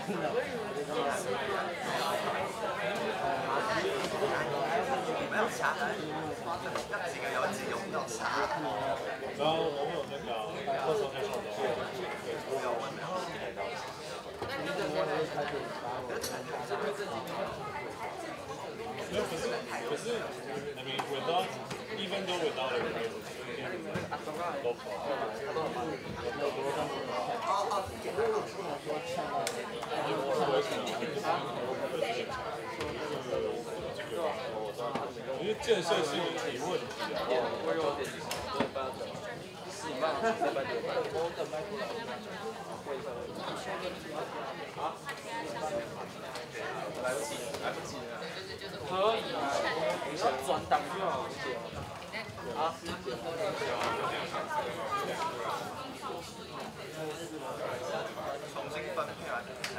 没有茶，要几个有几个没有茶。然后我们有那个到时候再说的。可是 I mean without even though without it, go for it. 因为建设性的提问题啊。来不及了。可以啊，你要转档就好。啊。重新分配完才。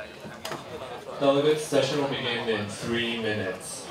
Delegate session will begin in 3 minutes.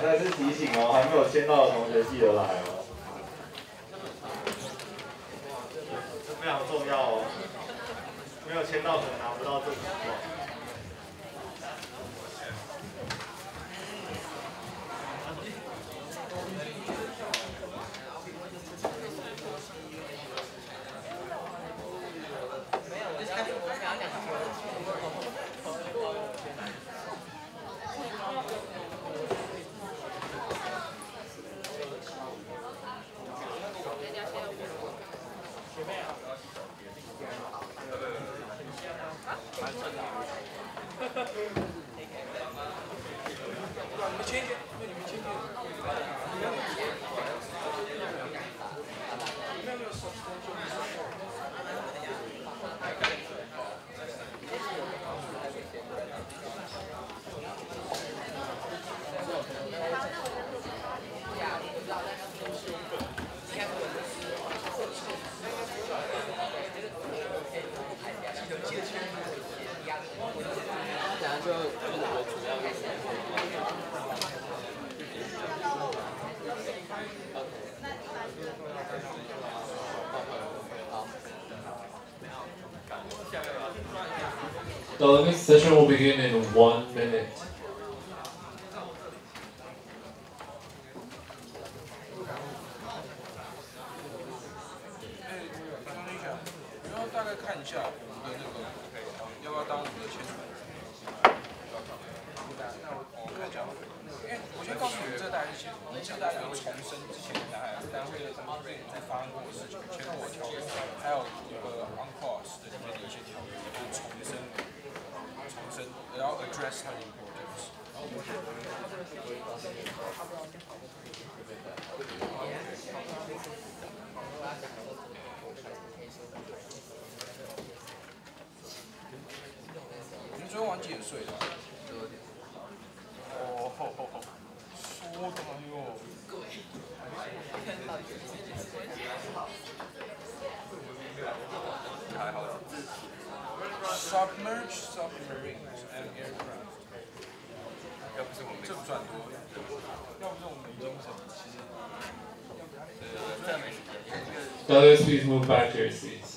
再次提醒哦，还没有签到的同学记得来哦，这非常重要哦，没有签到可能拿不到证书哦。The next session will begin in 1 minute. address 它的 importance。你昨天晚几点睡的？哦，说的哟。还好。Submerged submarines and aircraft。要不是我们这不算多，要不是我们没精神，其实。这没时间。Others, please move back to your seats.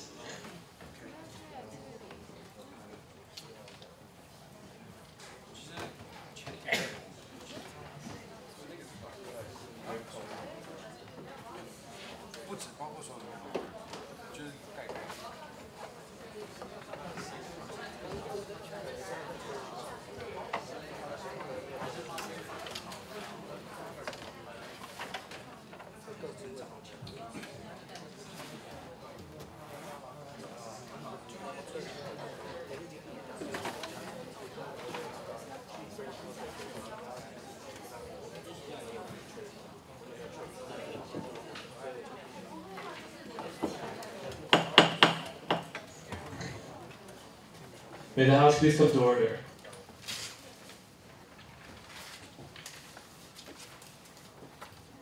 May the House please come to order.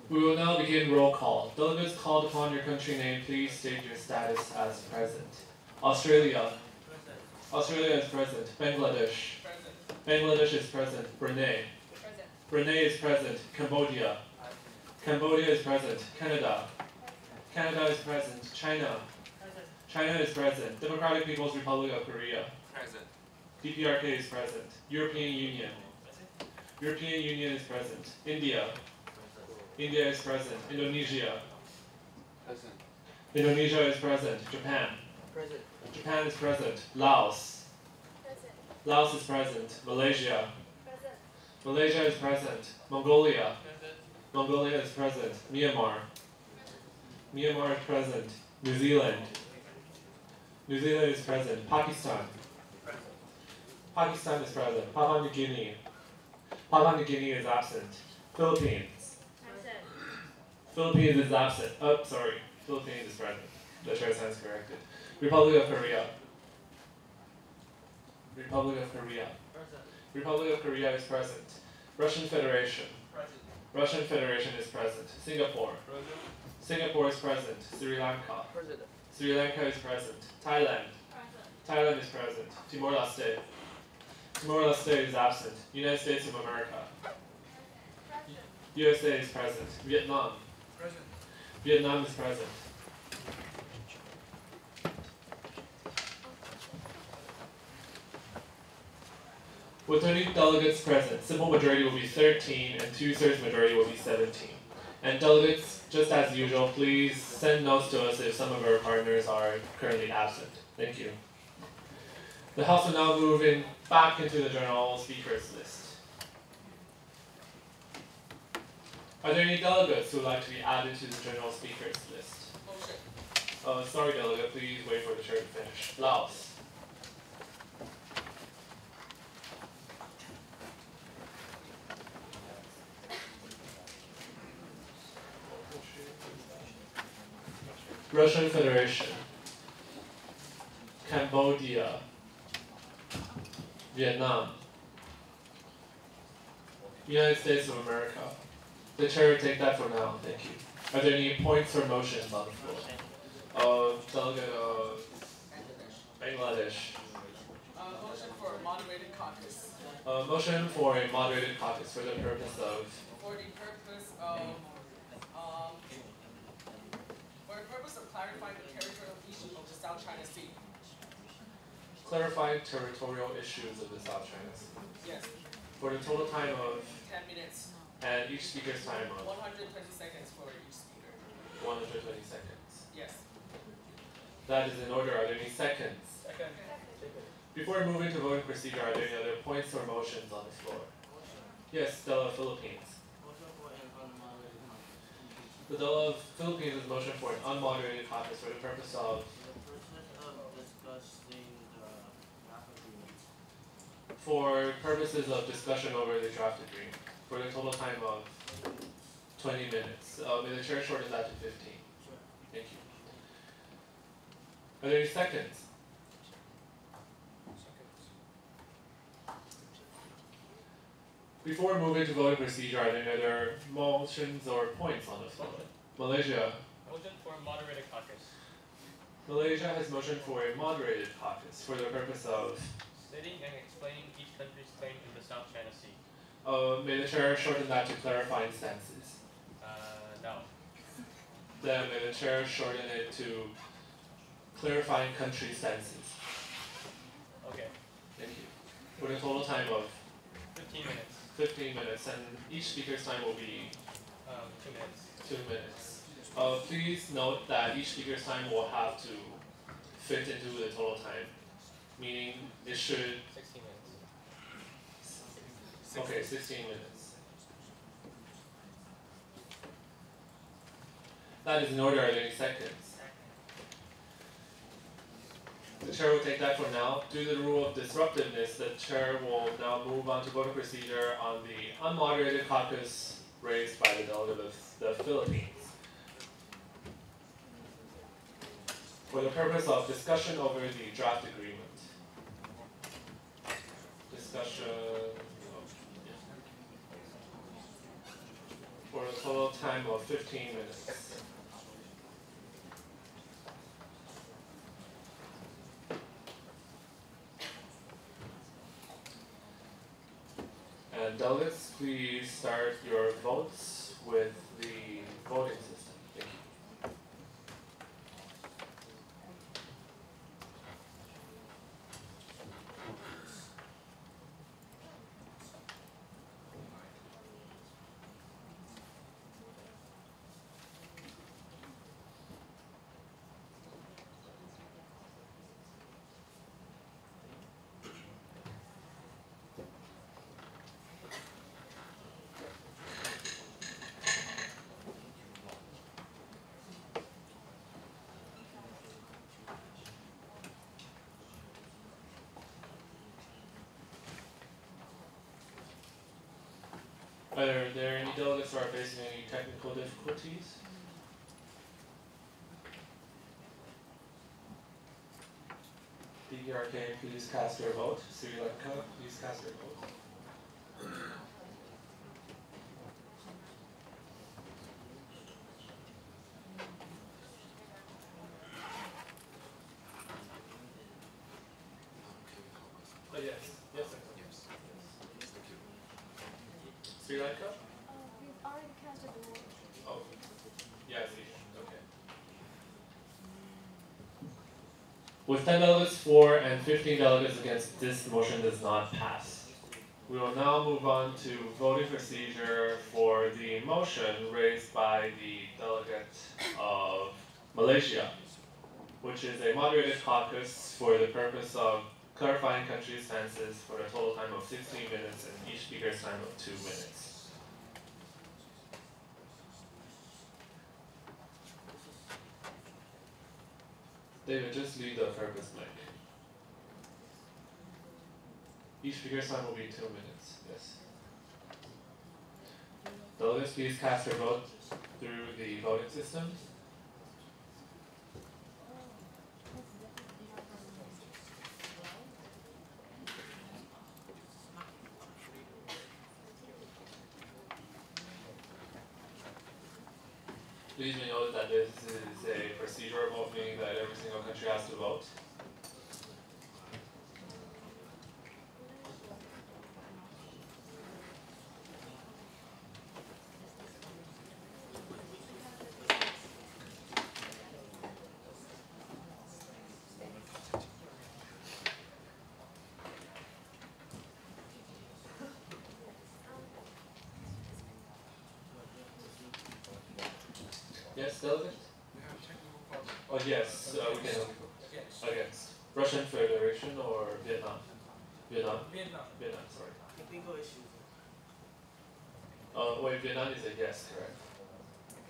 We will now begin roll call. Delegates called upon your country name, please state your status as present. Australia. Australia is present. Bangladesh. Bangladesh is present. Brunei. Brunei is present. Cambodia. Cambodia is present. Canada. Canada is present. China. China is present. Democratic People's Republic of Korea. Present. DPRK is present. European Union. European Union is present. India. India is present. Indonesia. Present. Indonesia is present. Japan. Present. Japan is present. Laos. Present. Laos is present. Malaysia. Present. Malaysia is present. Mongolia. Present. Mongolia is present. Myanmar. Myanmar is present. New Zealand. New Zealand is present. Pakistan. Pakistan is present. Papua New Guinea. Papua New Guinea is absent. Philippines. Present. Philippines is absent. Oh, sorry. Philippines is present. The chair stands corrected. Republic of Korea. Republic of Korea. Republic of Korea is present. Russian Federation. Russian Federation is present. Singapore. Singapore is present. Sri Lanka. Present. Sri Lanka is present. Thailand. Thailand is present. Timor-Leste. Timor-Leste is absent. United States of America. USA is present. Vietnam. Vietnam is present. With 30 delegates present, simple majority will be 13 and 2/3 majority will be 17. And delegates, just as usual, please send notes to us if some of our partners are currently absent. Thank you. The House will now move back into the general speakers list. Are there any delegates who would like to be added to the general speakers list? Sorry, delegate, please wait for the chair to finish. Laos. Russian Federation. Cambodia. Vietnam. United States of America. The chair will take that for now, thank you. Are there any points or motions on the floor? Delegate Bangladesh. Motion for a moderated caucus. Motion for a moderated caucus for the purpose of clarifying the territorial issue of the South China Sea. clarifying territorial issues of the South China Sea. Yes. For the total time of 10 minutes. and each speaker's time of 120 seconds for each speaker. 120 seconds. Yes. That is in order. Are there any seconds? Second. Before we move into voting procedure, are there any other points or motions on the floor? Yes, Stella, Philippines. The Dela of Philippines is motion for an unmoderated caucus for the purpose of discussion over the draft agreement for the total time of 20 minutes. May the chair shorten that to 15. Thank you. Are there any seconds? Before we move into voting procedure, are there any other motions or points on the floor? Malaysia. Motion for moderated caucus. Malaysia has motioned for a moderated caucus for the purpose of Stating and explaining each country's claim in the South China Sea. may the chair shorten that to clarifying stances. No. Then may the chair shorten it to clarifying country stances. Okay. Thank you. For the total time of 15 minutes. 15 minutes, and each speaker's time will be 2 minutes. 2 minutes. Please note that each speaker's time will have to fit into the total time, meaning it should. 16 minutes. Okay, 16 minutes. That is in order. Are there any seconds? The chair will take that for now. Due to the rule of disruptiveness, the chair will now move on to voting procedure on the unmoderated caucus raised by the delegate of the Philippines. For the purpose of discussion over the draft agreement. discussion for a total time of 15 minutes. And delegates, please start your votes with the voting system. Thank you. Are there any delegates who are facing any technical difficulties? DRK, please cast your vote. Sri Lanka, please cast your vote. Oh, yes. Yes, sir. Yes. Sri Lanka? We've already casted the vote. Oh, yeah, I see. Okay. With 10 delegates for and 15 delegates against, this motion does not pass. We will now move on to voting procedure for the motion raised by the delegate of Malaysia, which is a moderated caucus for the purpose of clarifying country stances for a total time of 16 minutes and each speaker's time of 2 minutes. David, just leave the purpose blank. Each speaker's time will be 2 minutes. Yes. Delegates, please cast your vote through the voting system. Please be noted that this is a procedural vote, meaning that every single country has to vote. Yes, delegate? Oh yes, we can. Against Russian Federation or Vietnam? Vietnam? Vietnam, sorry. Wait, Vietnam is a yes, correct?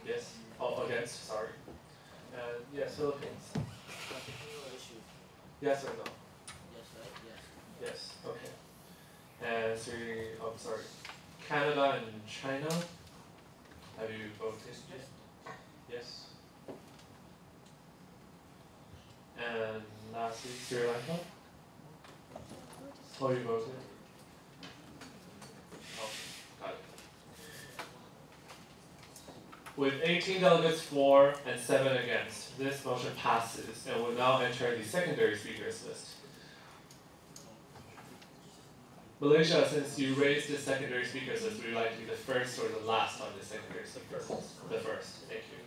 Yes? Oh, against, sorry. And yes, Philippines. Yes or no? Yes, okay. And sorry. Canada and China? Have you voted yet? Yes. And lastly, Sri Lanka? Oh, you voted? Oh, got it. With 18 delegates for and 7 against, this motion passes and will now enter the secondary speakers list. Malaysia, since you raised the secondary speakers list, would you like to be the first or the last on the secondary speakers list? The first, thank you.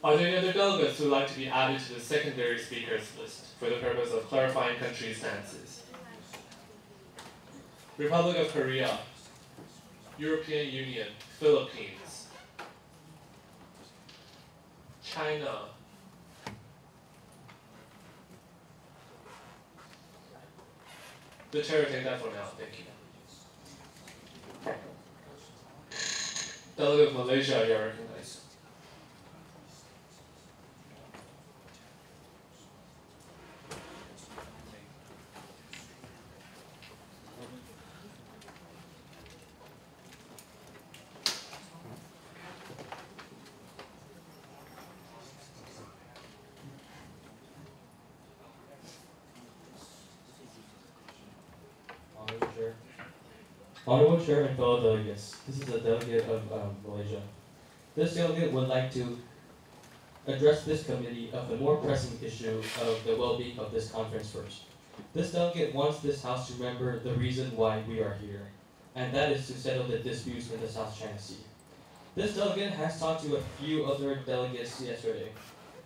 Are there any other delegates who would like to be added to the secondary speakers list for the purpose of clarifying country stances? Republic of Korea, European Union, Philippines, China, the chair will take that for now, thank you. Delegate of Malaysia, you are recognized. Honorable Chair and fellow delegates, this is a delegate of Malaysia. This delegate would like to address this committee of the more pressing issue of the well-being of this conference first. This delegate wants this House to remember the reason why we are here, and that is to settle the disputes in the South China Sea. This delegate has talked to a few other delegates yesterday,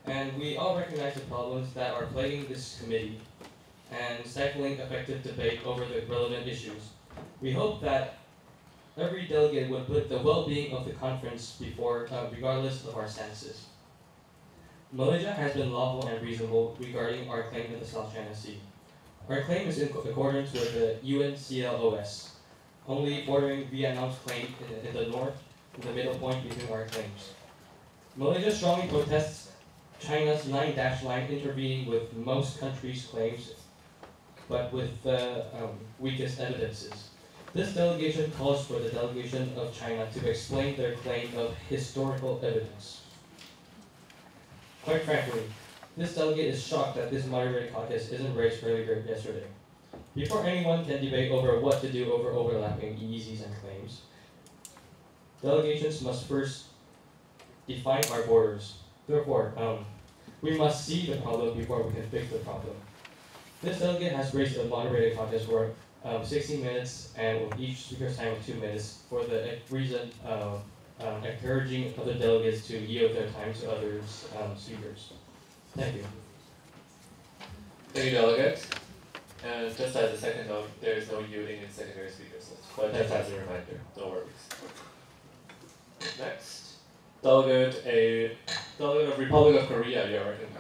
and we all recognize the problems that are plaguing this committee and stifling effective debate over the relevant issues. We hope that every delegate would put the well-being of the conference before, regardless of our stances. Malaysia has been lawful and reasonable regarding our claim in the South China Sea. Our claim is in accordance with the UNCLOS, only bordering Vietnam's claim in the north, the middle point between our claims. Malaysia strongly protests China's 9-line intervening with most countries' claims, but with the weakest evidences. This delegation calls for the delegation of China to explain their claim of historical evidence. Quite frankly, this delegate is shocked that this moderated caucus isn't raised earlier yesterday. Before anyone can debate over what to do over overlapping EEZs and claims, delegations must first define our borders. Therefore, we must see the problem before we can fix the problem. This delegate has raised a moderated caucus for 60 minutes and with each speaker's time of 2 minutes for the reason of encouraging other delegates to yield their time to other speakers. Thank you. Thank you, delegate. And just as a second note, there is no yielding in secondary speakers list, but just as a reminder, no worries. Next, delegate of Republic of Korea, you are recognized.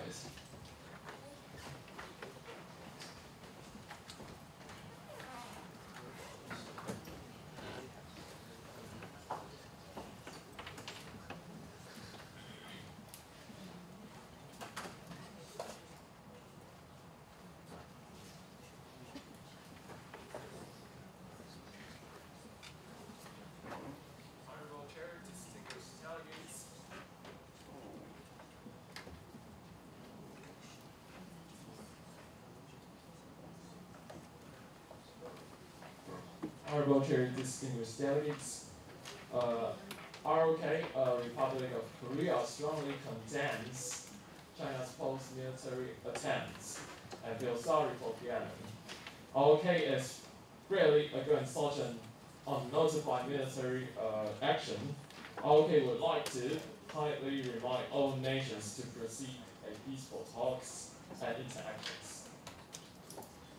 Honorable Chair, distinguished delegates, ROK, Republic of Korea, strongly condemns China's post-military attempts and feels sorry for Vietnam. ROK is really against such an unnotified military action. ROK would like to kindly remind all nations to proceed a peaceful talks and interactions.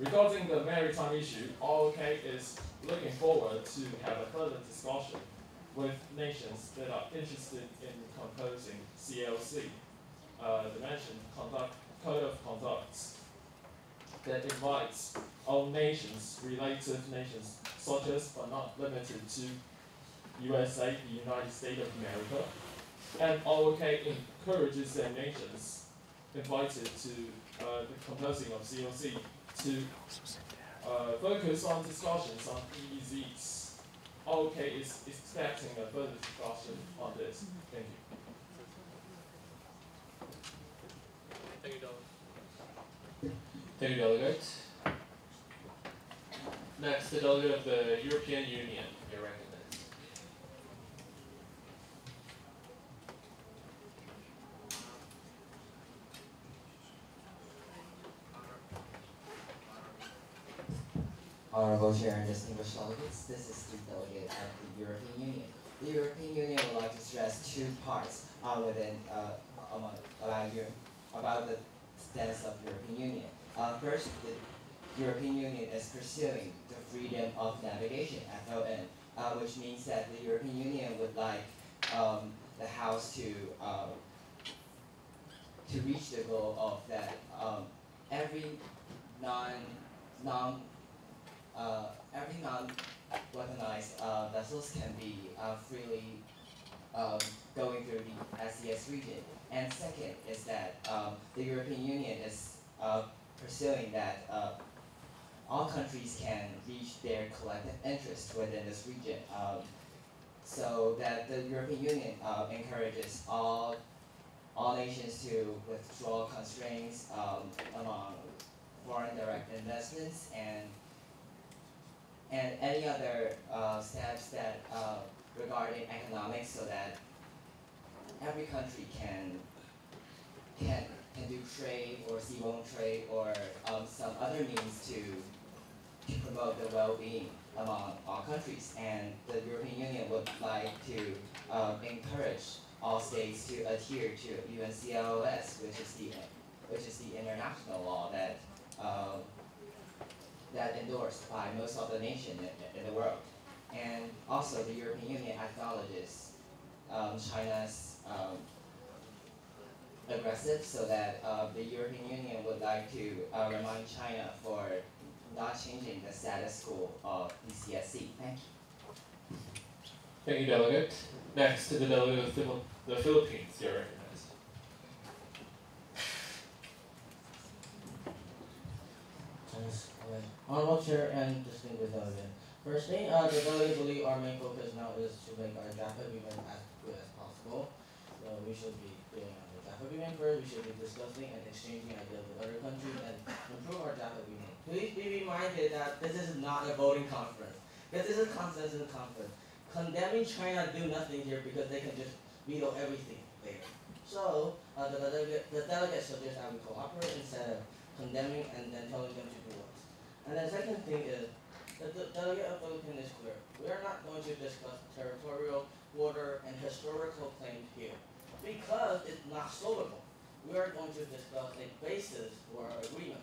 Regarding the maritime issue, ROK is looking forward to have a further discussion with nations that are interested in composing CLC, the mentioned code of conduct that invites all nations, related nations, such as but not limited to USA, the United States of America, and ROK encourages their nations invited to the composing of CLC to focus on discussions on EEZs. ROK is expecting a further discussion on this. Thank you. Thank you, delegate. Thank you, delegate. Next, the delegate of the European Union. You're recognized. Honorable Chair and distinguished delegates, this is the delegate of the European Union. The European Union would like to stress two parts about the status of the European Union. First, the European Union is pursuing the freedom of navigation, FON, which means that the European Union would like the House to reach the goal of that every non-weaponized vessels can be freely going through the SCS region. And second is that the European Union is pursuing that all countries can reach their collective interest within this region. So that the European Union encourages all nations to withdraw constraints among foreign direct investments and any other steps that regarding economics, so that every country can do trade or seaborne trade or some other means to promote the well-being among all countries. And the European Union would like to encourage all states to adhere to UNCLOS, which is the international law that that endorsed by most of the nations in the world. And also, the European Union acknowledges China's aggressive, so that the European Union would like to remind China for not changing the status quo of PCSC. Thank you. Thank you, Delegate. Next, the Delegate of the Philippines, you're recognized. Honorable Chair and distinguished delegate. Firstly, the delegate believe our main focus now is to make our draft agreement as good as possible. So we should be doing the draft agreement first. We should be discussing and exchanging ideas with other countries and improve our draft agreement. Please be reminded that this is not a voting conference. This is a consensus conference. Condemning China do nothing here because they can just veto everything there. So the delegate suggests that we cooperate instead of condemning and then telling them to do what. And the second thing is, the delegate of Philippines is clear. We are not going to discuss territorial, border, and historical claims here because it's not solvable. We are going to discuss a basis for our agreement.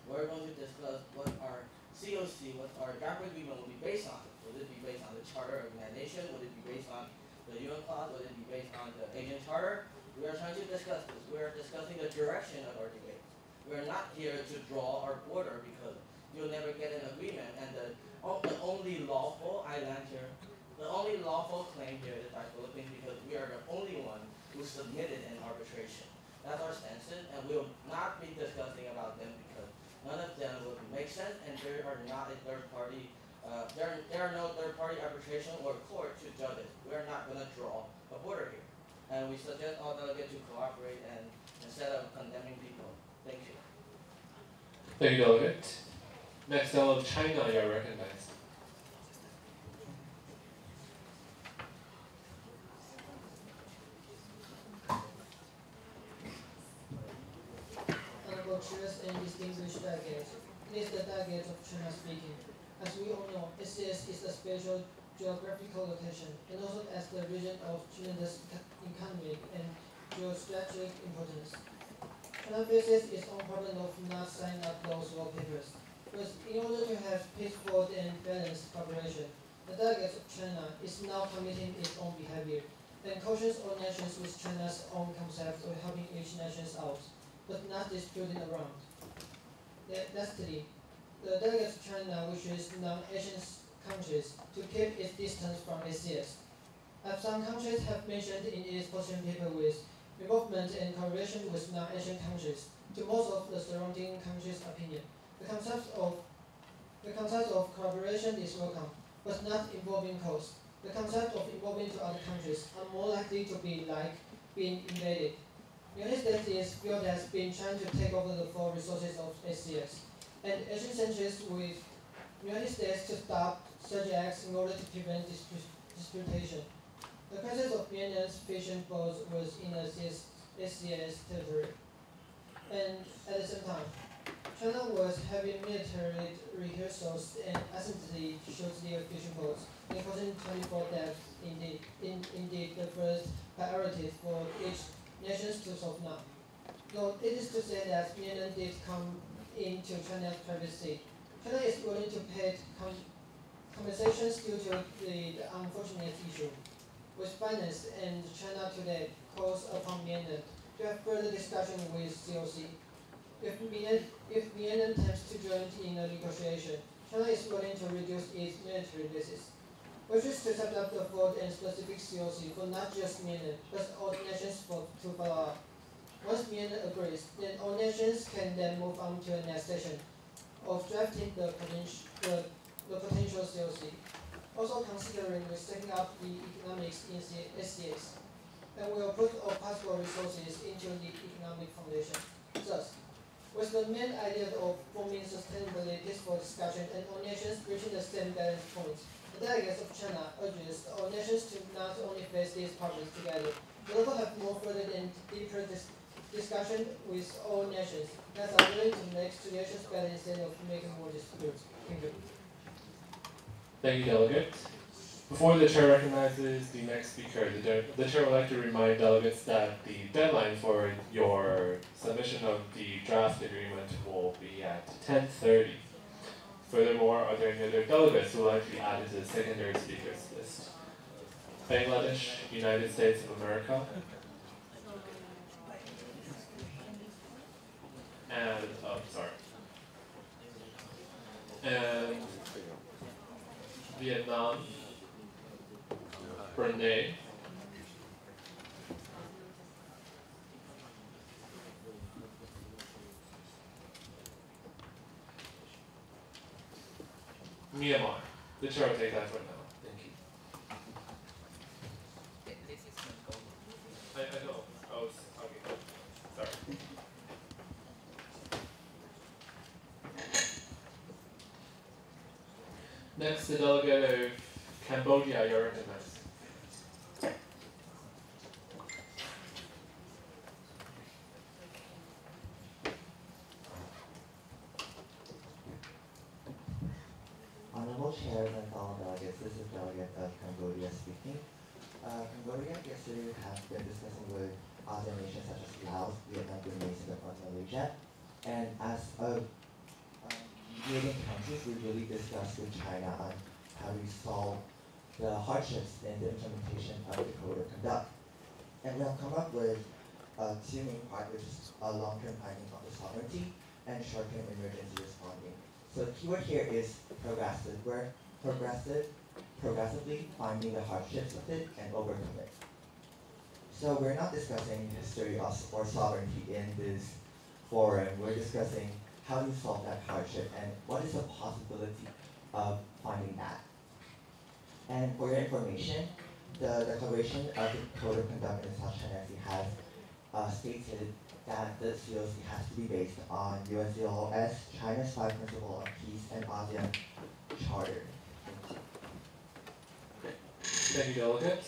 We are going to discuss what our COC, what our draft agreement will be based on. Will it be based on the Charter Organization? Will it be based on the UN clause? Will it be based on the Asian Charter? We are trying to discuss this. We are discussing the direction of our debate. We are not here to draw our border because you'll never get an agreement, and the only lawful island here, the only lawful claim here is by Philippines because we are the only one who submitted an arbitration. That's our stance, and we will not be discussing about them because none of them would make sense, and there are not a third party. There are no third party arbitration or court to judge it. We are not going to draw a border here, and we suggest all delegates to cooperate and instead of condemning people. Thank you. Thank you, Delegate. Next, Delegate of China, you are recognized. Honorable Chairs and distinguished delegates, it is the delegate of China speaking. As we all know, SCS is a special geographical location and also as the region of tremendous economic and geostrategic importance. China faces its own problem of not signing up those law papers. But in order to have peaceful and balanced cooperation, the delegates of China is now committing its own behavior and cautions all nations with China's own concept of helping each nation out, but not disputing around. Lastly, the delegates of China wishes non-Asian countries to keep its distance from SCS. As some countries have mentioned in its position paper with involvement and cooperation with non-Asian countries, to most of the surrounding countries' opinion, the concept of cooperation is welcome, but not involving cost. The concept of involving to other countries are more likely to be like being invaded. The United States is viewed as being trying to take over the full resources of SCS, and Asian countries with the United States to stop such acts in order to prevent disputation. The presence of Myanmar's fishing boats was in a SCS territory, and at the same time, China was having military rehearsals and accidentally shot their fishing boats, causing 24 deaths. Indeed, the first priority for each nation to solve now. Though it is to say that Myanmar did come into China's privacy, China is willing to pay compensations due to the unfortunate issue. With finance and China today calls upon Myanmar to have further discussion with COC. If Myanmar attempts to join in a negotiation, China is willing to reduce its military bases. We choose to set up the full and specific COC for not just Myanmar, but all nations to follow up. Once Myanmar agrees, then all nations can then move on to the next session of drafting the potential COC. Also considering setting up the economics in SCS, and will put all possible resources into the economic foundation. Thus, we was the main idea of forming sustainably peaceful discussion and all nations reaching the same balance point. The delegates of China urges all nations to not only face these problems together, but also have more further and deeper discussion with all nations that are willing to make situations better instead of making more disputes. Thank you. Thank you, Delegate. Before the Chair recognizes the next speaker, the Chair would like to remind delegates that the deadline for your submission of the draft agreement will be at 10:30. Furthermore, are there any other delegates who would like to be added to the secondary speakers list? Bangladesh, United States of America, and, and Vietnam, Brunei, Myanmar. The Chair will take that for now. Thank you. I know. Oh, okay. Sorry. Next, the delegate of Cambodia, you're recognized. Honorable chairs and fellow delegates, this is delegate of Cambodia speaking. Cambodia yesterday has been discussing with other nations such as Laos, Vietnam, Brunei, Singapore, and Malaysia. And as a mediating countries, we really discussed with China on how we solve the hardships in the implementation of the Code of Conduct. And we have come up with two main parts, which is long-term planning of the sovereignty and short-term emergency responding. So the keyword here is progressive. We're progressively finding the hardships of it and overcome it. So we're not discussing history or sovereignty in this forum. We're discussing how to solve that hardship and what is the possibility of finding that. And for your information, the Declaration of the Code of Conduct in the South China Sea has stated that the COC has to be based on UNCLOS, China's 5 Principles of Peace, and ASEAN Charter. Thank you, Delegate.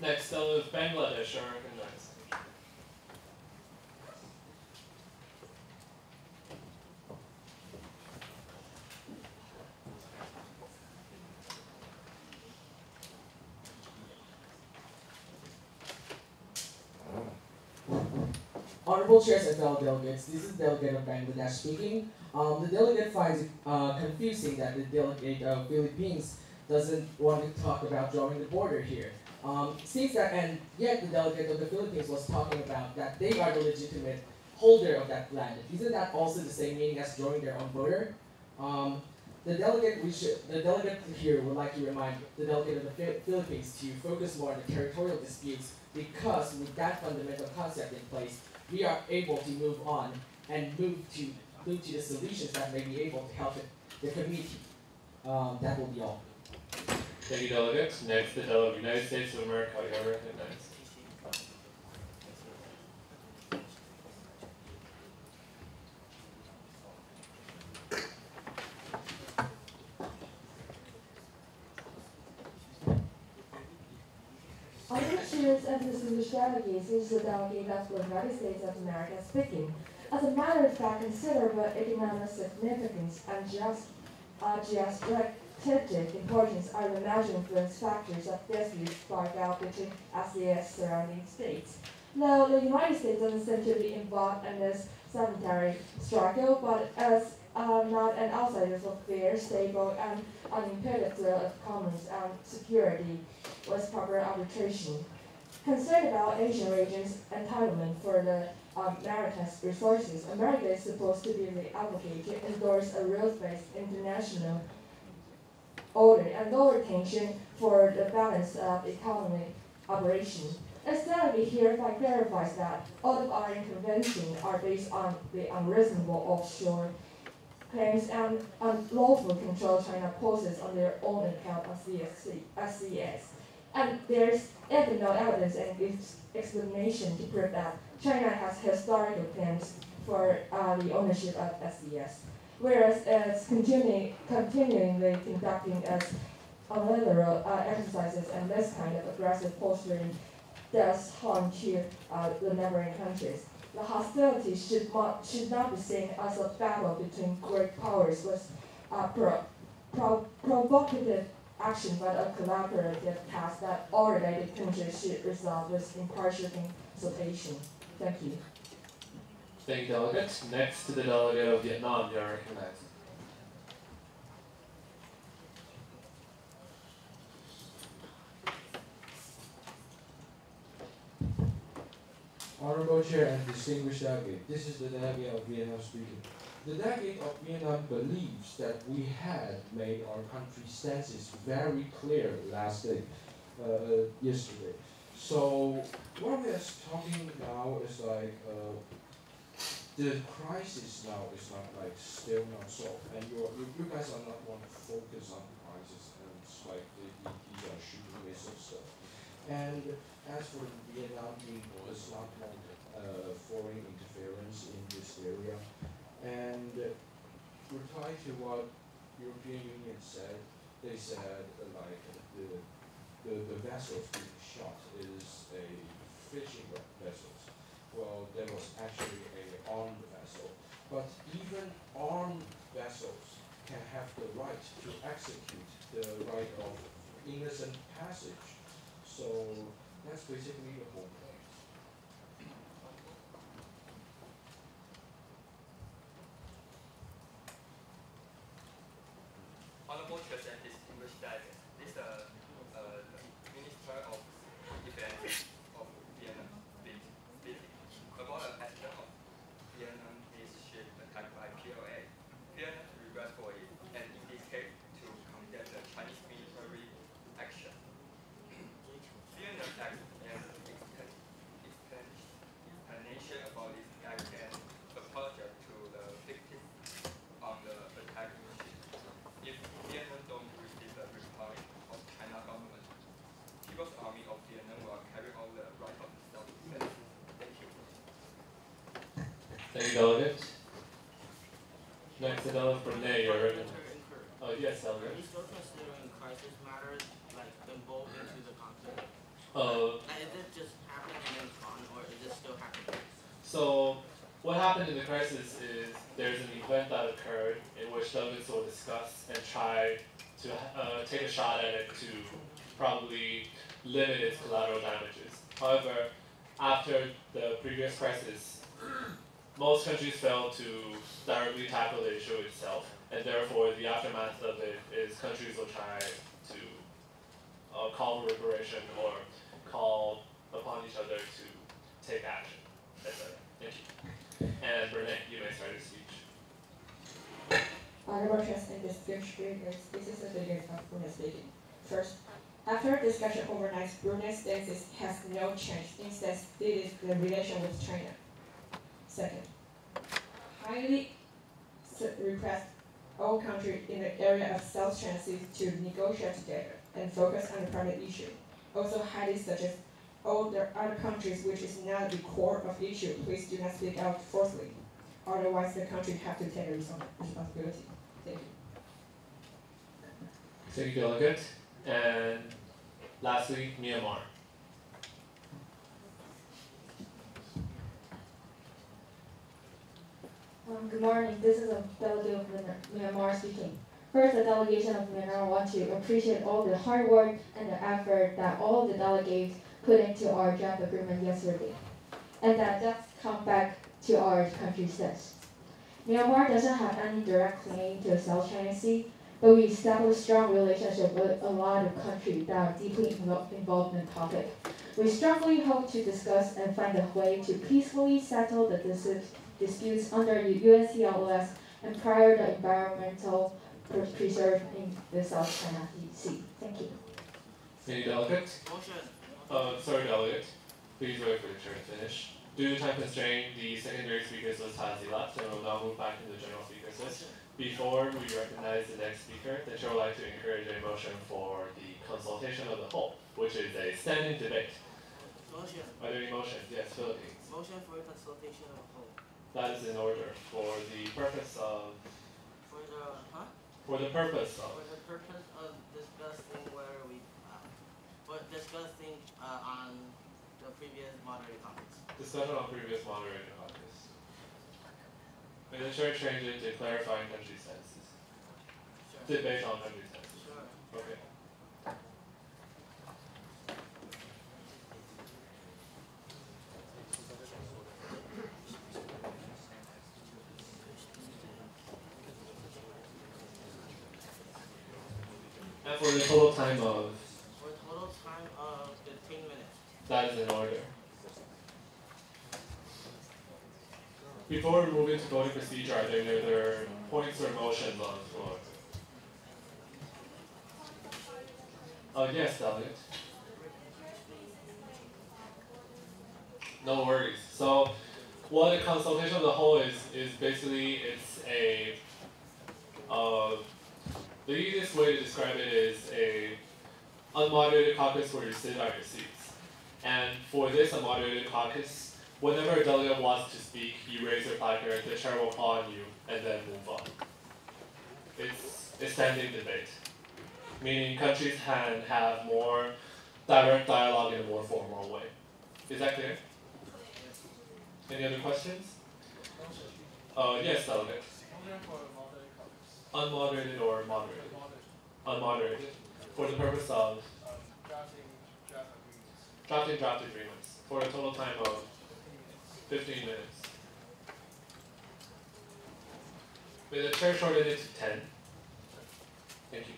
Next, delegate of Bangladesh are recognized. Honorable chairs and fellow delegates, this is the delegate of Bangladesh speaking. The delegate finds it confusing that the delegate of Philippines doesn't want to talk about drawing the border here. Seems that, and yet the delegate of the Philippines was talking about that they are the legitimate holder of that land. Isn't that also the same meaning as drawing their own border? The delegate here would like to remind the delegate of the Philippines to focus more on the territorial disputes, because with that fundamental concept in place, we are able to move on and move to the solutions that may be able to help the community. That will be all. Thank you, Delegate. Next, the delegate of the United States of America, you are recognized. Chairs and distinguished delegates, this is the delegate of the United States of America speaking. As a matter of fact, considerable economic significance and geostrategic importance are the major influence factors of disputes spark out between SES surrounding states. Though the United States doesn't seem to be involved in this sedentary struggle, but as not an outsider of fair, stable, and unimpeded flow of commerce and security with proper arbitration. Concerned about Asian region's entitlement for the maritime resources, America is supposed to be the advocate to endorse a rules-based international order and lower tension for the balance of economic operation. As delegate hereby clarifies that all of our interventions are based on the unreasonable offshore claims and unlawful control China poses on their own account of SCS. And there's even no evidence and explanation to prove that China has historical claims for the ownership of SES, whereas it's continuingly conducting its unilateral exercises and this kind of aggressive posturing does harm to the neighboring countries. The hostility should not be seen as a battle between great powers with provocative action, but a collaborative task that all related countries should resolve with impartial consultation. Thank you. Thank you, delegate. Next to the delegate of Vietnam, you are recognized. Honorable Chair and distinguished delegate, this is the delegate of Vietnam speaking. The delegate of Vietnam believes that we had made our country's stances very clear yesterday. So what we are talking now is like the crisis now is not like still not solved, and you guys are not want to focus on the crisis, and it's like these are shooting missiles stuff. And as for the Vietnam people, it's not want foreign interference in this area. And reply to what European Union said, they said like the vessels being shot is a fishing vessels. Well, there was actually a armed vessel, but even armed vessels can have the right to execute the right of innocent passage. So that's basically the whole point. Honorable Chairs and distinguished delegates, this the Minister of Defense of Vietnam speaking about the accident of Vietnamese ship attacked by PLA. Vietnam regrets for it and indicate to condemn the Chinese military action. Vietnam acts and explanation about this act and apologize to the victims on the attack ship. If Vietnam don't receive the reply of China government, People's Army of Vietnam will carry out the right of self-defense. Thank you. Thank you, delegate. Next, the delegate from Ney, you're recognized. Oh, yes, delegate. Are you still considering crisis matters like involved into the conflict? Is it just happening and then gone, or is it still happening? So what happened in the crisis is there's an event that occurred in which delegates will discuss and try to take a shot at it to probably limit its collateral damages. However, after the previous crisis, most countries failed to directly tackle the issue itself, and therefore the aftermath of it is countries will try to call for reparation or call upon each other to take action, etc. Thank you. And Renee, you may start your speech. Honorable Chairs and distinguished speakers, this is the figure of Brunei speaking. First, after discussion overnight, Brunei's stance has no change. Instead, it is the relation with China. Second, highly request all countries in the area of South China Sea to negotiate together and focus on the primary issue. Also highly suggest all the other countries which is not the core of the issue, please do not speak out forcefully. Otherwise, the country have to take a responsibility. Thank you. Thank you, delegate. And lastly, Myanmar. Good morning. This is a delegate of Myanmar speaking. First, the delegation of Myanmar want to appreciate all the hard work and the effort that all the delegates put into our draft agreement yesterday, and that does come back to our country's test. Myanmar doesn't have any direct claim to the South China Sea, but we established strong relationship with a lot of countries that are deeply involved in the topic. We strongly hope to discuss and find a way to peacefully settle the disputes under the UNCLOS and prior the environmental preserve in the South China Sea. Thank you. Any delegate? Motion. Sorry, delegate. Please wait for your turn to finish. Due to time constraint, the secondary speakers list has elapsed, and we'll now move back to the general speakers list. Before we recognize the next speaker, the chair would like to encourage a motion for the consultation of the whole, which is a standing debate. Motion. Are there any motions? Yes, Philippines. Motion for consultation of the whole. That is in order for the purpose of. For the huh? For the purpose of. For the purpose of discussing where we, discussing on the previous moderated topics. Discussion on previous moderated topics. May the chair change it to clarifying country stances. Sure. Debate on country stances. Sure. Okay. And for the total time of? For a total time of 15 minutes. That is in order. Before we move into voting procedure, are there any other points or motions on the floor? Yes, delegate. No worries. So, what a consultation of the whole is basically it's a the easiest way to describe it is a unmoderated caucus where you sit on your seats. And for this unmoderated caucus, whenever a delegate wants to speak, you raise your placard, the chair will call on you, and then move on. It's a standing debate, meaning countries can have more direct dialogue in a more formal way. Is that clear? Any other questions? Yes, delegate. Unmoderated or moderated? Unmoderated. For the purpose of? Drafting draft agreements. For a total time of 15 minutes. May the chair shorten it to 10. Thank you.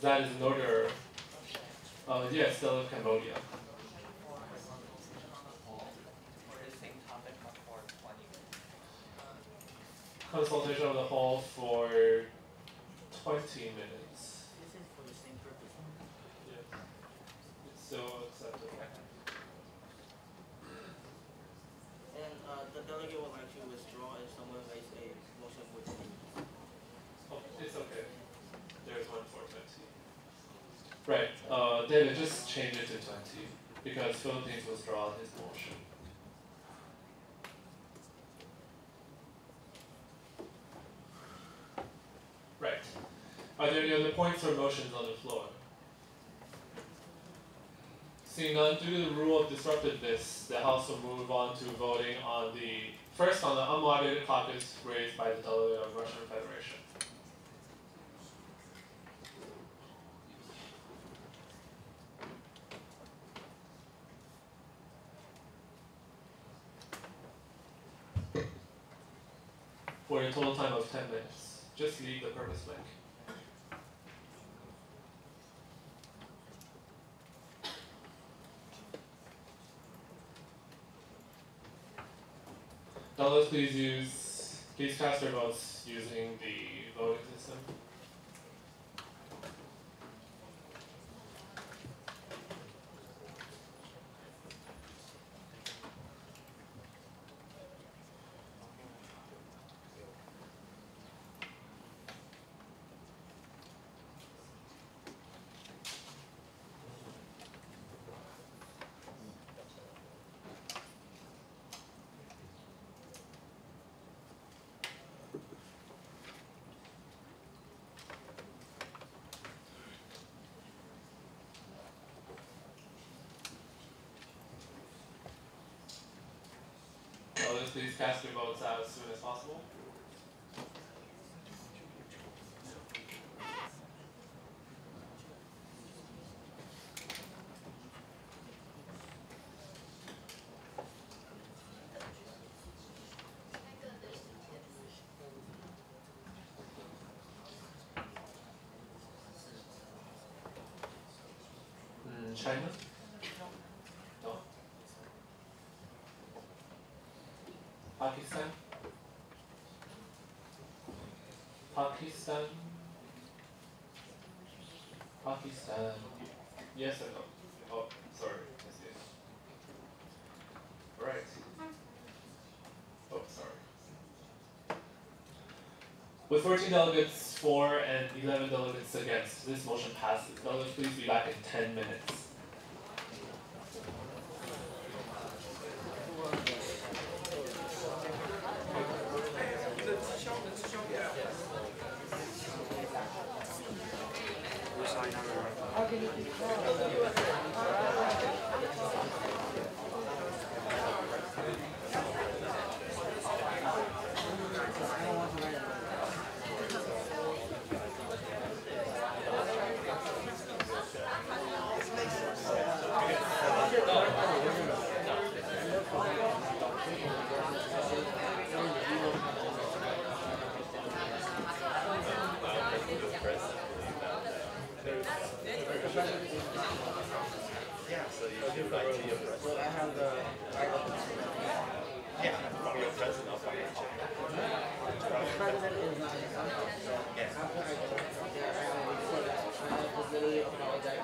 That is in order. Yes, still of Cambodia. Consultation of the whole for 20 minutes. This is for the same purpose. Yes. It's still acceptable. And the delegate would like to withdraw if someone makes a motion with me. Oh, it's okay. There's one for 20. Right. David, just change it to 20 because Philippines withdraw his motion. Right. Are there any other points or motions on the floor? Seeing none, due to the rule of disruptiveness, the House will move on to voting on the first on the unmoderated caucus raised by the delegate of Russian Federation. For a total time of 10 minutes. Just leave the purpose blank. Delegates, please cast your votes using the voting system. Please cast your votes out as soon as possible. China? No. Pakistan? Pakistan? Pakistan? Yes or no? Oh, sorry. I see it. Right. Oh, sorry. With 14 delegates for and 11 delegates against, this motion passes. Delegates, please be back in 10 minutes. have the Yeah, from your president or from your president is not in South. Yes. I really apologize.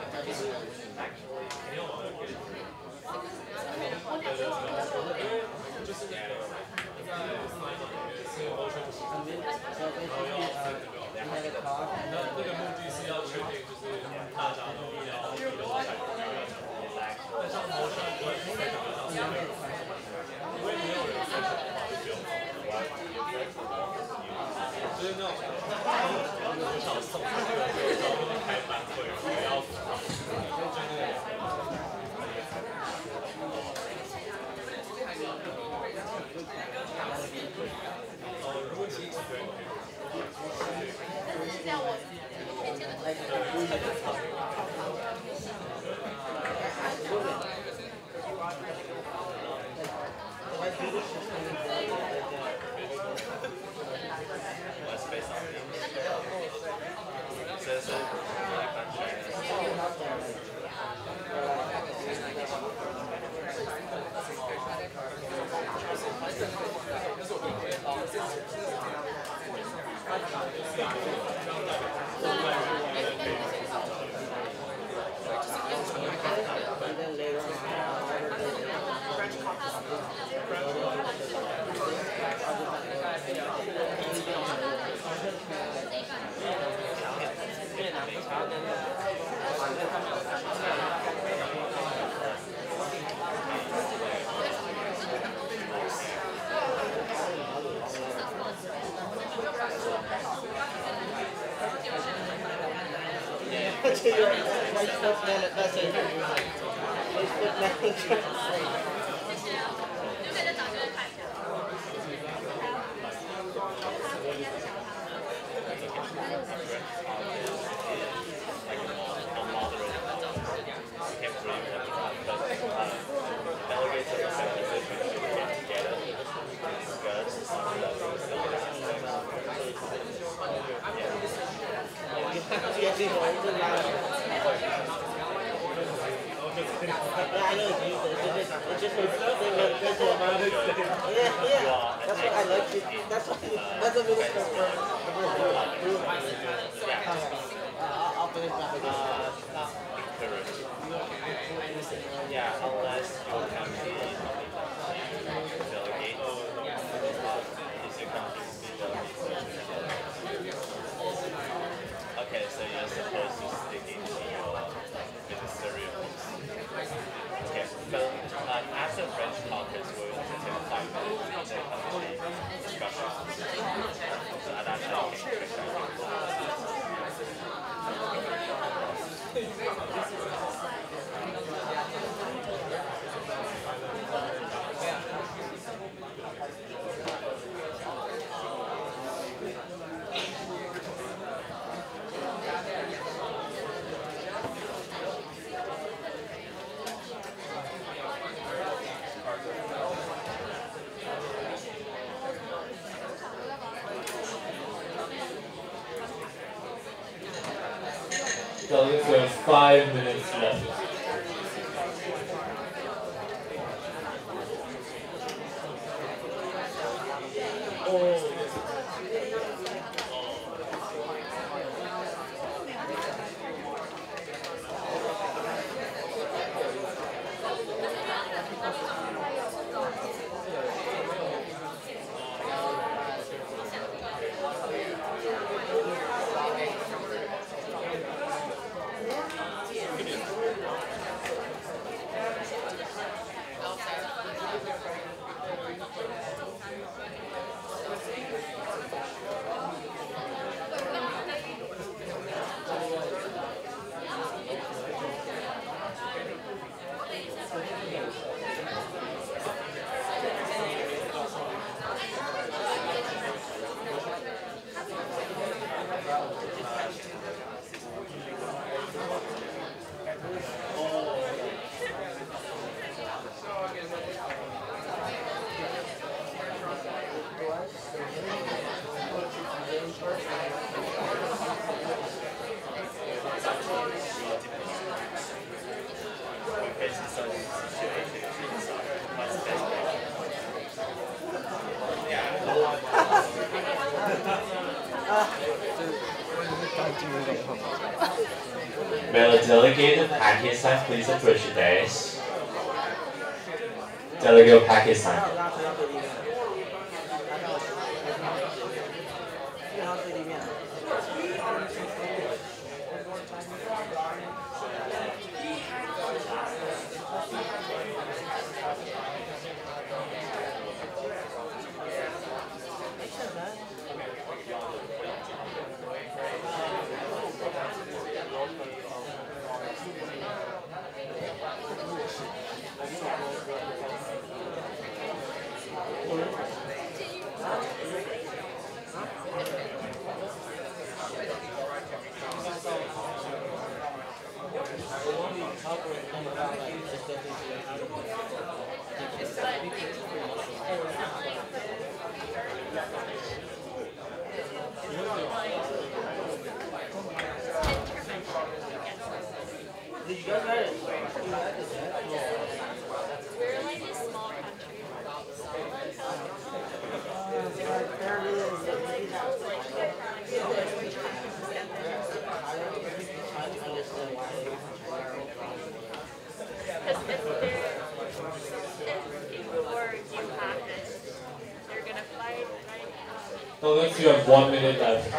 Delegates, we have 5 minutes left. Will the delegate of Pakistan please approach the dais? Delegate of Pakistan. Did you guys write it? We're like a small country. Because if war you happen, they're gonna fight, right? So let's you have 1 minute left.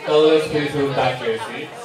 Fellas, please move back to your seats.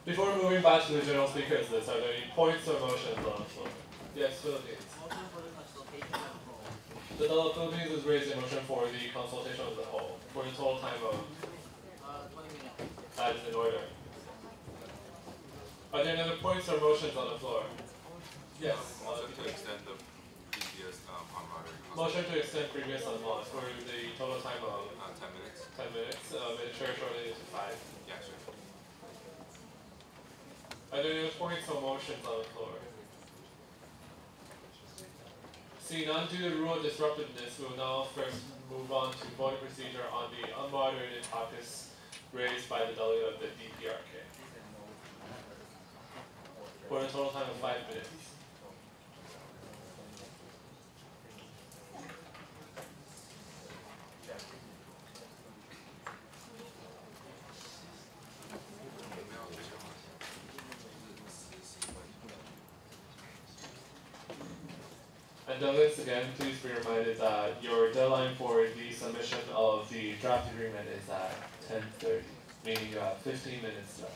Before moving back to the general speakers list, are there any points or motions on the floor? Yes, Philippines. The Philippines has raised a motion for the consultation as a whole, for a total time of 20 minutes. That is in order. Are there any other points or motions on the floor? Yes. Motion to extend the previous unmonitored. Motion to extend previous unlawed for the total time of 10 minutes. 10 minutes. May the chair shorten it to 5. Yeah, sure. Are there any points or motions on the floor? Seeing none due to rule disruptiveness, we will now first move on to voting procedure on the unmoderated topics raised by the delegate of the DPRK. For a total time of 5 minutes. And delegates, again, please be reminded that your deadline for the submission of the draft agreement is at 10:30, meaning you have 15 minutes left.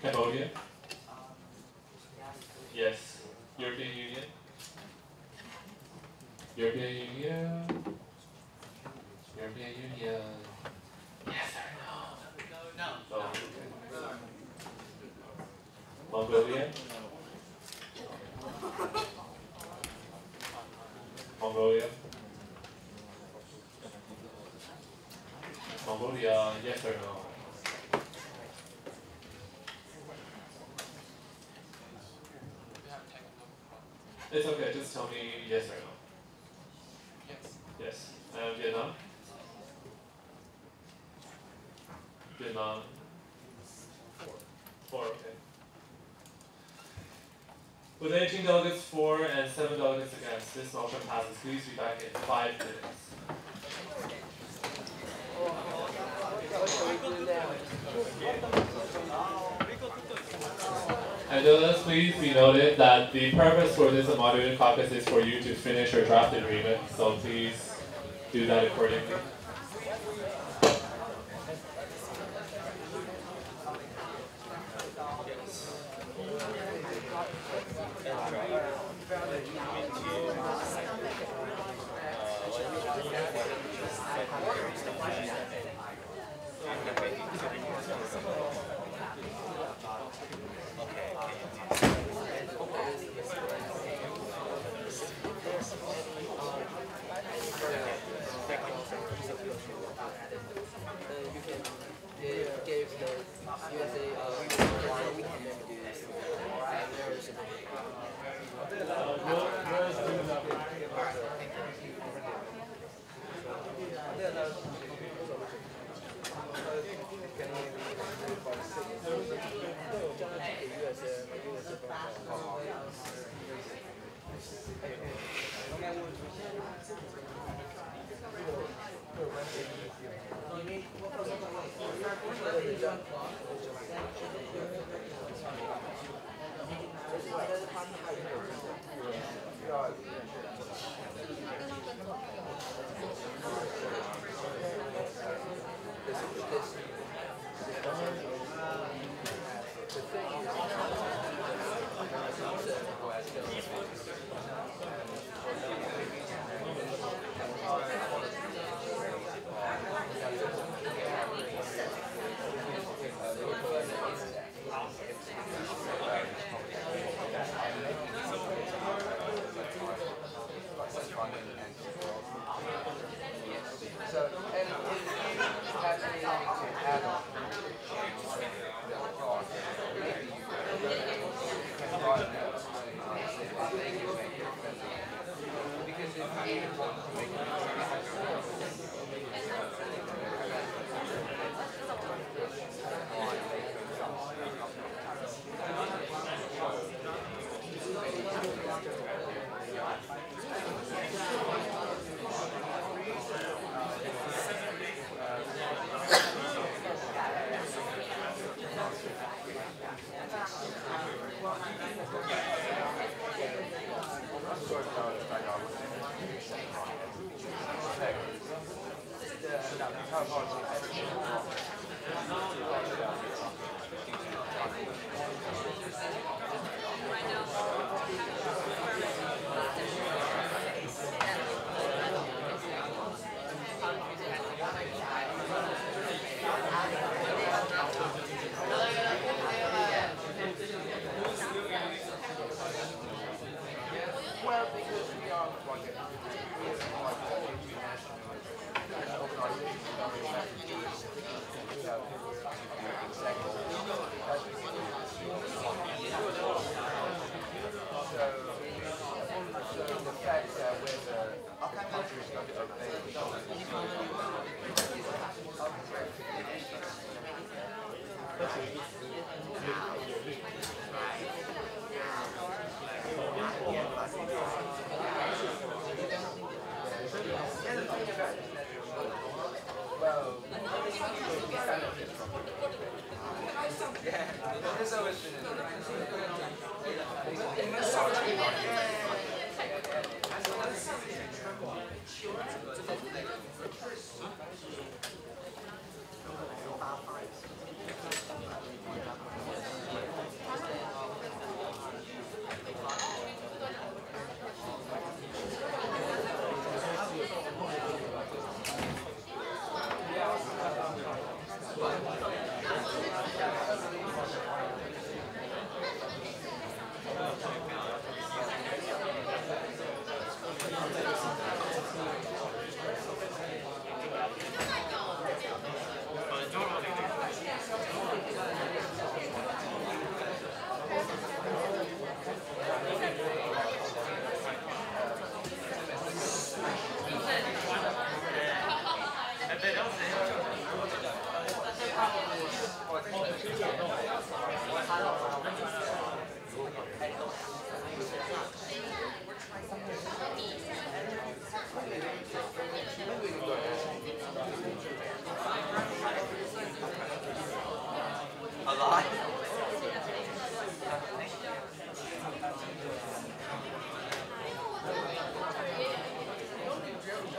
Cambodia? Yes. European Union? European Union? European Union? Yes or no? No. Oh. Mongolia? Mongolia? Mongolia, yes or no? It's okay, just tell me yes or no. Yes. Yes. Vietnam? Vietnam? 4, okay. With 18 delegates for and 7 delegates against, this motion passes. Please be back in 5 minutes. And let's please be noted that the purpose for this moderated caucus is for you to finish your draft agreement, so please do that accordingly.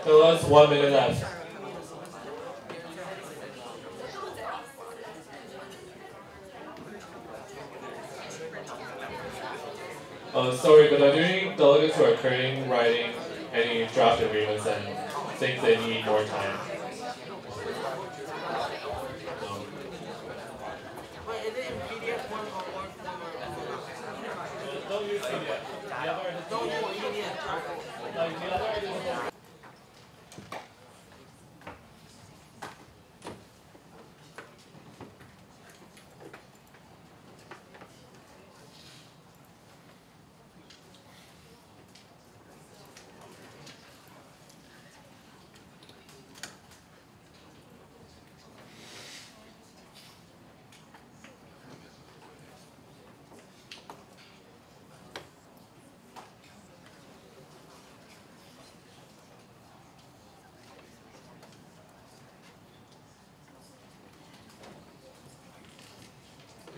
So that's 1 minute left. Sorry, but are there any delegates who are currently writing any draft agreements and think they need more time? Wait, is it in PDF form or Word form or don't use PDF. Don't use PDF. Like the other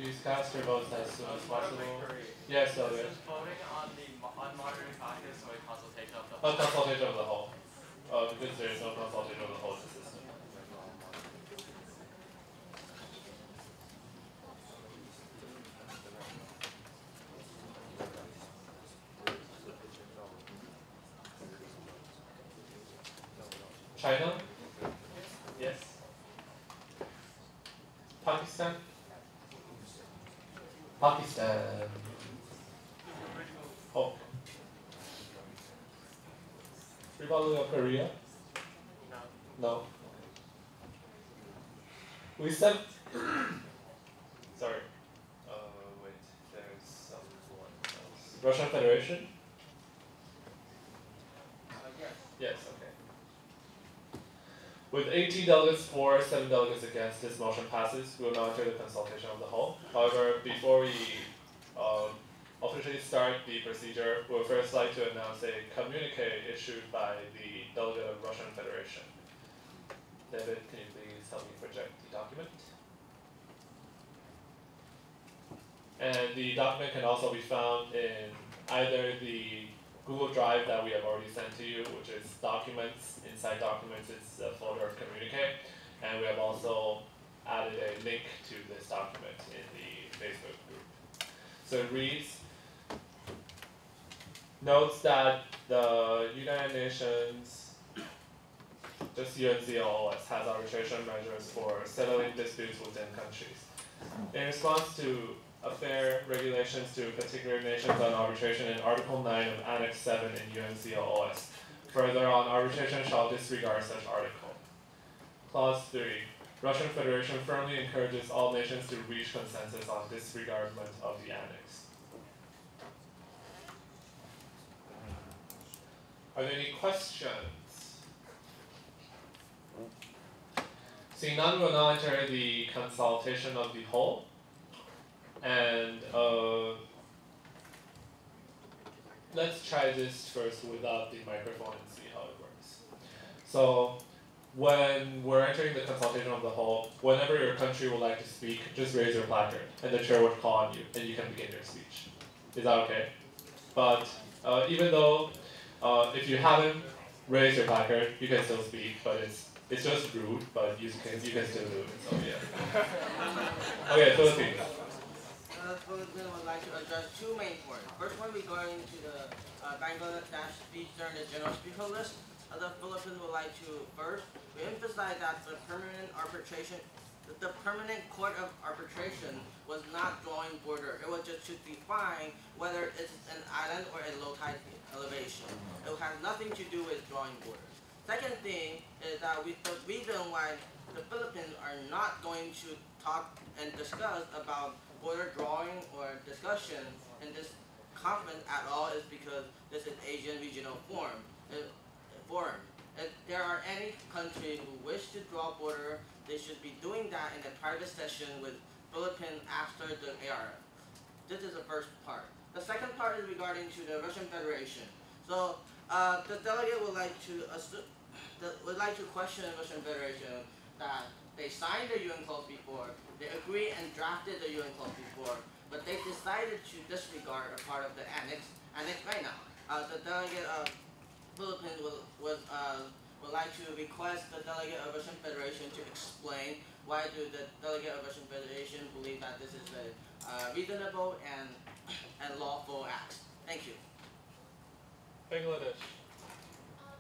Please cast your votes as soon as possible. Yes, so good. Voting on the unmoderated caucus or consultation of the whole? Consultation of the whole. Because there is no consultation of the whole system. China? Yes. Pakistan? Pakistan. Oh. Republic of Korea? No. We said. Sorry. Wait. There's someone else. Russian Federation? Yes. Okay. With 18 delegates for, 7 delegates against, this motion passes. We will now enter the consultation of the whole. However, before we officially start the procedure, we would first like to announce a communique issued by the delegate of Russian Federation. David, can you please help me project the document? And the document can also be found in either the Google Drive that we have already sent to you, which is documents. Inside documents, it's a folder of communique. And we have also added a link to this document in the Facebook group. So it reads, notes that the United Nations, just UNCLOS, has arbitration measures for settling disputes within countries. In response to fair regulations to particular nations on arbitration in Article 9 of Annex 7 in UNCLOS. Further on, arbitration shall disregard such article. Clause 3. Russian Federation firmly encourages all nations to reach consensus on disregardment of the annex. Are there any questions? Seeing none, we will now enter the consultation of the whole. And let's try this first without the microphone and see how it works. So when we're entering the consultation of the whole, whenever your country would like to speak, just raise your placard and the chair would call on you and you can begin your speech. Is that okay? But even though if you haven't raised your placard, you can still speak, but it's just rude, but you can still do it, so yeah. Okay, Philippines. Philippines would like to address two main points. First one regarding to the Bangladesh speech during the general speaker list. The Philippines would like to first emphasize that the permanent court of arbitration was not drawing border. It was just to define whether it's an island or a low tide elevation. It has nothing to do with drawing border. Second thing is that the reason why the Philippines are not going to talk and discuss about border drawing or discussion in this conference at all is because this is Asian regional forum. If there are any country who wish to draw border, they should be doing that in a private session with Philippines after the ARF. This is the first part. The second part is regarding to the Russian Federation. So the delegate would like to question the Russian Federation that they signed the UN clause before, they agreed and drafted the UN clause before, but they decided to disregard a part of the annex right now. The delegate of Philippines was would like to request the delegate of Russian Federation to explain why do the delegate of Russian Federation believe that this is a reasonable and lawful act. Thank you. Bangladesh.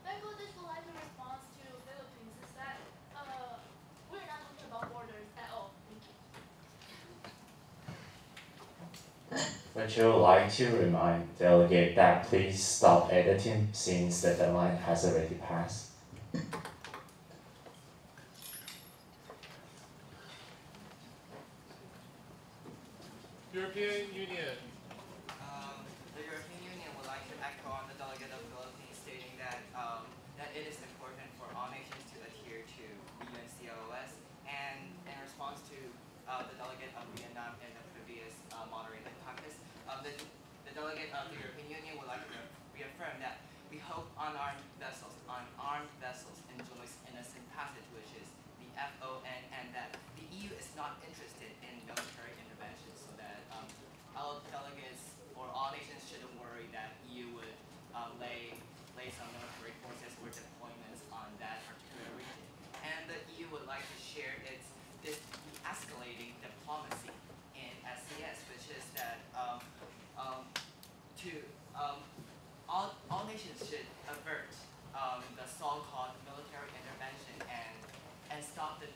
Bangladesh would like to respond to Philippines is that we're not talking about borders at all. Thank you. Would you like to remind delegate that please stop editing since the deadline has already passed? European Union. The European Union would like to echo on the delegate of the Philippines, stating that that it is important for all nations to adhere to the UNCLOS, and in response to the delegate of Vietnam in the previous moderated caucus, the delegate of the European Union would like to reaffirm that we hope unarmed vessels enjoys innocent passage, which is the FON, and that the EU is not interested in military intervention, so that our delegates or all nations shouldn't worry that EU would lay some military forces or deployments on that particular region. And the EU would like to share this de-escalating diplomacy in SCS, which is that all nations should avert the so-called military intervention and stop the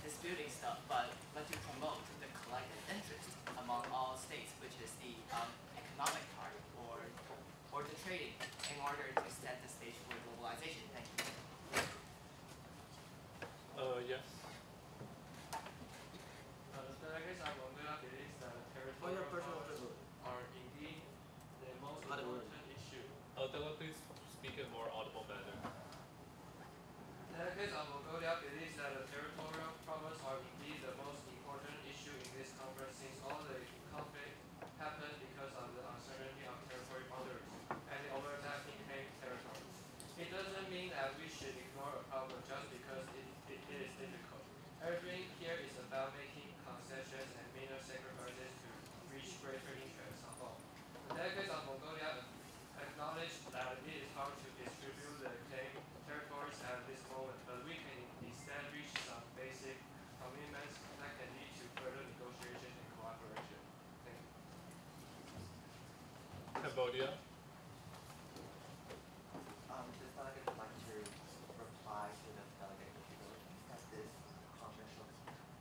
disputing stuff, but to promote the collective interest among all states, which is the economic part or the trading, in order to set the stage for globalization. Thank you. Yes. The delegates of Mongolia believes that territorial powers are indeed the most important issue. Delegate, please speak in more audible manner. Delegates of Mongolia believes that the territorial problems are indeed the most important issue in this conference, since all the conflict happened because of the uncertainty of territory boundaries and the overlapping claimed territories. It doesn't mean that we should ignore a problem just because it is difficult. Everything here is about making concessions and minor sacrifices to reach greater interests of all. The delegates of Mongolia acknowledge that it is hard to distribute the claimed territories at this moment, but we can instead reach some basic commitments that can lead to further negotiation and cooperation. Thank you. Cambodia. This delegate would like to reply to the delegate of the Philippines that this conference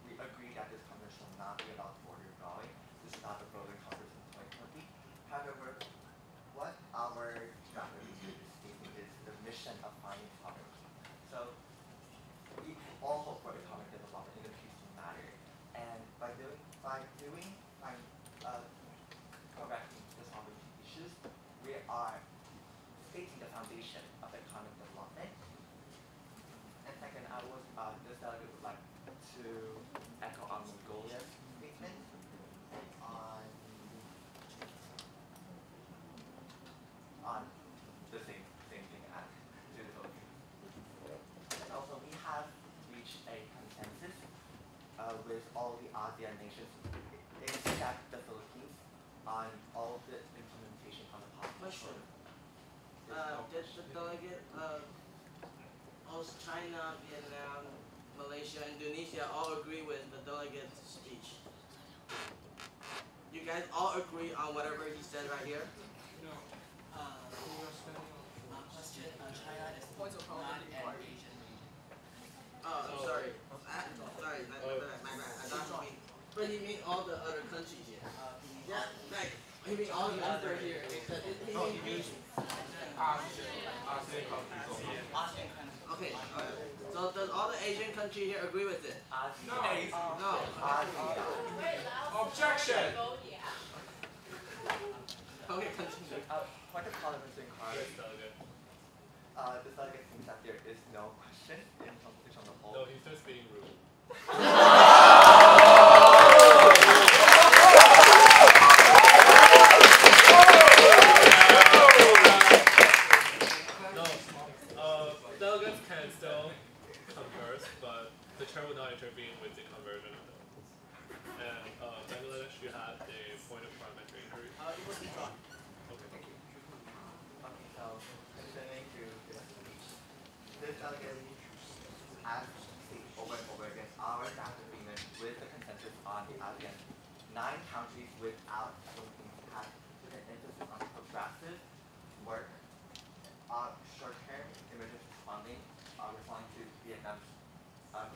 we agree that this conference shall not be about border drawing. This is not the border conference in 2020. However, what our strategy is stating is the mission of finding poverty. So we all hope for economic development in a peaceful manner, and by correcting the sovereignty issues, we are stating the foundation of economic development. And second, this delegate would like to echo on Mongolia's statement on the same thing as to the Philippines. And also, we have reached a consensus with all the ASEAN nations, except the Philippines, on all of the implementation on the policy. Did the delegate of China, Vietnam, Malaysia, Indonesia all agree with the delegate's speech? You guys all agree on whatever he said right here? No. Question, China is not an Asian region. Oh, sorry. Sorry, my bad. I don't mean. But he mean all the other countries here. Yeah, like, he mean all the other here. He means ASEAN countries. Okay, so does all the Asian countries here agree with it? No. No. Objection! Okay, continue. Point of parliamentary inquiry. The delegate thinks that there is no question in consultation on the whole. No, he's just being rude. Delegates can still converse, but the chair will not intervene with the conversion of delegates. And Bangladesh, you had a point of parliamentary inquiry. It was withdrawn. Okay. Okay, so continuing to the speech. this delegate has stated over and over again our draft agreement with the consensus on the ASEAN 9 countries without Philippines have put an emphasis on progressive work, short-term emergency funding, responding to Vietnam's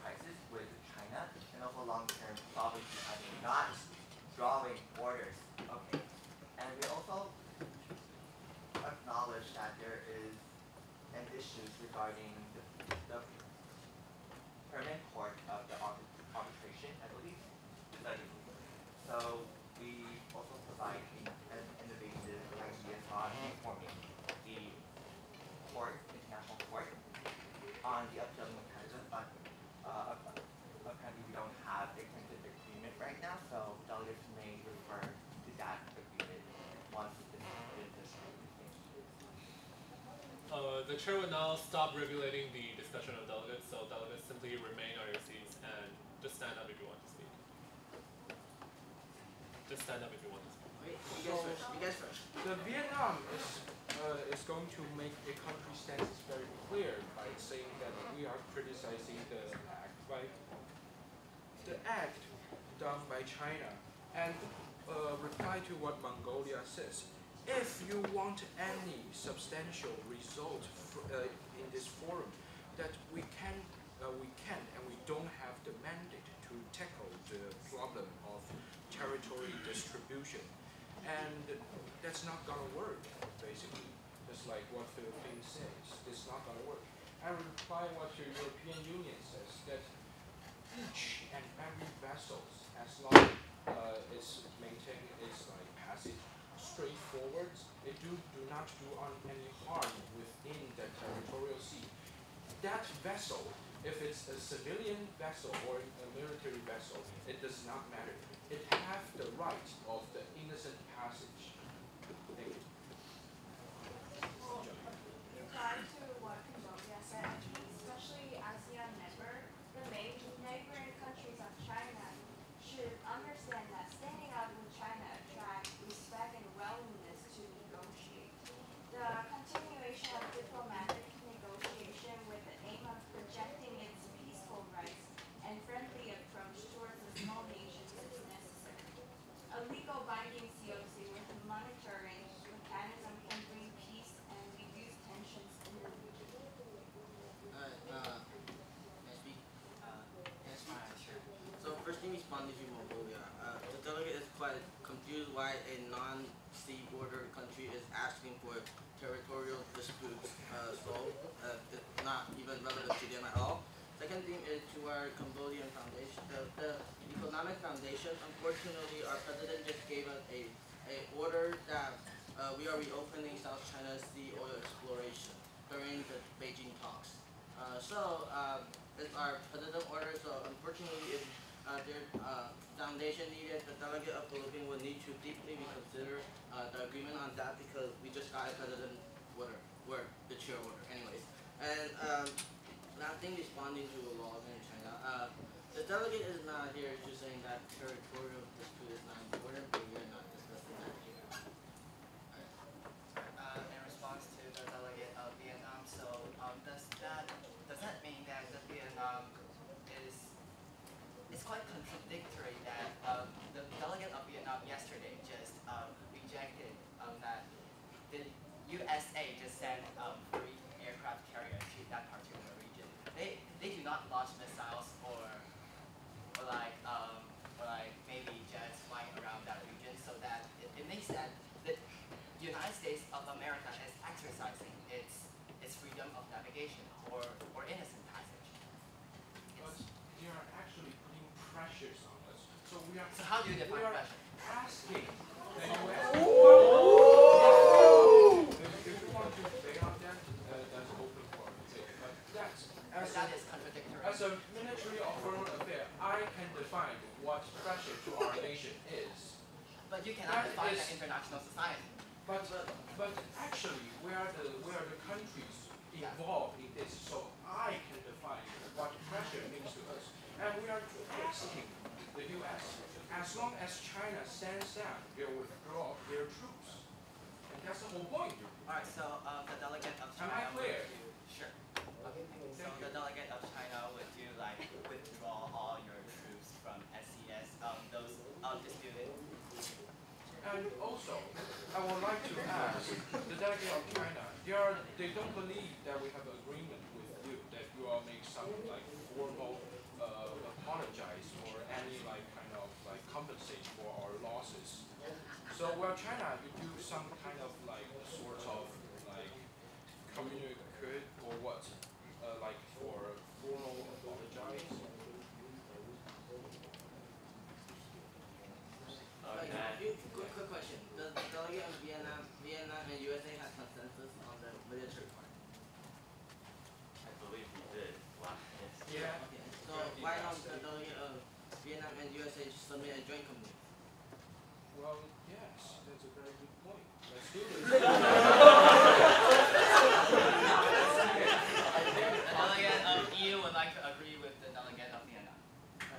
crisis with China, and also long-term sovereignty, I mean, not drawing borders. Okay. And we also acknowledge that there is an issue regarding the permanent court of the arbitration, I believe. So we also provide an innovative idea on reforming the court, international court, on the upcoming mechanism, but apparently we don't have a tentative agreement right now, so delegates may refer to that agreement once the The chair will now stop regulating the discussion of delegates, so delegates simply remain on your seats and just stand up if you want to speak. Just stand up if you want to speak. Wait, you guys first. The Vietnam is going to make a country stance very clear by saying that we are criticizing the act done by China, and reply to what Mongolia says. If you want any substantial result in this forum, that we can and we don't have the mandate to tackle the problem of territory distribution, and that's not gonna work. Basically, just like what Philippines says, it's not gonna work. I reply what the European Union says, that each and every vessel, as long it's maintaining its passage straightforward, they do not do any harm within the territorial sea. That vessel, if it's a civilian vessel or a military vessel, it does not matter. It has the right of the innocent passage. Thank you. Reply to what Cambodia said, especially ASEAN the neighboring countries of China should understand that standing out with China attracts respect and willingness to negotiate. The continuation of diplomatic negotiation with the aim of projecting its peaceful rights and friendly approach towards the small nations is necessary. A legal binding COC with monitoring mechanism can bring peace and reduce tensions in the region. So first thing responding to Mongolia, the delegate is quite confused why a non-sea border country is asking for territorial disputes solved. It's not even relevant to them at all. Second thing is to our Cambodian foundation, the economic foundation. Unfortunately, our president just gave us a order that we are reopening South China Sea oil exploration during the Beijing talks. It's our president order. So unfortunately, if their foundation needed, the delegate of Philippines will need to deeply reconsider the agreement on that, because we just got a president order, the chair order, anyways. And last thing, responding to the laws in China. The delegate is not here just saying that territorial dispute is not important, but we are not discussing that here. In response to the delegate of Vietnam, so does that mean that the Vietnam it's quite contradictory that the delegate of Vietnam yesterday just rejected that the USA just sent 3 aircraft carriers to that particular region. They do not launch missiles or maybe jets flying around that region, so that it makes that the United States of America is exercising its freedom of navigation or innocent passage. But they are actually putting pressures on us. So we are. So how do you define pressure? Asking the U.S. If you want to debate on that, that's open for debate. But that is contradictory. As a military or foreign affair, I can define what pressure to our nation is. But you cannot define an international society. But actually, we are the countries involved in this, so I can define what pressure means to us. And we are asking the U.S., as long as China stands down, they will withdraw their troops. And that's the whole point. Alright, so the delegate of China. Am I clear? Sure. Okay. delegate of China would you like withdraw all your troops from SCS, those disputed? And also, I would like to ask the delegate of China, they don't believe that we have an agreement with you, that you will make some like formal apologize or any like kind of like compensate for our losses. So while China, you do some kind of like sort of like communicate or what, like for formal apologize. Quick question. Does the delegate of Vietnam and USA have consensus on the military part? I believe we did. Wow. Yeah. Okay. So why don't the delegate of Vietnam and USA submit a joint communique? Well, yes, that's a very good point. Let's do it. The delegate of EU would like to agree with the delegate of Vietnam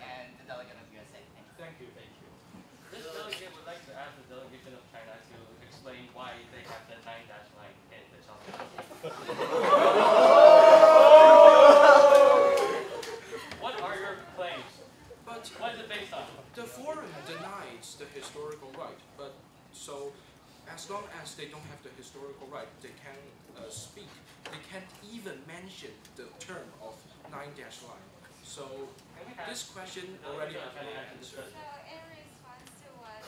and the delegate of USA. Thank you. Thank you. This delegate would like to ask the delegation of China to explain why they have the 9-line in the South. What are your claims? But what is it based on? The forum denies the historical right, but so as long as they don't have the historical right, they can speak. They can't even mention the term of 9-line. So this question already has been answered. So in response to what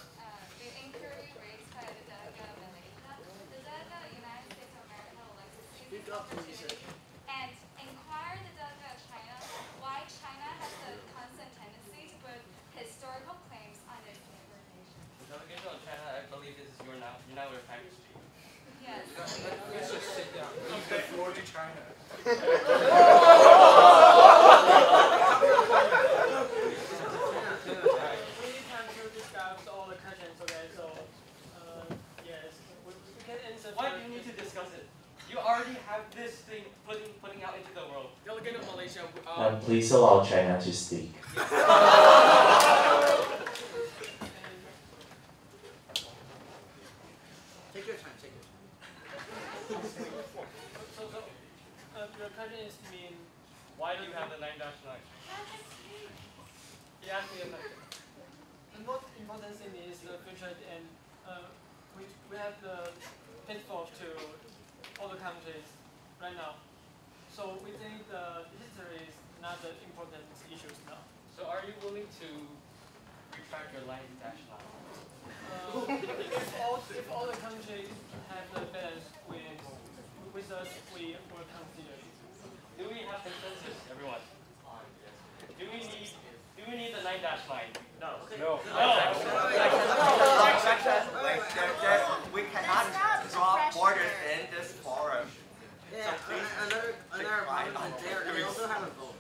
the inquiry raised by the delegate of Malaysia, the delegate of the United States of America would like to seize this opportunity and inquire the delegate of China why China has a constant tendency to put historical claims on its neighbor nation. The delegation of China, I believe this is your now your time to speak. Yes. Let's just sit down. Leave the floor to China. Why do you need to discuss it? You already have this thing putting out into the world. Delegate of Malaysia. Please allow China to speak. Take your time. Take your time. Your question is to mean why do you have the 9-line? He asked me a question. The most important thing is the future, and we have the pitfall to all the countries right now. So we think the history is not the important issues now. So are you willing to retract your 9-line? If all the countries have the balance with us, we will consider it. Do we have consensus, everyone? Do we need the 9-line? No. We cannot draw borders in this forum. Yeah, another problem is they also have a vote.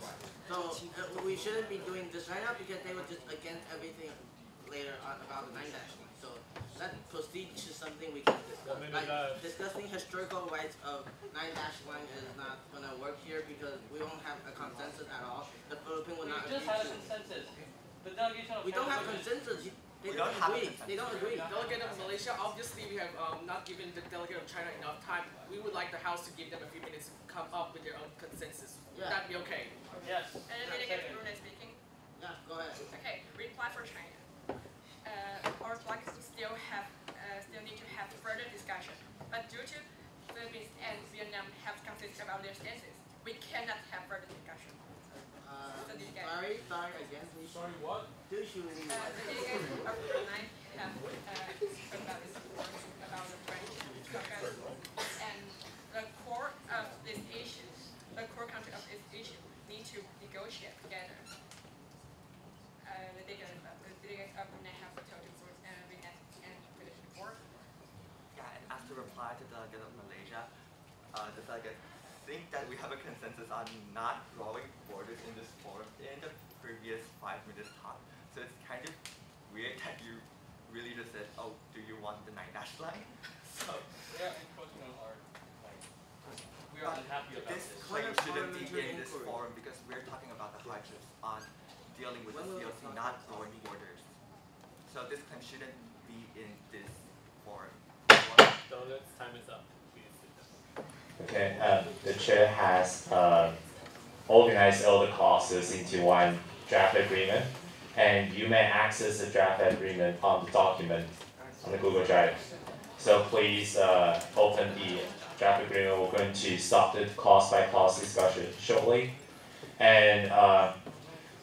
So we shouldn't be doing this right now because they were just against everything later on about the 9-line. So let's proceed to something we can discuss. Like discussing historical rights of 9-line is not gonna work here because we don't have a consensus at all. The Philippines will not We just agree had a to. consensus. The delegation of We don't have China consensus. They don't agree. They don't agree. Delegate of Malaysia, obviously we have not given the delegate of China enough time. We would like the House to give them a few minutes to come up with their own consensus. Would that be okay? Yes. And then delegate Brunei speaking. Yeah, go ahead. Okay, reply for China. Our flag still need to have further discussion, but due to Philippines and Vietnam have conflicts about their stances, we cannot have further discussion. Sorry again, please. Sorry, what? Do you The delegate of Brunei have about the French structure and the core of this issue, the core country of this issue need to negotiate together. The delegate of Brunei have told the board and British before. Yeah, and as to reply to the delegate of Malaysia, the delegate think that we have a consensus on not drawing borders in this forum in the previous 5-minute talk. So it's kind of weird that you really just said, oh, do you want the 9-line? So we are encroaching on our we are unhappy about this claim shouldn't be in this forum because we're talking about the hardships on dealing with the CLC, not drawing borders. So this claim shouldn't be in this forum. Delegates, time is up. Okay, the chair has organize all the clauses into one draft agreement, and you may access the draft agreement on the document on the Google Drive. So please open the draft agreement. We're going to stop the clause by clause discussion shortly. And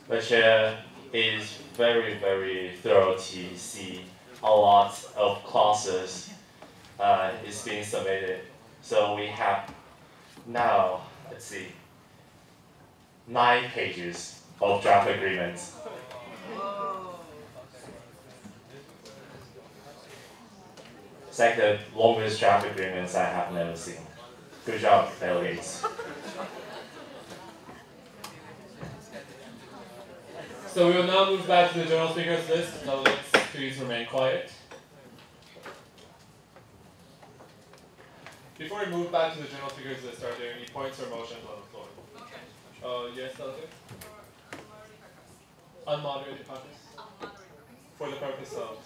the chair is very, very thorough to see a lot of clauses is being submitted. So we have now, let's see, 9 pages of draft agreements. It's like the longest draft agreements I have never seen. Good job, delegates. So we will now move back to the general speakers list. Delegates, please remain quiet. Before we move back to the general speakers list, are there any points or motions on the floor? Okay. Yes, delegate? Unmoderated caucus? For the purpose of?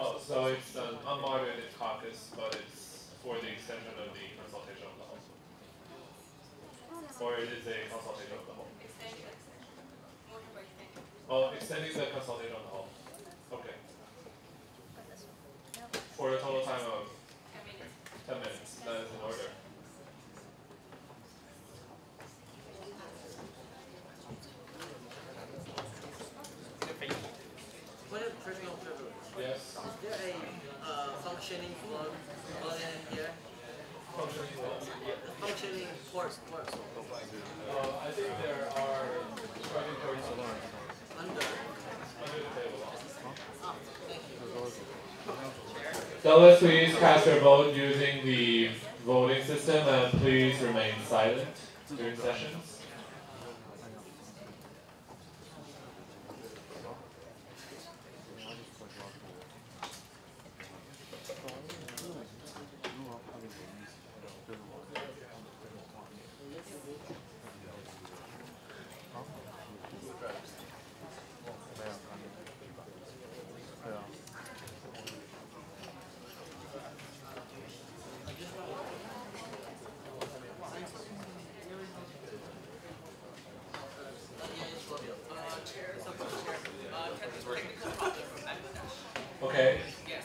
Oh, so it's an unmoderated caucus, but it's for the extension of the consultation of the whole. Or it is a consultation of the whole. Oh, extending the consultation of the whole. Okay. For a total time of 10 minutes. That is in order. What is personal privilege? Yes. Is there a functioning plug in here? Functioning what? Functioning port. I think there are charging ports under the table. Oh, thank you. Delegates, please cast your vote using the voting system and please remain silent during sessions. Okay. Yes.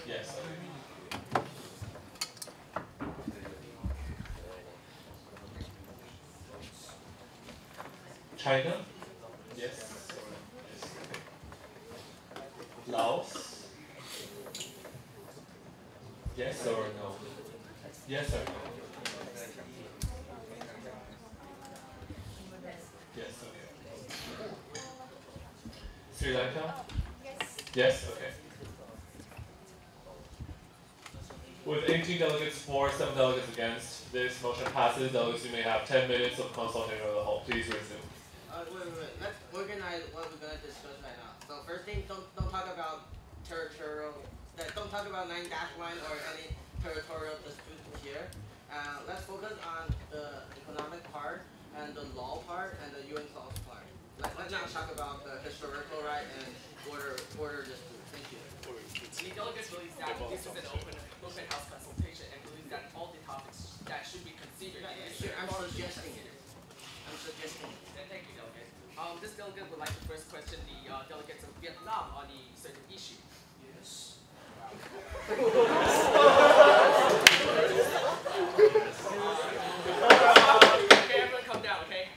Yes. China? Yes. Laos? Yes or no? Yes or no? Yes, okay. Sri Lanka? Yes, okay. With 18 delegates for, 7 delegates against, this motion passes. Delegates, you may have 10 minutes of consultation of the whole. Please resume. Wait. Let's organize what we're gonna discuss right now. So first thing, don't talk about territorial. Don't talk about 9-1 or any territorial disputes here. Let's focus on the economic part and the law part and the UN clause part. Let's not talk about the historical right and border dispute. Thank you. The delegates believe that this is an open house consultation and believe that all the topics that should be considered. I'm suggesting it. Thank you, delegate. This delegate would like to first question the delegates of Vietnam on a certain issue. Yes. Okay, everyone calm down, okay?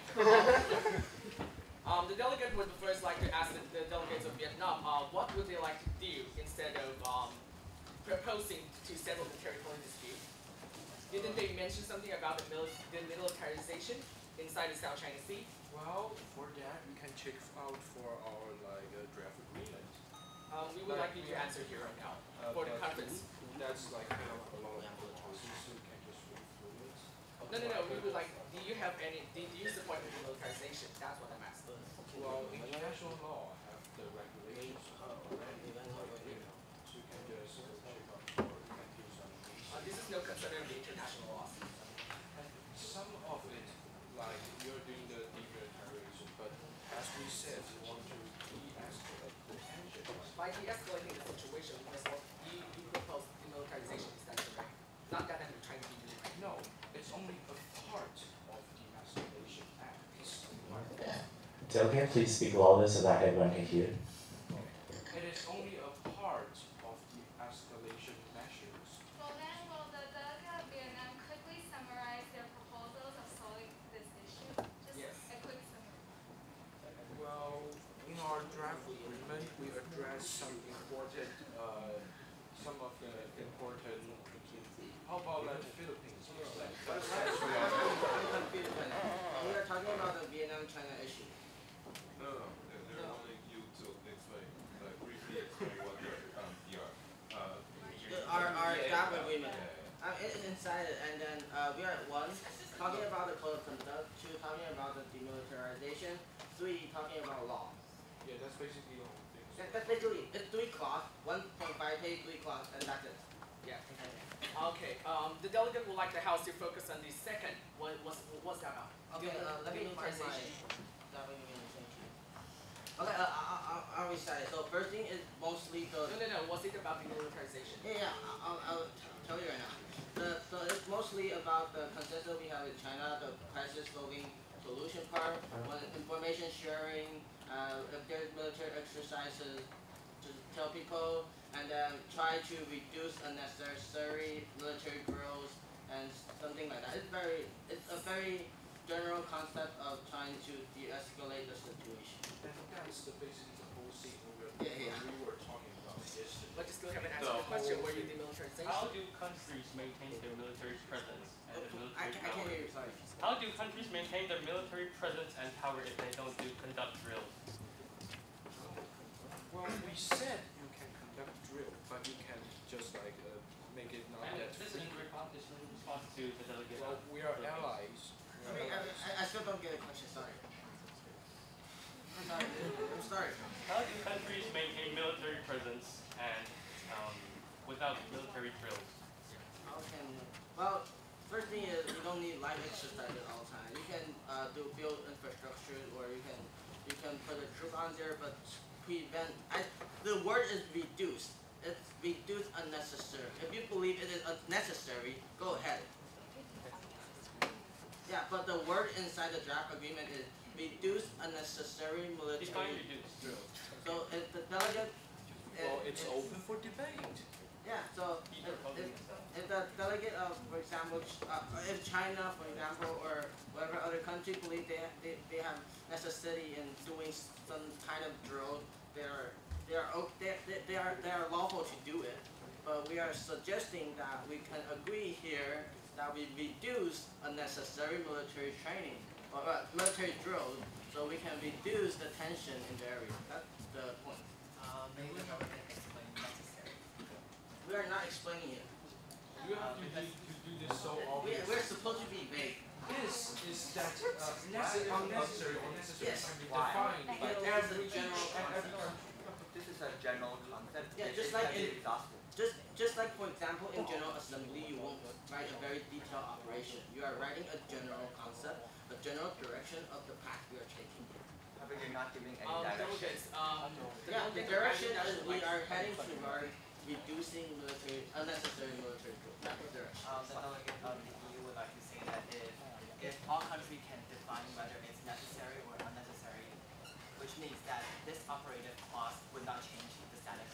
The delegate would first like to ask the delegates of Vietnam, what would they like to do instead of proposing to settle the territorial dispute? Didn't they mention something about the militarization inside the South China Sea? Well, for that we can check out for our draft agreement. We would like you to answer here right now for the conference. That's kind of a lot of choices, so we can just read through it. No. We would like. Do you have any? Do you support the militarization? That's what I'm asking. Well, international law have the regulations already. So you can just check out for this is no concern of the international law. Some of it, like you're doing the demilitarization, but as we said, we want to de-escalate the tension. By de-escalating Delegate, please speak louder so that everyone can hear. It is only a part of the escalation measures. Well then, will the delegate of Vietnam quickly summarize their proposals of solving this issue? Just a quick summary. Well, in our draft agreement, we address some important, some of the important. How about like the Philippines? I'm confused right now. We are talking about the Vietnam-China issue. No. They're wanting you to explain, briefly explain what your Our draft agreement. It's inside it, and then we are one talking about the code of conduct, two talking about the demilitarization, three talking about law. Yeah, that's basically all things. That's basically it's 3 clause, 1.5 page, 3 clause, and that's it. Yeah. Okay. The delegate would like the House to focus on the second. What's that about? Okay. Let me find my draft agreement. Okay. I'll recite it. So first thing is mostly the. No. What's it about demilitarization? Yeah. I'll tell you right now. So it's mostly about the consensus we have in China, the crisis solving solution part, information sharing, if there's military exercises, to tell people, and then try to reduce unnecessary military drills and something like that. It's a very general concept of trying to de-escalate the situation. And that's basically the whole thing we were talking about yesterday. But you still haven't answered the question. Where you demilitarization? How do countries maintain their military presence and their military I can't hear you. Sorry. How do countries maintain their military presence and power if they don't conduct drills? Well, we said you can conduct drill, but you can just make it not that This is in response to the delegate. Well, we are allies. I still don't get a question. Sorry. I'm sorry. How do countries maintain military presence and without military drills? Well, first thing is you don't need live exercises all the time. You can build infrastructure, or you can put a troop on there, but prevent. The word is reduce. It's reduce unnecessary. If you believe it is unnecessary, go ahead. Yeah, but the word inside the draft agreement is reduce unnecessary military. Define reduce. So if the delegate. Well, it's open for debate. Yeah. So if the delegate of, for example, if China, for example, or whatever other country believe they have necessity in doing some kind of drill, they are lawful to do it. But we are suggesting that we can agree here that we reduce unnecessary military training or military drills, so we can reduce the tension in the area. That's the point. Maybe we can explain necessary. We are not explaining it. You have to do this so obvious. We're supposed to be vague. Is that unnecessary or necessary Yes. can be defined by every general country. This is a general concept. Yeah, just like for example in General Assembly you won't write a very detailed operation. You are writing a general concept, a general direction of the path we are taking. But you're not giving any direction. Yeah, the direction is we are heading toward reducing unnecessary military drills. That's the direction. The delegate of the EU would like to say that if all countries can define whether it's necessary or unnecessary, which means that this operative clause would not change the status,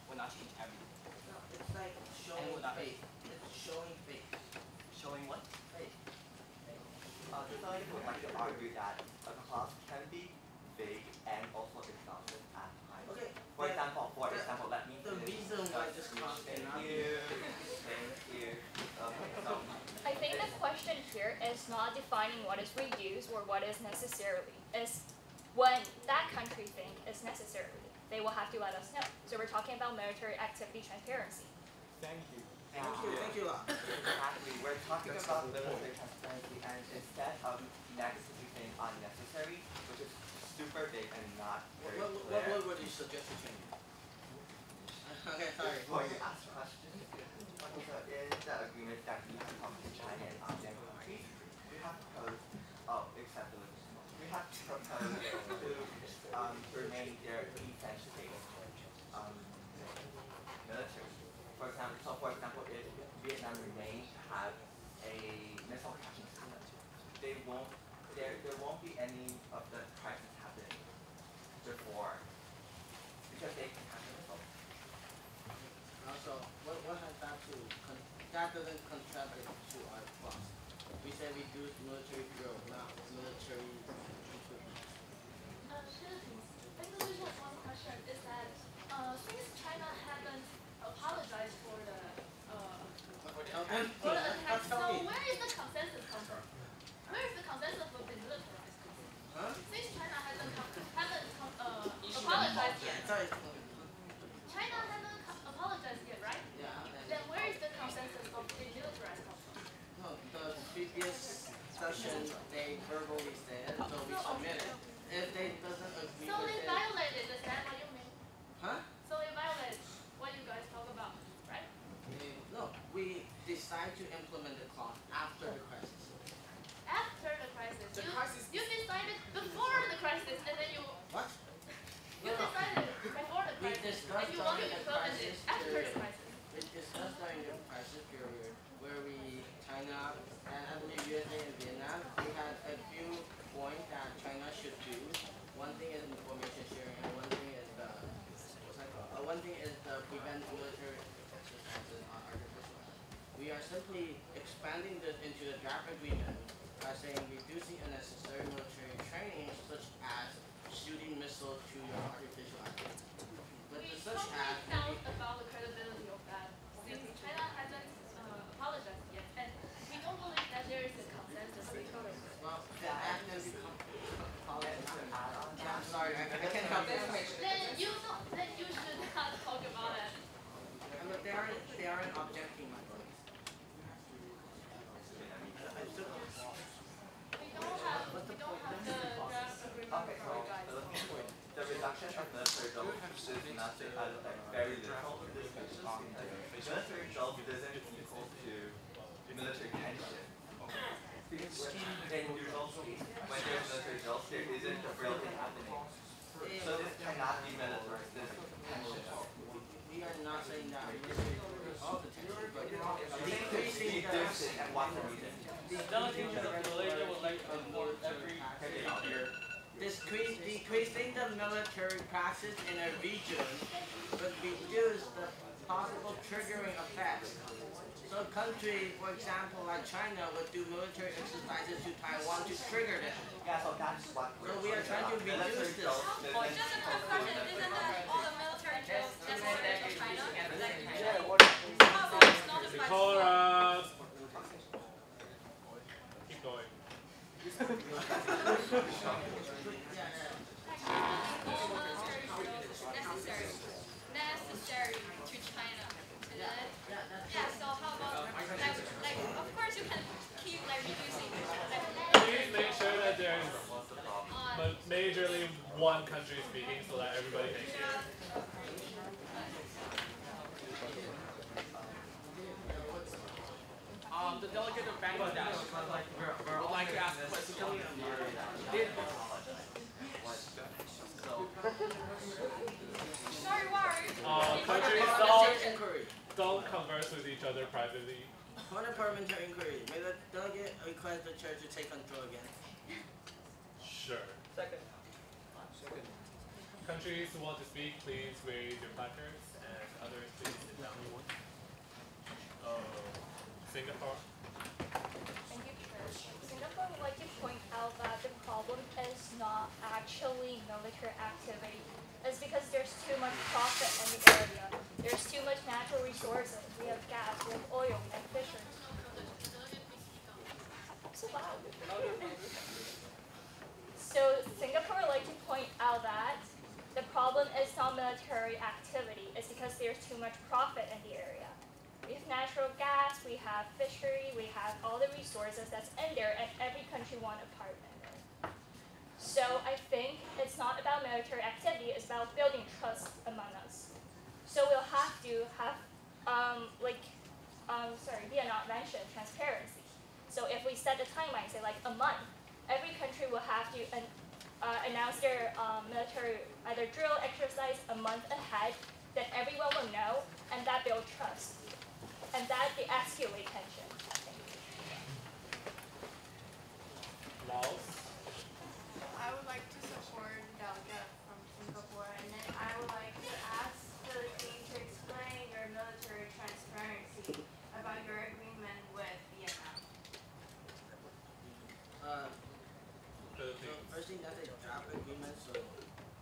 would not change everything. No, it's like showing faith. It's showing faith. Showing what? Faith. The delegate would like to argue that a clause can be vague and also exhaustive at times. Okay. For example, let me. The reason why this clause cannot be. Thank you. Okay, so. I think the question here is not defining what is reduced or what is necessarily. It's when that country thinks it's necessarily, they will have to let us know. So we're talking about military activity transparency. Thank you. Thank you. Exactly. We're talking about military transparency, and instead of negatively saying unnecessary, which is super big and not very clear. What would you suggest to change? Okay, sorry. Before you ask questions, okay, so in the agreement that we have come to China and ASEAN countries, we have proposed, we have proposed to remain their defense-based military. For example, if Vietnam remains to have a missile catching system, there won't be any of the crises happen before, because they can have the results. Also, what has that to, that doesn't contribute to our clause. We say reduce military growth, not military equipment. Philippines. Bangladesh has one question, is that since China hasn't apologized for the attack, so where is the consensus come from? Where is the consensus for the militarized? Huh? Since China hasn't apologized yet. China hasn't apologized yet, right? Yeah. Then where is the consensus of the militarized come from? No, the previous session they verbally said, so we submitted. If they doesn't agree So with they it, violated, is that what you mean? huh? So they violated what you guys talk about, right? No, we decide to implement the clause after the crisis. After the crisis. The crisis. You decided before the crisis, and then you. What? You decided before the We crisis, discussed and you want to during the implement it crisis after the period. crisis. We discussed during the crisis period where China, and I believe USA and Vietnam, we had a few points that China should do. One thing is information sharing, and one thing is prevent military exercises on artificial land. We are simply expanding this into the draft agreement by saying reducing unnecessary military training, such as shooting missiles to your artificial island. But We the such as doubt about the credibility of that, since China hasn't apologized yet, and we don't believe that there is a consensus between us. well, then ask them to come. Yeah, I'm sorry, I can't help it. Then you should not talk about it. But they aren't objecting my voice. We don't have the draft agreement Okay, for you guys. the reduction of military drills is nothing very little. Military drills isn't equal to military tension. In usual case, when there's military drills, there isn't a real thing happening. So this cannot be militarized, this is tension. We are not saying that military all the tension, but Decreasing tension and what's the reason? The delegation of Malaysia would like to report every decreasing the military practice in a region would reduce the possible triggering effects. So a country, for example, like China, would do military exercises to Taiwan to trigger them. Yeah, so that's what So we are trying to reduce this. Just a quick question, isn't that all the military drills necessary for China? How about it's not a Call keep going. all military drills necessary to China. Yeah, so how about like of course you can keep reducing Please make sure that there's majorly one country speaking so that everybody can hear. The delegate of Bangladesh would like to ask a question. Sorry, why? Countries don't converse with each other privately. On a parliamentary inquiry, may the delegate request the church to take control again? Sure. Second. Countries who want to speak, please raise your placards, and others please sit down. Singapore. Thank you, Chair. Singapore would like to point out that the problem is not actually military activity. It's because there's too much profit in the area. There's too much natural resources. We have gas, we have oil, we have fisheries. So loud. So Singapore would like to point out that the problem is not military activity. It's because there's too much profit in the area. We have natural gas, we have fishery, we have all the resources that's in there, and every country wants a part in it. So I think it's not about military activity, it's about building trust among us. So we'll have to have, Vietnam mentioned transparency. So if we set the timeline, say like a month, every country will have to announce their military either drill exercise a month ahead, then everyone will know, and that builds trust. And that de-escalate tension. Laos. I would like to support delegate from first thing that's a draft agreement, so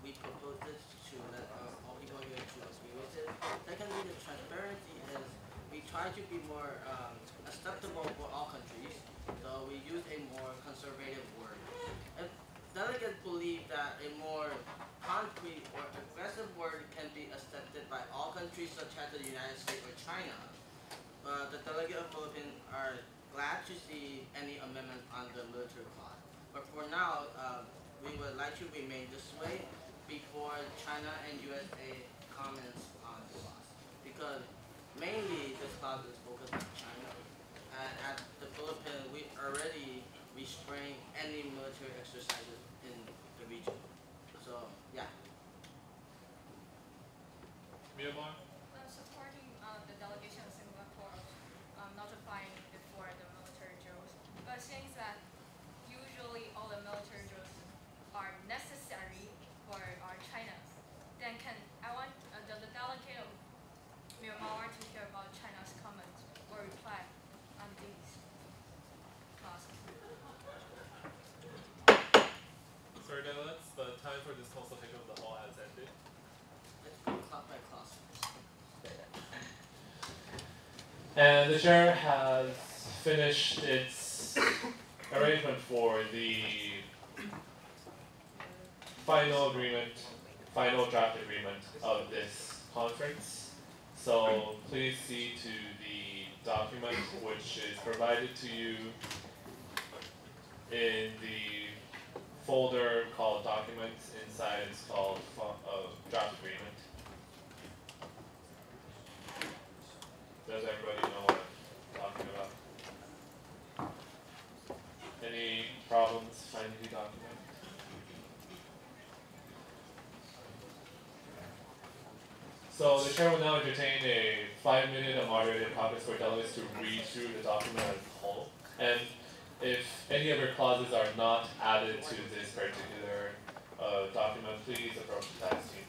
we propose this to let all people here to agree with it. Secondly, the transparency is we try to be more acceptable for all countries, so we use a more conservative word. If delegates believe that a more concrete or aggressive word can be accepted by all countries such as the United States or China, the delegate of Philippines are glad to see any amendment on the military clause. But for now, we would like to remain this way before China and USA comments on the clause. Because mainly this clause is focused on China. And at the Philippines, we already restrain any military exercises in the region. So, yeah. Myanmar? I'm supporting the delegation of Singapore notifying before the military drills. But since that usually all the military drills are necessary for our China, then I want the delegate of Myanmar to hear about China's comments or reply on these clauses. Sorry, delegates, the time for this consultation of the hall has ended. Let's go class by class. And the chair has finished its arrangement for the final draft agreement of this conference. So please see to the document which is provided to you in the folder called Documents. Inside it's called Draft Agreement. Does everybody know what I'm talking about? Any problems finding the document? So the chair will now entertain a 5-minute moderated conference for delegates to read through the document as a whole. And if any other clauses are not added to this particular document, please approach the tax team.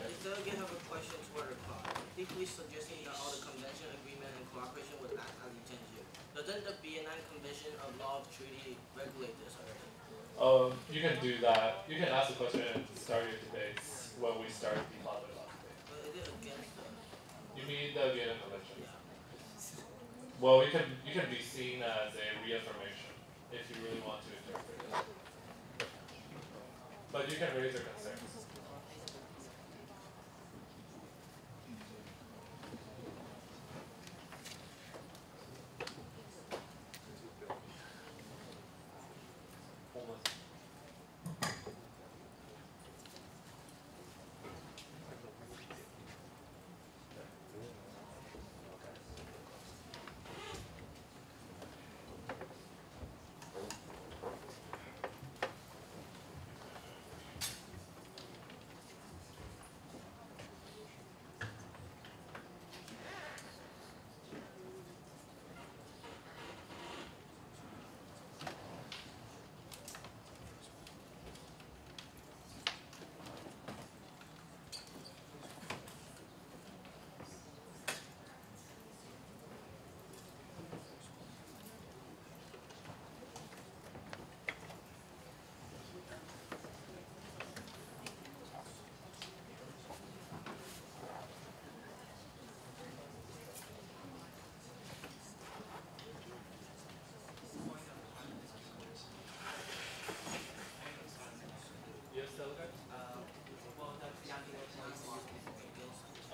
If delegate have a question toward the clause, deeply suggesting that all the convention, agreement, and cooperation would act as intended. Doesn't the BNI Convention of Law of Treaty regulate this already? You can do that. You can ask the question and start your debates when we start the other law debate. But is it against the... You mean the Vienna Convention? Yeah. Well, you can be seen as a reaffirmation if you really want to interpret it. But you can raise your concerns.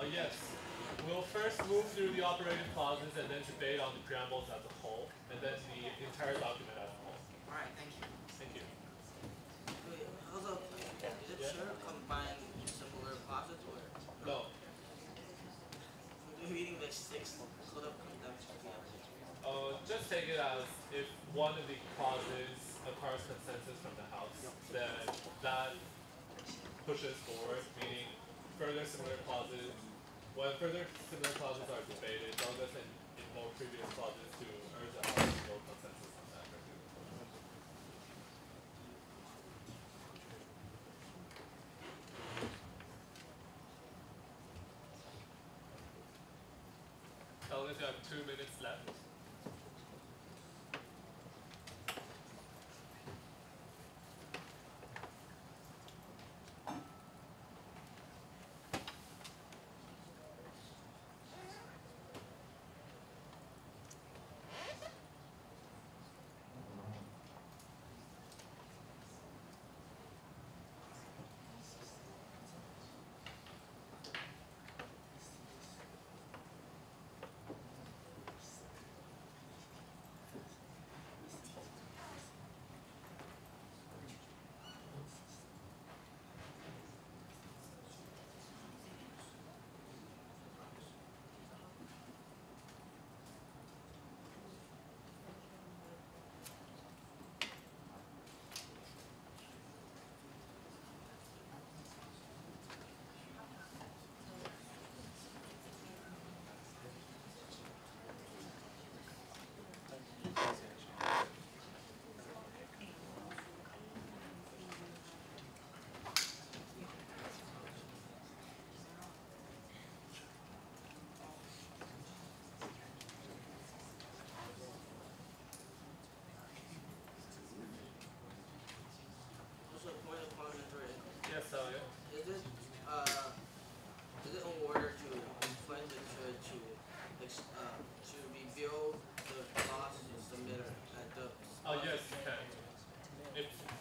Yes. We'll first move through the operative clauses and then debate on the preambles as a whole, and then the entire document as a whole. Alright, thank you. Thank you. Wait, hold up. Is it sure combine similar clauses or? No. We're reading like 6 code of conduct. Just take it as if one of the clauses acquires consensus from the House, then that pushes forward, meaning further similar clauses. When further similar clauses are debated, delegates invoke previous clauses to urge the House to build consensus on that particular clause. Delegates, you have 2 minutes left.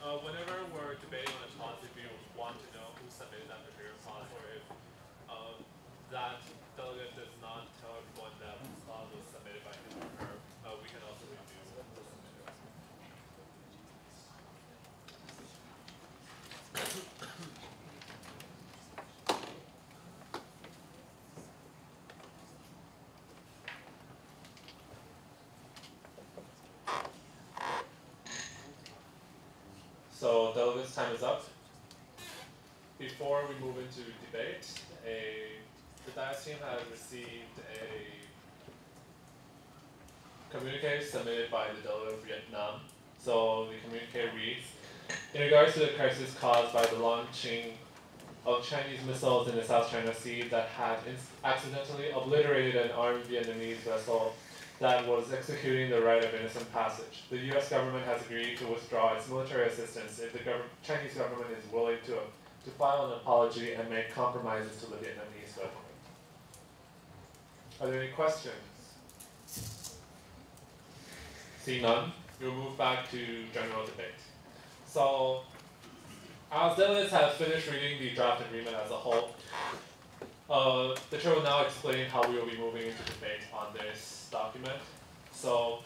Whenever we're debating on a clause, if you want to know who submitted that particular clause, or if that delegate does not tell everyone that the clause was submitted by him or her, we can also review the submitter. So delegates' time is up. Before we move into debate, the DICE team has received a communique submitted by the delegate of Vietnam. So the communique reads, in regards to the crisis caused by the launching of Chinese missiles in the South China Sea that had accidentally obliterated an armed Vietnamese vessel that was executing the right of innocent passage. The U.S. government has agreed to withdraw its military assistance if the Chinese government is willing to file an apology and make compromises to the Vietnamese government. Are there any questions? See none, we'll move back to general debate. So, as delegates have finished reading the draft agreement as a whole, the chair will now explain how we will be moving into debate on this document. So,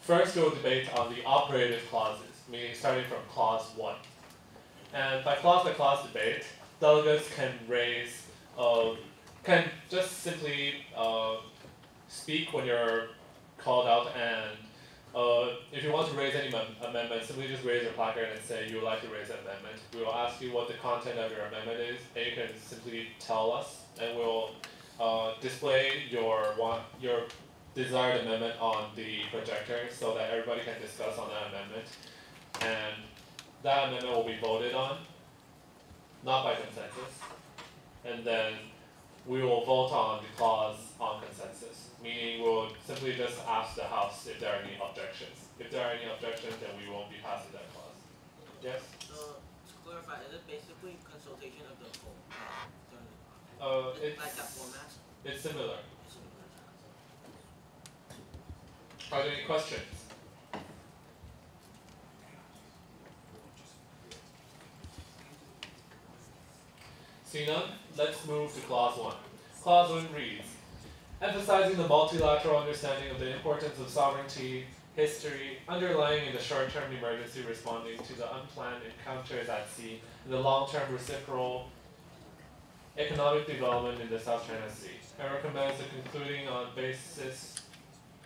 first we will debate on the operative clauses, meaning starting from clause 1. And by clause debate, delegates can just simply speak when you're called out, and if you want to raise any amendment, simply just raise your placard and say you would like to raise an amendment. We will ask you what the content of your amendment is, and you can simply tell us, and we'll display your desired amendment on the projector so that everybody can discuss on that amendment. And that amendment will be voted on, not by consensus. And then we will vote on the clause on consensus, meaning we'll simply just ask the House if there are any objections. If there are any objections, then we won't be passing that clause. Yes? So, to clarify, is it basically consultation of the whole? It's like that format? It's similar. Are there any questions? See none? Let's move to clause 1. Clause 1 reads, emphasizing the multilateral understanding of the importance of sovereignty, history, underlying in the short-term emergency responding to the unplanned encounters at sea, and the long-term reciprocal economic development in the South China Sea, and recommends the concluding on basis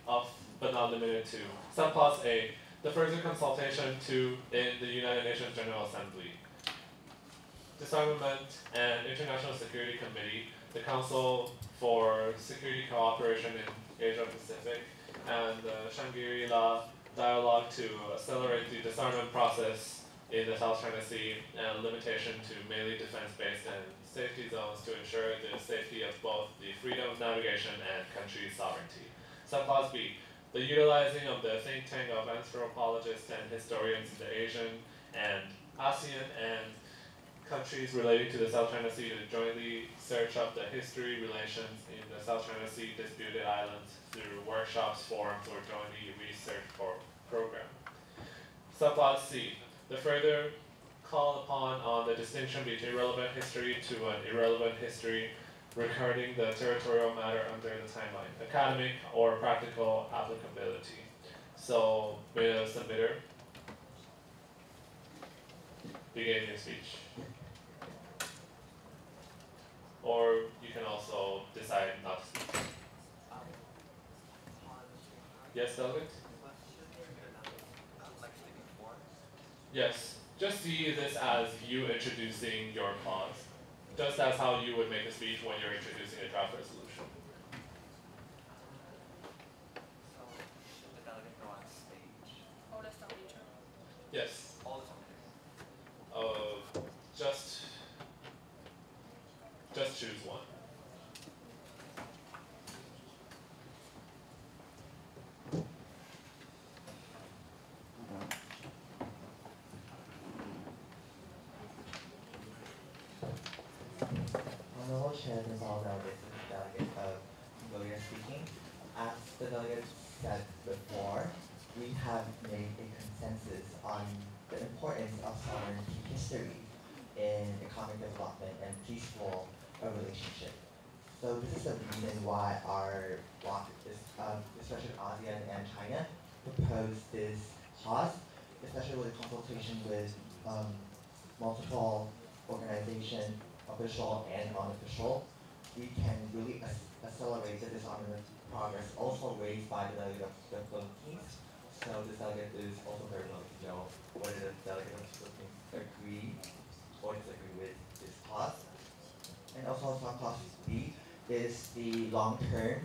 of, but not limited to, subclause A, the further consultation in the United Nations General Assembly, Disarmament and International Security Committee, the Council for Security Cooperation in Asia Pacific, and the Shangri-La Dialogue to accelerate the disarmament process in the South China Sea, and limitation to melee defense-based and safety zones to ensure the safety of both the freedom of navigation and country sovereignty. Subclause B, the utilizing of the think tank of anthropologists and historians in the Asian and ASEAN and countries relating to the South China Sea to jointly search up the history relations in the South China Sea disputed islands through workshops, forums, or jointly research program. Subclause C, the further call upon on the distinction between relevant history to an irrelevant history regarding the territorial matter under the timeline, academic or practical applicability. So, may the submitter begin your speech. Or you can also decide not to speak. Yes, delegate? Yes, just see this as you introducing your clause, just as how you would make a speech when you're introducing a draft resolution. So, should the delegate go on stage? All the submitter. Yes. All the submitters. Just choose one. Honorable Chair and all delegates, this is Delegate of Cambodia speaking. As the delegate said before, we have made a consensus on the importance of history in economic development and peaceful relationship. So this is the reason why our bloc, especially ASEAN and China, proposed this clause, especially with consultation with multiple organization, official and unofficial. We can really accelerate the disarmament progress also raised by the delegate of the Philippines. So this delegate is also very willing to know whether the delegate of the Philippines agree or disagree with this clause. And also clause B is the long-term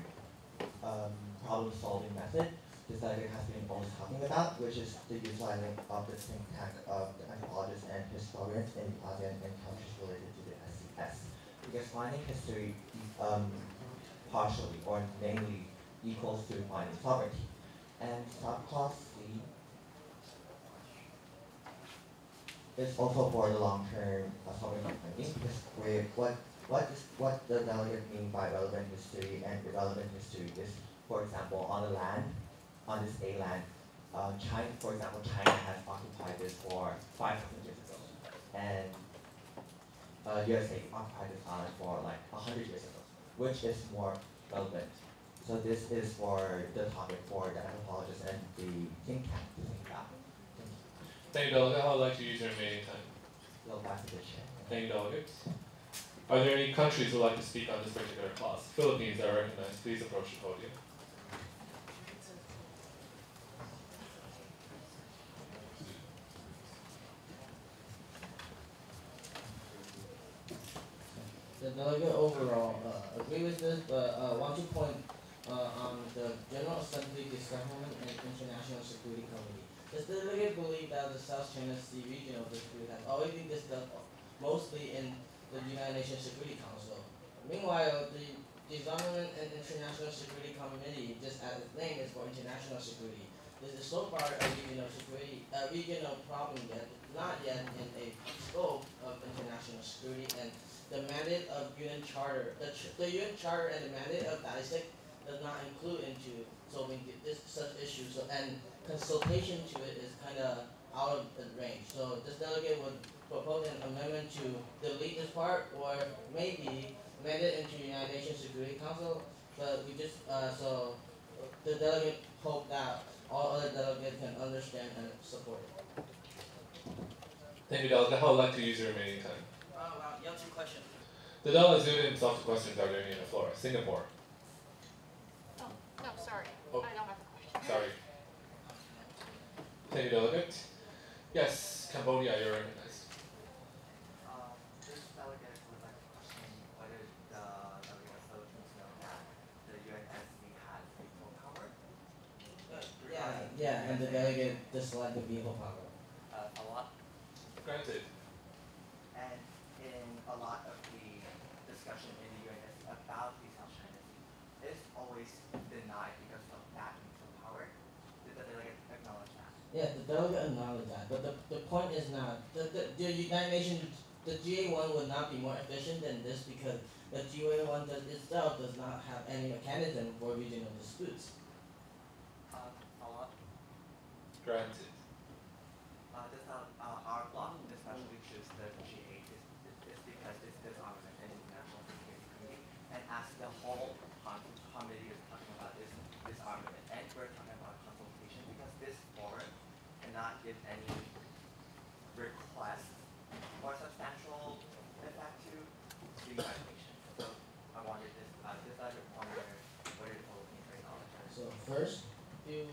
problem-solving method this delegate has been always talking about, which is the utilizing of the think tank of the anthropologists and historians in the ASEAN and countries related to the SCS. Because finding history partially or namely equals to finding sovereignty. And subclause C is also for the long-term sovereignty finding, because what the delegate mean by relevant history and irrelevant history is, for example, on the land, on this A land, China, for example, China has occupied this for 5,000 years ago, and USA occupied this island for like 100 years ago, which is more relevant. So this is for the topic for the anthropologists and the think tank to think about. Thank you, Delegate. How would like to use your remaining time? Go back to the chair. Thank you, Delegate. Are there any countries who would like to speak on this particular clause? Philippines are recognized. Please approach the podium. The delegate overall agree with this, but want to point on the General Assembly Disarmament and International Security Committee. The delegate believe that the South China Sea regional dispute has always been discussed mostly in the United Nations Security Council. Meanwhile, the Disarmament and International Security Committee, just as its name, is for international security. This is so far a regional security, regional problem yet not yet in a scope of international security, and the mandate of UN Charter, the UN Charter and the mandate of DISIC does not include into solving such issues, so, and consultation to it is kind of out of the range. So this delegate would propose an amendment to delete this part, or maybe amend it into United Nations Security Council. But we just so the delegate hope that all other delegates can understand and support it. Thank you, Delegate. How would like to use your remaining time? You have two questions. The delegate is limited himself to questions are there on the floor. Singapore. Oh, no, sorry. Oh. I don't have a question. Sorry. Thank you, Delegate. Yes, Cambodia, you're recognized. This delegate would like to question whether the delegate of Philippines know that the UNSC has veto power. Yeah, and the delegate dislike the veto power. A lot. Granted. And in a lot of the discussion in the UNSC about the South China Sea is always denied because of that veto power. Did the delegate acknowledge that? Yeah, the delegate acknowledged that, but the point is not the United Nations, the GA1 would not be more efficient than this because the GA1 itself does not have any mechanism for regional disputes. Follow up. Granted. Our bloc especially choose the G8 is because it's disarmament and international security committee, and as the whole committee is talking about this disarmament, and we're talking about consultation because this forum cannot give any request or substantial effect to the United Nations. So I wanted this other wonder what are the Philippines acknowledge. So first, few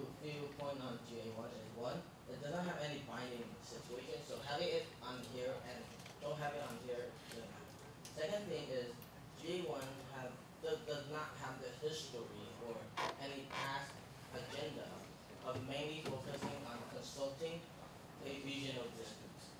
point on GA1 is one, it does not have any binding situation, so having it on here and don't have it on here doesn't matter. Second thing is GA1 does not have the history or any past agenda of mainly focusing on consulting a regional disputes.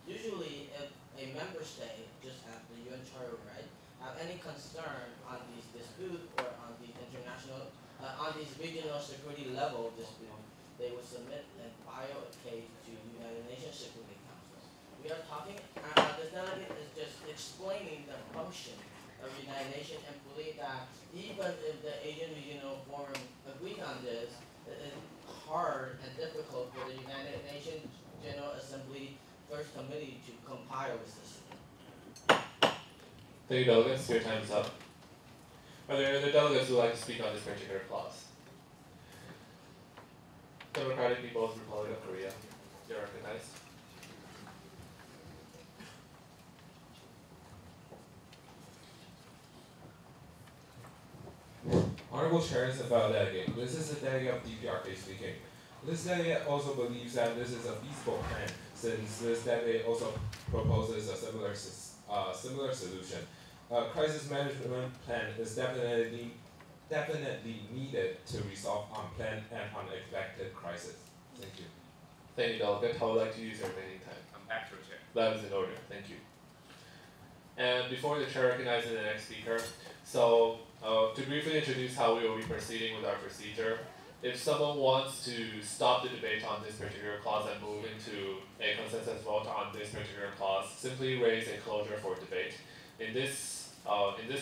Usually if a member state, just as the UN Charter, right, have any concern on these disputes or on these international on these regional security level disputes, they would submit and file a case to United Nations Security Council. We are talking, this delegate is just explaining the function of United Nations and believe that even if the Asian Regional Forum agrees on this, it is hard and difficult for the United Nations General Assembly first committee to comply with this. Thank you, delegates. Your time is up. Are there other delegates who would like to speak on this particular clause? Democratic People's Republic of Korea. You're recognized. Honorable Chairs and fellow delegate, this is the delegate of DPRK speaking. This delegate also believes that this is a feasible plan, since this delegate also proposes a similar solution. A crisis management plan is definitely needed to resolve unplanned and unexpected crises. Thank you. Thank you, delegate. How would you like to use your remaining time? Back to the chair. That is in order. Thank you. And before the chair recognizes the next speaker, so to briefly introduce how we will be proceeding with our procedure, if someone wants to stop the debate on this particular clause and move into a consensus vote on this particular clause, simply raise a closure for debate. In this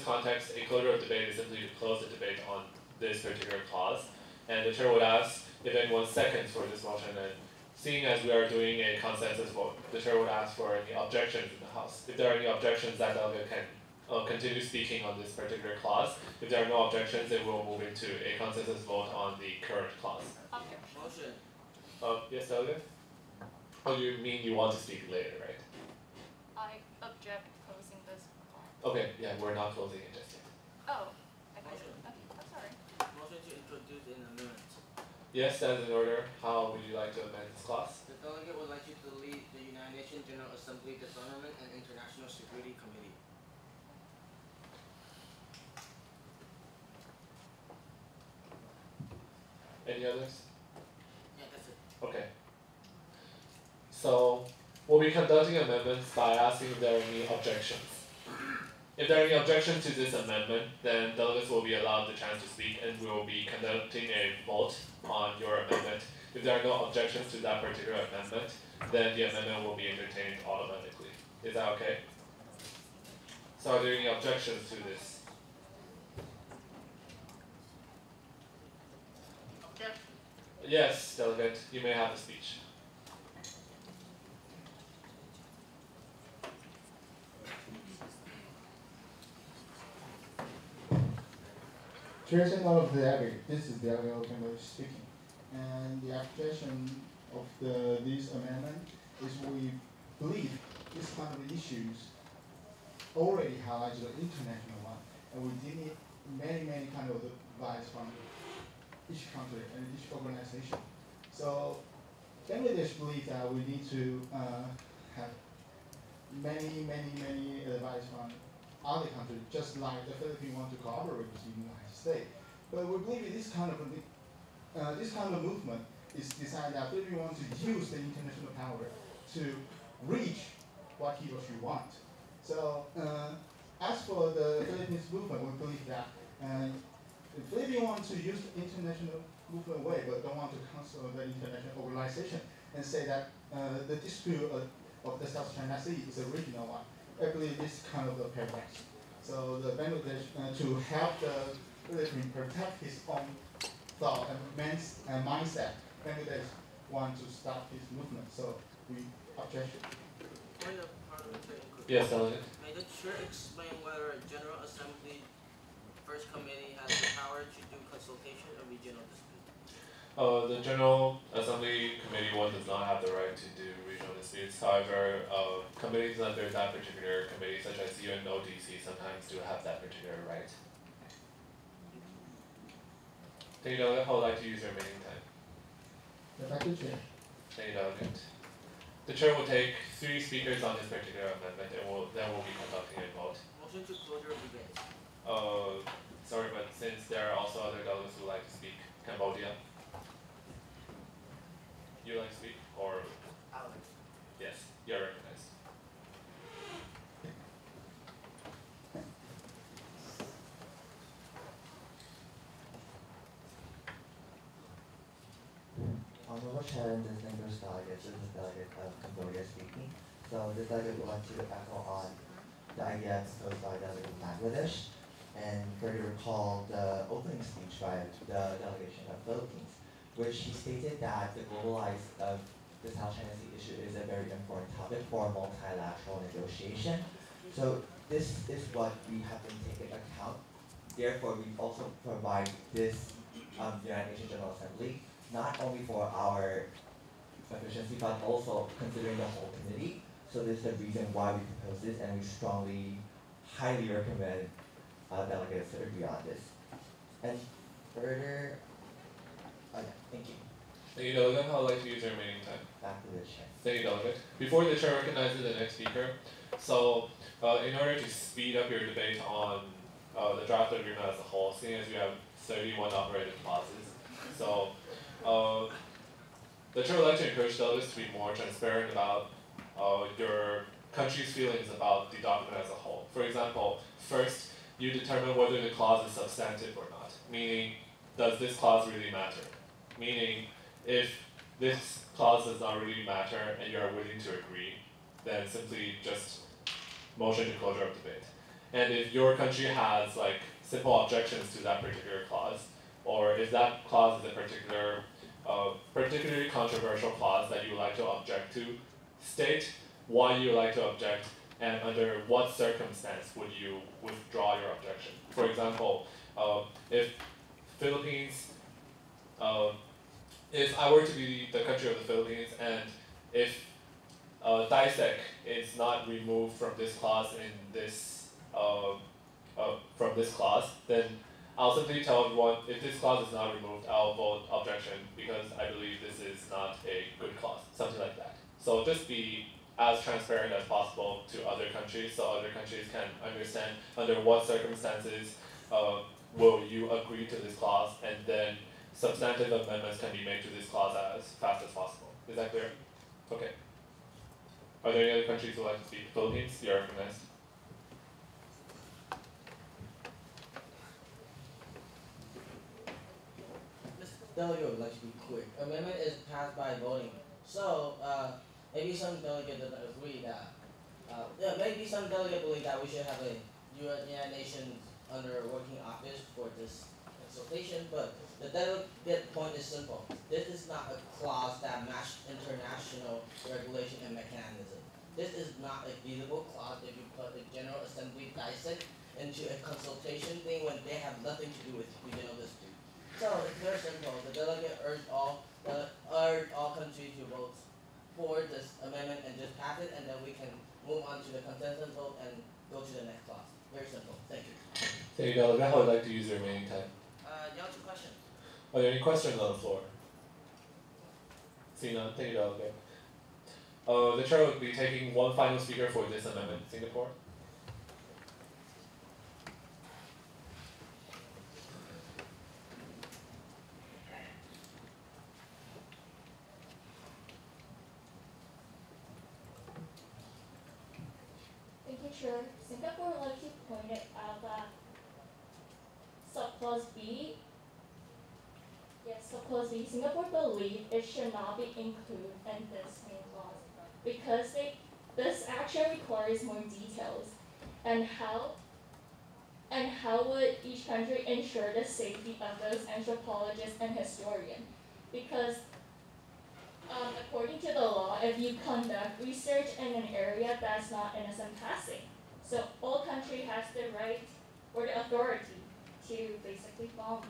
context, a closure of debate is simply to close the debate on this particular clause, and the chair would ask if anyone seconds for this motion, and seeing as we are doing a consensus vote, the chair would ask for any objections in the House. If there are any objections, that delegate can continue speaking on this particular clause. If there are no objections, then we'll move into a consensus vote on the current clause. Motion. Yes, delegate? Oh, you mean you want to speak later, right? I object closing this clause. Okay, yeah, we're not closing it just yet. Oh, okay, I'm sorry. Motion to introduce an amendment. Yes, that's in order. How would you like to amend this clause? The delegate would like you to lead the United Nations General Assembly Disarmament and International Security Committee. Any others? Yeah, that's it. Okay. So we'll be conducting amendments by asking if there are any objections. If there are any objections to this amendment, then delegates will be allowed the chance to speak, and we will be conducting a vote on your amendment. If there are no objections to that particular amendment, then the amendment will be entertained automatically. Is that okay? So are there any objections to this? Yes, delegate, you may have the speech. Chairs and all of the delegate, this is Delegate Okenberg speaking. And the objection of this amendment is we believe this kind of issues already highlights the international one, and we did need many kind of advice from each country and each organization. So Bangladesh believes that we need to have many advice from other countries, just like the Philippines want to cooperate with the United States. But we believe this kind of movement is decided that Philippines wants to use the international power to reach what he or she wants. So as for the Philippines movement, we believe that the Philippines want to use the international movement way, but don't want to cancel the international organization and say that the dispute of the South China Sea is a regional one. I believe this kind of a paradox. So the Bangladesh, to help the Philippines protect his own thought and mindset, Bangladesh want to stop his movement. So we object. Point of parliamentary inquiry. Yes, delegate. May the chair explain whether a General Assembly First Committee has the power to do consultation of regional disputes? The General Assembly Committee 1 does not have the right to do regional disputes. However, committees under that particular committee, such as UNODC, sometimes do have that particular right. Thank you, delegate. How would like to use your remaining time? Back to chair. Thank you, delegate. The chair will take 3 speakers on this particular amendment, and then we'll be conducting a vote. Motion to closure of debate. Sorry, but since there are also other delegates who would like to speak, Cambodia. You like to speak, or? Yes, you're recognized. Honorable Chair and distinguished delegates, this is Delegate of Cambodia speaking. So this delegate would like to echo on the idea proposed by Delegate of Bangladesh and further recall the opening speech by the delegation of Philippines, which he stated that the the South China Sea issue is a very important topic for multilateral negotiation. So this is what we have been taking account. Therefore, we also provide this United Nations General Assembly, not only for our efficiency, but also considering the whole committee. So this is the reason why we propose this, and we strongly, highly recommend delegates to agree on this. And further, yeah, thank you. Thank you, Delegate. How would like to use your remaining time? Back to the chair. Thank you, Delegate. Before the chair recognizes the next speaker, so in order to speed up your debate on the draft agreement as a whole, seeing as you have 31 operative clauses, so the chair would like to encourage delegates to be more transparent about your country's feelings about the document as a whole. For example, first, you determine whether the clause is substantive or not, meaning, does this clause really matter? Meaning, if this clause does not really matter and you are willing to agree, then simply just motion to closure of debate. And if your country has like simple objections to that particular clause, or if that clause is a particularly controversial clause that you would like to object to, state why you would like to object and under what circumstance would you withdraw your objection. For example, if Philippines, if I were to be the country of the Philippines and if DISEC is not removed from this clause in this from this clause, then I'll simply tell everyone, if this clause is not removed, I'll vote objection because I believe this is not a good clause, something like that. So just be as transparent as possible to other countries so other countries can understand under what circumstances will you agree to this clause, and then substantive amendments can be made to this clause as fast as possible. Is that clear? Okay. Are there any other countries who would like to speak? Philippines, you're recognized. Delegate would like to be quick. Amendment is passed by voting. So maybe some delegate doesn't agree that. Maybe some delegate believe that we should have a United Nations under working office for this consultation. But the delegate point is simple. This is not a clause that matches international regulation and mechanism. This is not a feasible clause if you put the General Assembly DISEC into a consultation thing when they have nothing to do with regional dispute. So it's very simple. The delegate urged all countries to vote for this amendment and just pass it, and then we can move on to the consensus vote and go to the next clause. Very simple. Thank you. Thank you, Delegate. How would you like to use your remaining time? You have two questions. Are there any questions on the floor? See none. Thank you, Delegate. The chair will be taking one final speaker for this amendment. Singapore. Sure. Singapore would like to point it out that subclause B, subclause B, Singapore believes it should not be included in this main clause because this action requires more details and how would each country ensure the safety of those anthropologists and historians, because according to the law, if you conduct research in an area that's not innocent passing, so all country has the right or the authority to basically follow.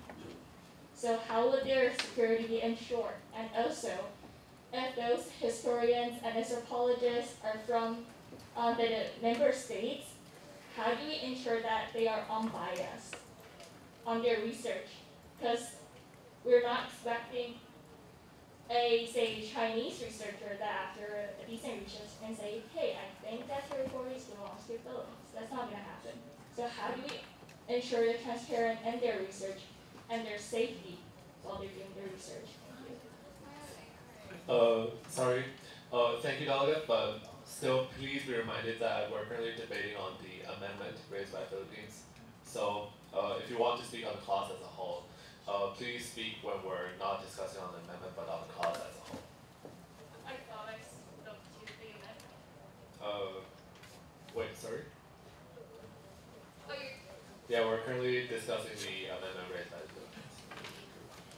So how would their security be ensured? And also, if those historians and anthropologists are from the member states, how do we ensure that they are unbiased on their research? Because we're not expecting say, Chinese researcher that after a decent research can say, hey, I think that territory belongs to Philippines. That's not going to happen. So how do we ensure they're transparent in their research and their safety while they're doing their research? Sorry. Thank you, Delegate, but still please be reminded that we're currently debating on the amendment raised by Philippines. So if you want to speak on the clause as a whole, please speak when we're not discussing on the amendment, but on the clause as a whole. I thought I spoke to the amendment. Wait, sorry? Oh, yeah, we're currently discussing the amendment raised by the Philippines.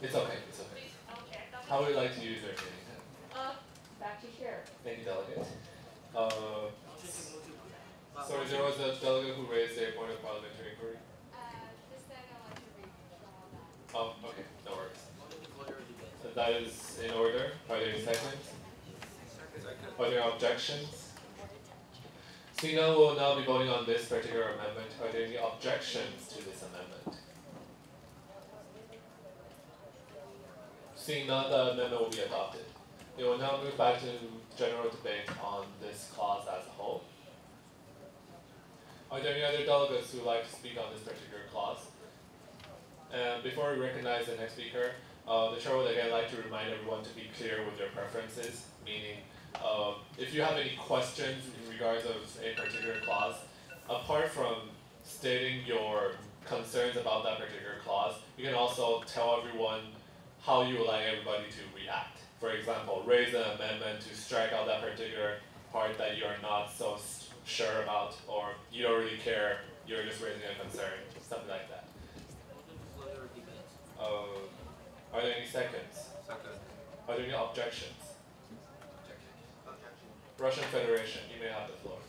It's okay, it's okay. Okay, How would you like to use your remaining time? Back Thank you, delegate. Sorry, there was a delegate who raised a point of parliamentary inquiry. This delegate would like to withdraw that. Oh, okay, no worries. So that is in order. Are there any seconds? Are there objections? Seeing none, we'll now be voting on this particular amendment. Are there any objections to this amendment? Seeing none, the amendment will be adopted. We will now move back to general debate on this clause as a whole. Are there any other delegates who would like to speak on this particular clause? And before we recognize the next speaker, the chair would again like to remind everyone to be clear with their preferences, meaning if you have any questions in regards of a particular clause, apart from stating your concerns about that particular clause, you can also tell everyone how you would like everybody to react. For example, raise an amendment to strike out that particular part that you are not so sure about, or you don't really care, you're just raising a concern, something like that. Are there any seconds? Second. Are there any objections? Russian Federation, you may have the floor.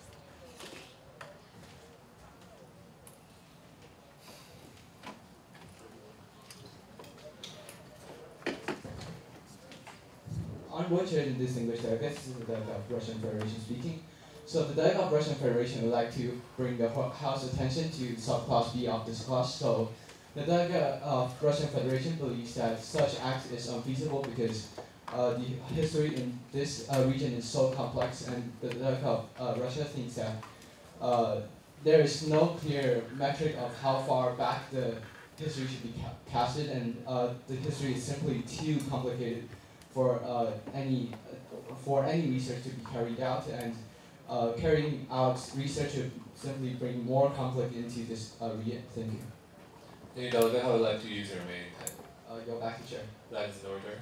Unfortunately, distinguished delegates, this is the delegate of Russian Federation speaking. So the delegate of Russian Federation would like to bring the House attention to subclause B of this clause. So the delegate of Russian Federation believes that such act is unfeasible because the history in this region is so complex, and the delegate of Russia thinks that there is no clear metric of how far back the history should be casted, and the history is simply too complicated for any research to be carried out, and carrying out research would simply bring more conflict into this region. Thank you. Any delegate who would like to use your remaining time? Go back to chair. That is in order.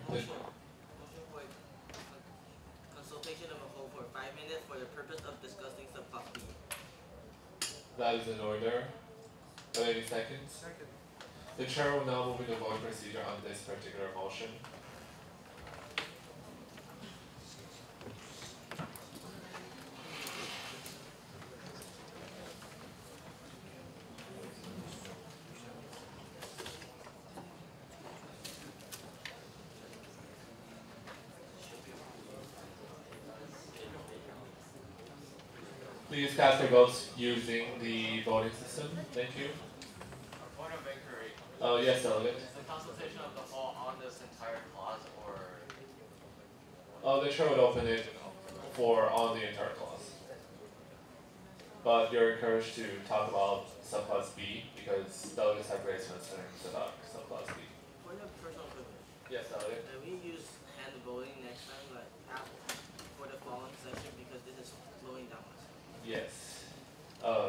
Consultation of a whole for 5 minutes for the purpose of discussing subclause B. That is in order. Are there any seconds? Second. The chair will now move the voting procedure on this particular motion. Please cast your votes using the voting system. Thank you. A point of inquiry. Yes, delegate. Is the consultation of the whole on this entire clause, or? The chair would open it for on the entire clause. But you're encouraged to talk about subclause B because delegates have raised concerns about subclause B. Point of personal privilege. Yes, delegate. Can we use hand voting next time, like for the following session, because this is slowing down us? Yes. I'll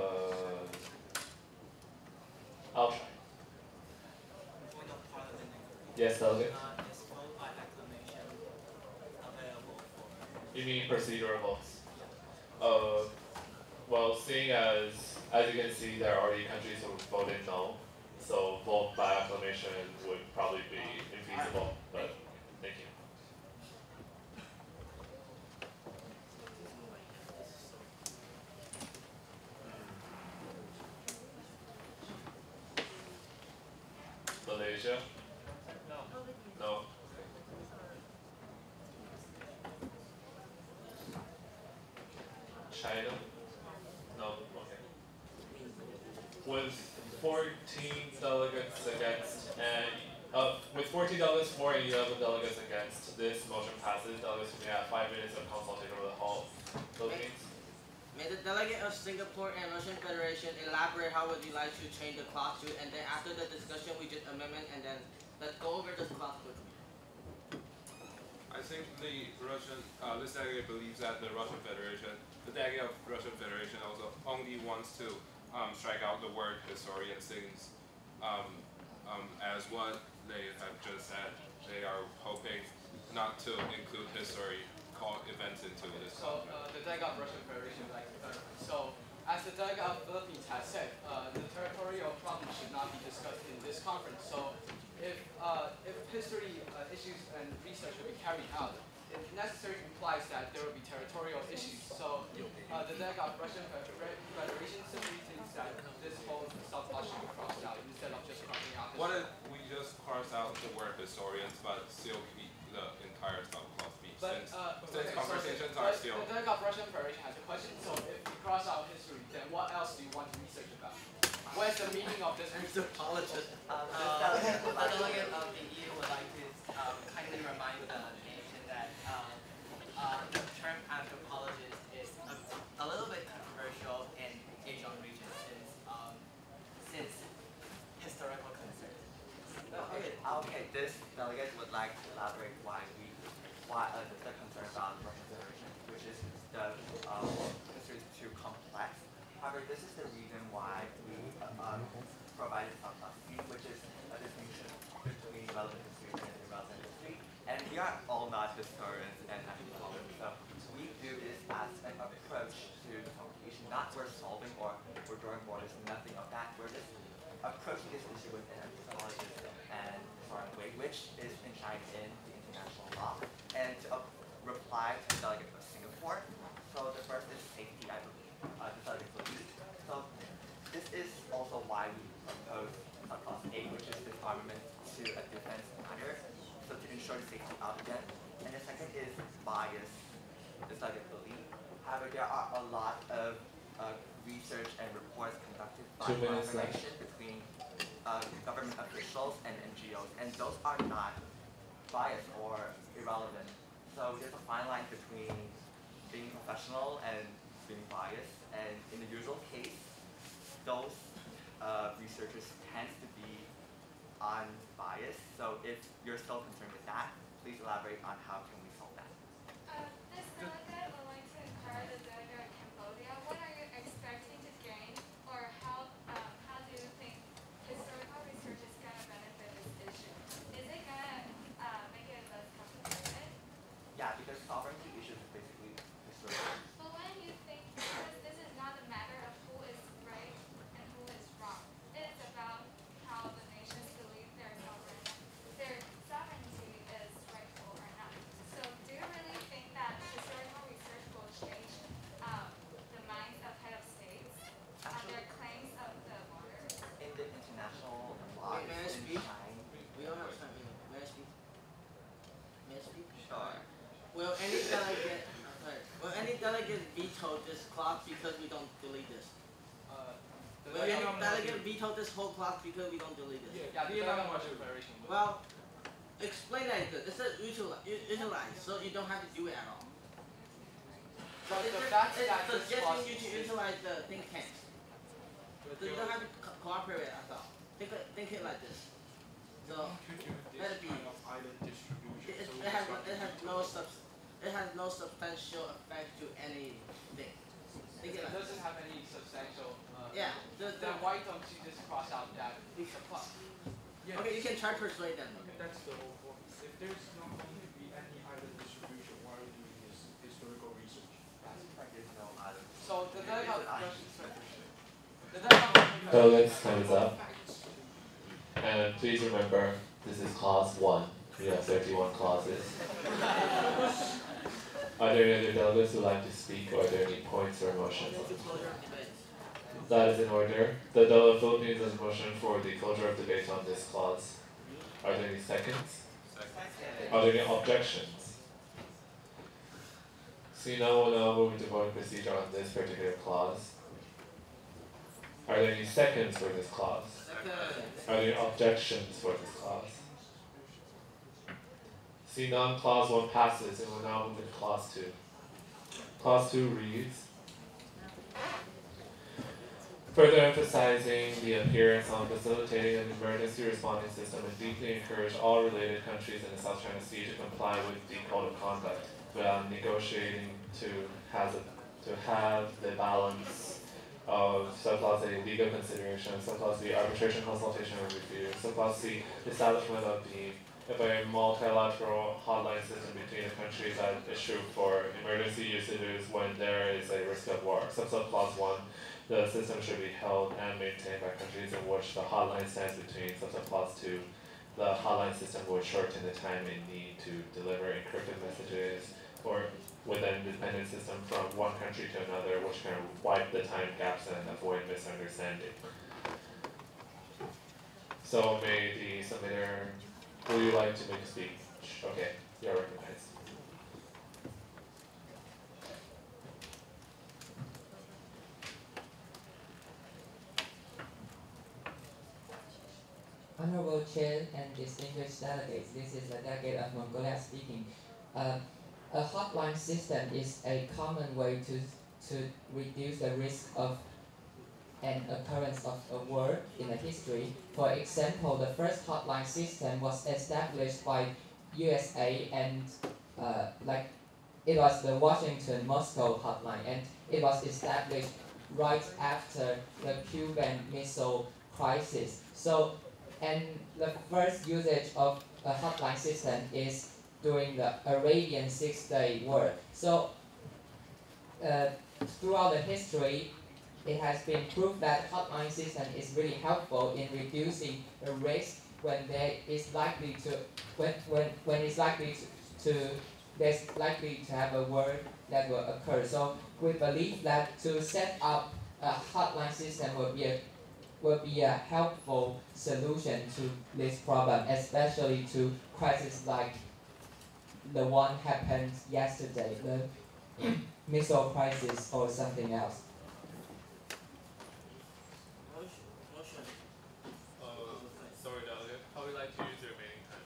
try. Point of parliament. Yes, delegate. Is vote by acclamation available for? You mean procedural votes? Well, seeing as you can see, there are already countries who voted no, so vote by acclamation would probably be infeasible. But thank you. Malaysia? No. No. China? No. Okay. With 14 delegates against and with 14 delegates for and 11 delegates against, this motion passes. Delegates may have 5 minutes of consultation with the whole Philippines. May the delegate of Singapore and Russian Federation elaborate how would you like to change the clause to, and then after the discussion we just amendment, and then let's go over this clause quickly. I think the Russian, this delegate believes that the delegate of Russian Federation also only wants to strike out the word historian, since as what they have just said, they are hoping not to include history events into this. So the delegate of Russian Federation would like to clarify. So as the delegate of Philippines has said, the territorial problem should not be discussed in this conference. So if history issues and research will be carried out, it necessarily implies that there will be territorial issues. So the delegate of Russian Federation simply thinks that this whole subplot should be crossed out instead of just crossing out. What if we just cross out the word historians, but still keep the entire subclause B? Since conversations are still. The delegate of Russian Federation has a question. So if we cross out history, then what else do you want to research about? What is the meaning of this research? The delegate of the EU would like to kindly remind the nation that the term anthropologist is a little bit controversial in Asian region since historical concerns. Okay, this delegate would like to elaborate why the concern about Russian Federation, which is the history is too complex. However, this is the reason why we provided subclass C, which is a distinction between relevant history and irrelevant history. And we are all not historians and anthropologists, so we do this as an approach to the publication. Not we're solving or we're drawing borders, nothing of that. We're just approaching this issue with an anthropologist and historian way, which is enshrined in the international law. And to reply to the delegate of Singapore, so the first is safety, I believe. The delegate believe. So this is also why we propose subclass A, which is disarmament to a defense matter, so to ensure the safety of them. And the second is bias, the delegate believe. However, there are a lot of research and reports conducted by collaboration between government officials and NGOs, and those are not biased or irrelevant. So there's a fine line between being professional and being biased, and in the usual case, those researchers tend to be unbiased. So if you're still concerned with that, please elaborate on how can we solve that. This delegate would like to inquire the delegate of Cambodia. What are you expecting to gain, or how do you think historical research is going to benefit this issue? Is it going to make it less complicated? Yeah, because sovereignty issues is basically historical. But when you think, because this is not a matter of who is right and who is wrong. It is about how the nations believe their sovereignty is rightful or not. So do you really think that historical research will change the minds of head of states on their claims of the borders? In the international law, May I speak? we don't have time. May I speak? May I speak? Sure. Will any delegate veto this clause because we don't delete this? Will any delegate veto this whole clause because we don't delete this? Yeah, the Russian Federation. Well, explain that good. It says utilize, so you don't have to do it at all. So it's suggesting you to utilize the think tanks. So you don't have to cooperate at all. Think it like this. So let it be. It has no substantial effect to anything. It doesn't have any substantial. Yeah. Then why don't you just cross out that subplot? Yeah. Okay, you can try to persuade them. That's the whole point. If there's not going to be any island distribution, why are we doing this historical research? There's no island. So the delegate of Delegates, time is up. And please remember, this is clause 1. We have 31 clauses. Are there any other delegates who would like to speak, or are there any points or motions? That is in order. The delegate of Philippines has a motion for the closure of debate on this clause. Are there any seconds? Are there any objections? See, now we'll now move into voting procedure on this particular clause. Are there any seconds for this clause? Are there any objections for this clause? See, none, clause 1 passes, and we'll now move into clause 2. Clause 2 reads, further emphasizing the appearance on facilitating an emergency responding system and deeply encourage all related countries in the South China Sea to comply with the Code of Conduct while negotiating to have the balance of subclause A, legal consideration, subclause B, arbitration, consultation, and review, subclause C, establishment of a multilateral hotline system between the countries at issue for emergency usages when there is a risk of war. Subclause 1, the system should be held and maintained by countries in which the hotline stands between. Subclause 2, the hotline system will shorten the time it need to deliver encrypted messages or with an independent system from one country to another, which can wipe the time gaps and avoid misunderstanding. So may the submitter, would you like to make a speech? Okay, you're recognized. Honorable Chair and distinguished delegates, this is the delegate of Mongolia speaking. A hotline system is a common way to reduce the risk of an occurrence of a war in the history. For example, the first hotline system was established by USA and it was the Washington-Moscow hotline, and it was established right after the Cuban Missile Crisis. So, and the first usage of a hotline system is during the Arabian Six-Day War. So, throughout the history, it has been proved that hotline system is really helpful in reducing the risk when there is likely to when it's likely to there's likely to have a war that will occur. So we believe that to set up a hotline system will be a helpful solution to this problem, especially to crises like the one happened yesterday, the missile crisis or something else. Sorry, delegate. How would you like to use your remaining time?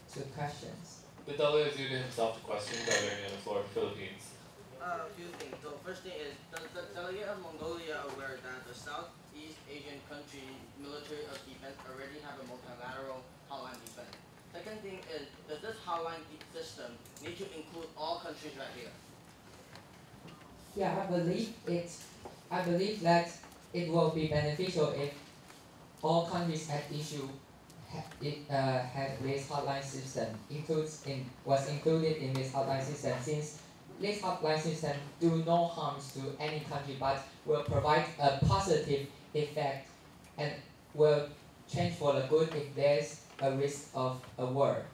2 questions. The delegate is using himself to question delegate on the floor of Philippines. A few things. The first thing is, does the delegate of Mongolia aware that the Southeast Asian country military of defense already have a multilateral hotline defense? Second thing is, does this hotline system need to include all countries right here? Yeah, I believe that it will be beneficial if all countries at issue had this hotline system was included in this hotline system, since this hotline system do no harms to any country but will provide a positive effect and will change for the good if there's a risk of a war.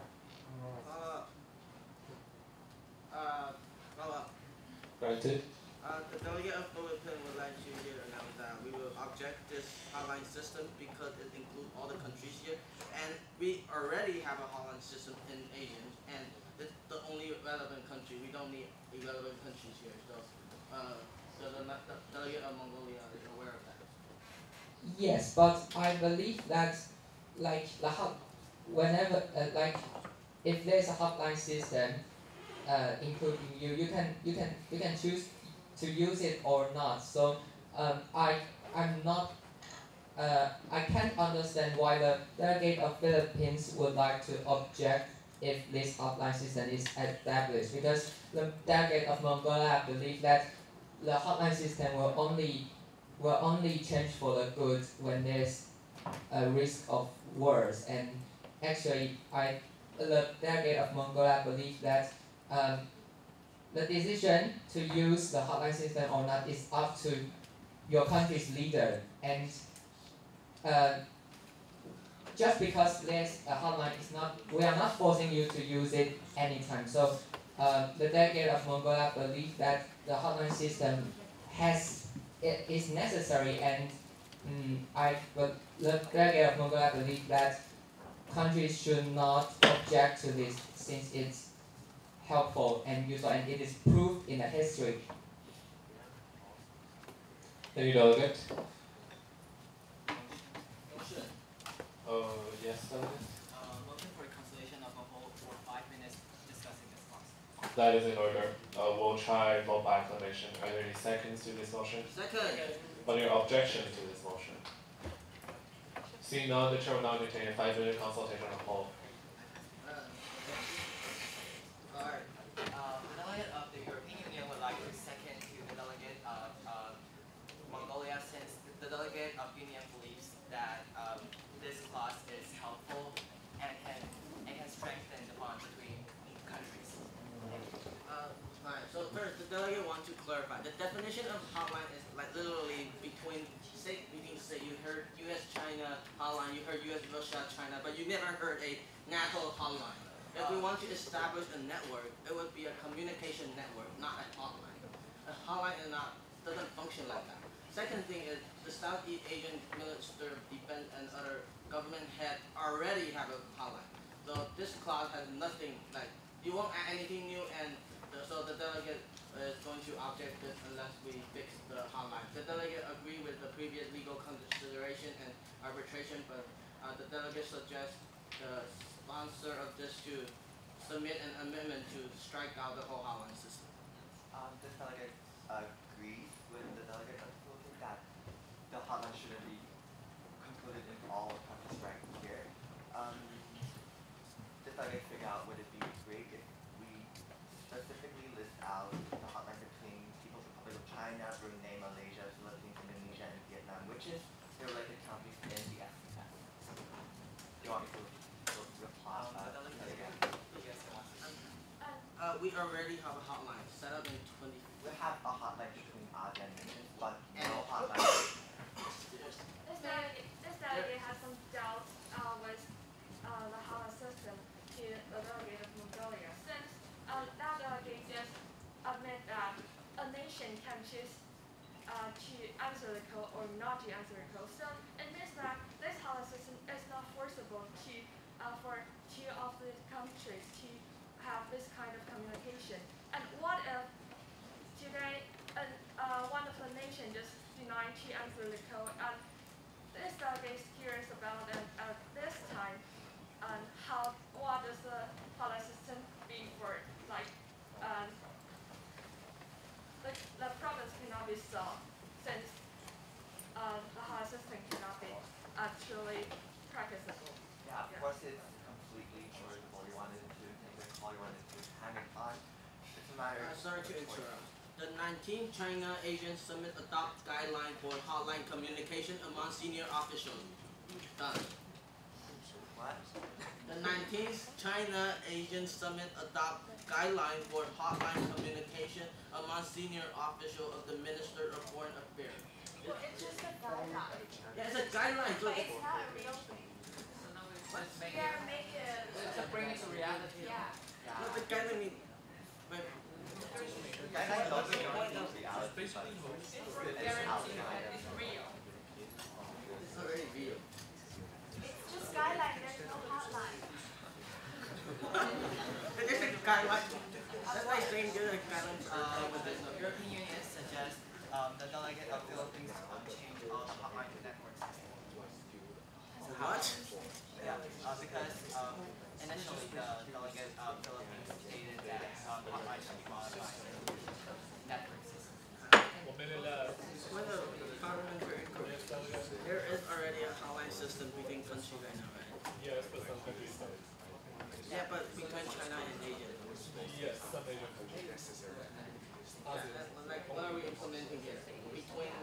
Granted. The delegate of Philippines would like to announce that we will object this hotline system because it includes all the countries here, and we already have a hotline system in Asia, and it's the only relevant country. We don't need irrelevant countries here. So, the delegate of Mongolia is aware of that. Yes, but I believe that if there's a hotline system, including you can choose to use it or not. So I can't understand why the delegate of Philippines would like to object if this hotline system is established, because the delegate of Mongolia believe that the hotline system will only change for the good when there's a risk of wars. And actually, the delegate of Mongolia believe that the decision to use the hotline system or not is up to your country's leader, and just because there's a hotline, we are not forcing you to use it anytime. So the delegate of Mongolia believe that the hotline system is necessary, and the delegate of Mongolia believe that countries should not object to this, since it's helpful and useful, and it is proved in the history. Any delegate? Motion. Yes, delegate. Motion for cancellation of a vote for 5 minutes discussing this clause. That is in order. We'll try vote by acclamation. Are there any seconds to this motion? Second. What are your objections to this motion? Seeing none, the chair will now entertain a 5-minute consultation on the poll. Alright. The delegate of the European Union would like to second to the delegate of Mongolia, since the delegate of Union believes that this clause is helpful and can strengthen the bond between countries. Alright, so first, the delegate wants to clarify. The definition definition of hotline is like literally between say you heard U.S. China hotline, you heard U.S. Russia China, but you never heard a NATO hotline. If we want to establish a network, it would be a communication network, not a hotline. A hotline doesn't function like that. Second thing is the Southeast Asian Minister of Defense and other government head already have a hotline. So this clause has nothing like you won't add anything new, and so the delegate is going to object this unless we fix the hotline. The delegate agree with the previous legal consideration and arbitration, but the delegate suggests the sponsor of this to submit an amendment to strike out the whole hotline system. This delegate agrees with the delegate of the Philippines that the hotline shouldn't be concluded in all countries right here. This delegate figure out would it be great if we specifically list out the hotline between People's Republic of China, Brunei, Malaysia, Philippines, Indonesia, and Vietnam, which is the related countries in the SCF. Do you want me to reply again? We already have a hotline set up in 20. We have a hotline between ASEAN nations, but no hotline. This delegate has some doubts with the hotline system to the delegate of Mongolia, since that delegate just admit that a nation can choose to answer the call or not to answer the call. So it means that this hotline system is not forcible to for two of the countries to have this kind of communication. And what if today one of the nation just denied to answer the call, and this delegate is curious about it at this time, and what does the hotline system be for, like the problems cannot be solved since the hotline system cannot be actually practicable. Yeah, of course it's completely charitable. You wanted to take the call, you wanted to hang it on. It's a matter of Sorry to interrupt. The 19th China Asian Summit adopt guideline for hotline communication among senior officials. Done. What? The 19th China Asian Summit adopt guideline for hotline communication among senior officials of the Minister of Foreign Affairs. Well, it's just a guideline. Yeah, it's a guideline. But it's not a real thing. Let's make Yeah, make it. to bring it to reality. Yeah. But the guideline means. Guideline doesn't go into reality, It's guaranteed that it's real. It's already real. It's just guideline, there's no hotline. There's a guideline. That's like saying there's a guideline. The European Union suggests the delegate of Philippines to change all the hotline networks. What? Yeah, because initially the delegate of Philippines stated that hotline should be modified network system. When the parliamentary commission, there is already a hotline system between countries right now, right? Yes, but some countries don't. Yeah, but between China and Asia. Yes, some Asian countries. Like, what are we implementing here? Between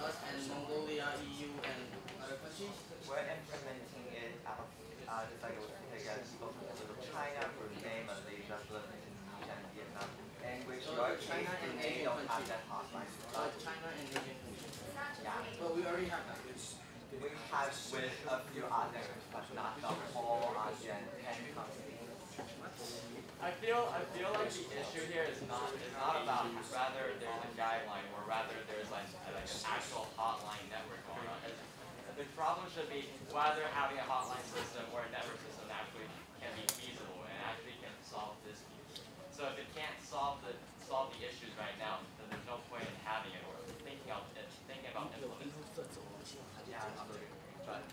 us and Mongolia, EU, and other countries? We're implementing it out just like it was against people from China, Brunei, Malaysia, Philippines, Indonesia, and Vietnam, and which China and they Asian don't have countries. that hotline. China and Asian countries. Yeah. But we already have that. We have with a few ASEAN countries, but not the whole ASEAN 10 countries. I feel like the issue here is not about rather there's a guideline or rather there's like an actual hotline network going on. The problem should be whether having a hotline system or a network system actually can be feasible and actually can solve disputes. So if it can't solve the issues right now, then there's no point in having it or thinking about implementing it. Yeah, absolutely. But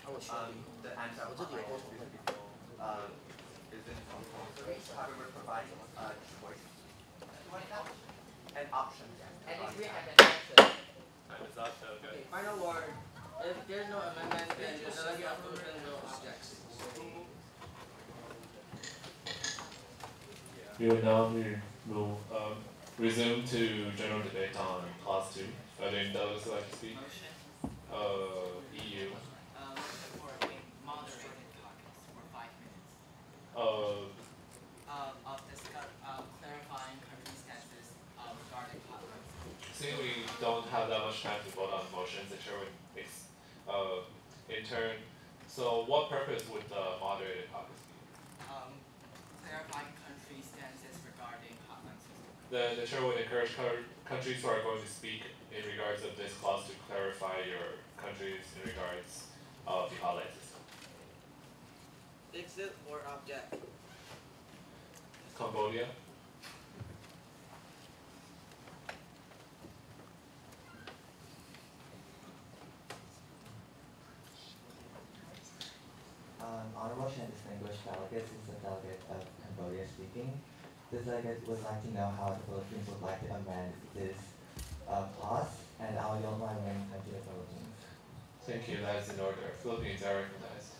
the answer of hotline is in service, however, provides choice and options. And if we have an option. Okay, final word. If there's no amendment, then the delegate of Philippines will object. We will now resume to general debate on clause 2. Are there any others like to speak? EU. For a moderated caucus for 5 minutes. See, we don't have that much time to vote on motions. The chair would in turn. So what purpose would the moderated caucus be? Clarifying country stances regarding hotline system. The chair would encourage countries who are going to speak in regards of this clause to clarify your countries in regards of the hotline system. Exit or object? Cambodia. Honorable and distinguished delegates, this is a delegate of Cambodia speaking. This delegate would like to know how the Philippines would like to amend this clause, and I'll yield my remaining time to the Philippines. Thank you, that is in order. Philippines are recognized.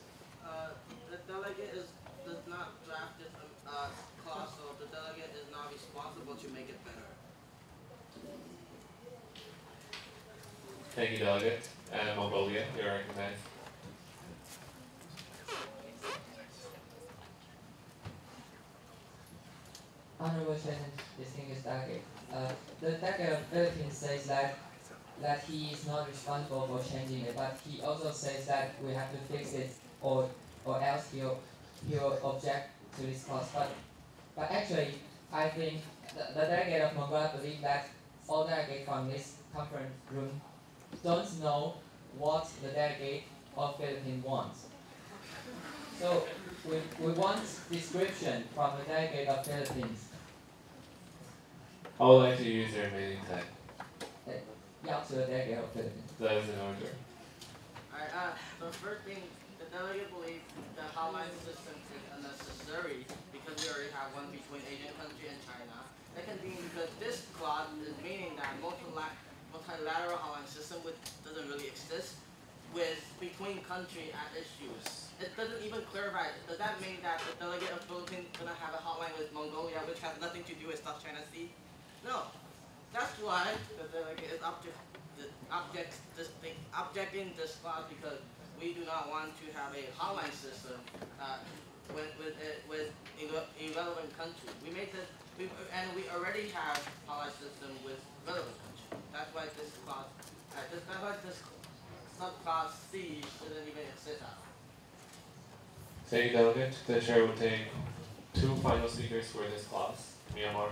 The delegate does not draft this clause, so the delegate is not responsible to make it better. Thank you, delegate. And Mongolia, you're recognized. Honorable Chair and distinguished delegate, the delegate of Philippines says that he is not responsible for changing it, but he also says that we have to fix it, or else he'll object to this clause. But actually, I think the delegate of Mongolia believe that all delegates from this conference room don't know what the delegate of Philippines wants. So we want description from the delegate of Philippines. I would like to use your remaining time. Yeah, to the delegate of Philippines. That is in order. Alright, the first thing, the delegate believes the hotline system is unnecessary because we already have one between Asian country and China. Second thing, because this clause is meaning that multilateral hotline system doesn't really exist with between country at issues. It doesn't even clarify. Does that mean that the delegate of Philippines is gonna have a hotline with Mongolia, which has nothing to do with South China Sea? No. That's why the delegate is objecting this clause, because we do not want to have a hotline system with irrelevant country. We made this, and we already have hotline system with relevant country. That's why this clause, that's why this subclause C shouldn't even exist at all. Thank you, delegate. The chair will take 2 final speakers for this clause. Myanmar.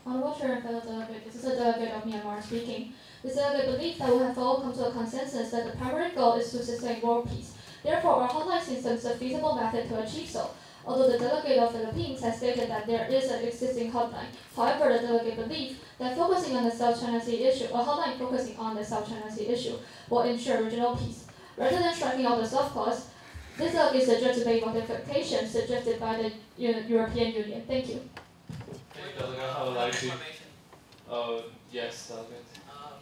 Honorable Chair and fellow delegate, this is a delegate of Myanmar speaking. This delegate believes that we have all come to a consensus that the primary goal is to sustain world peace. Therefore, our hotline system is a feasible method to achieve so. Although the delegate of the Philippines has stated that there is an existing hotline, however, the delegate believes that focusing on the South China Sea issue, a hotline focusing on the South China Sea issue, will ensure regional peace. Rather than striking out the subclause, this delegate suggests a modification suggested by the European Union. Thank you. Thank you, delegate. I would like to. Yes, delegate.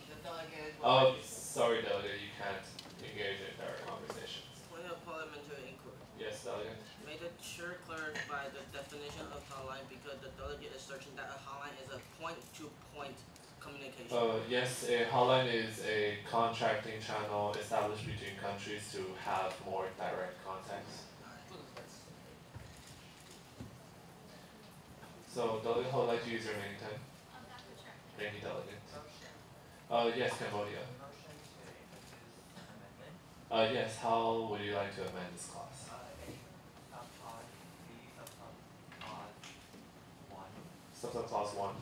The delegate. Sorry, delegate. You can't engage in direct conversations. Point of parliamentary inquiry. Yes, delegate. May the chair clarify the definition of hotline, because the delegate is searching that a hotline is a point-to-point communication. Yes, a hotline is a contracting channel established between countries to have more direct contacts. So, delegate, how would like to use your remaining time? Thank you, delegate. Yes, Cambodia. Yes, how would you like to amend this clause? Subclause 1.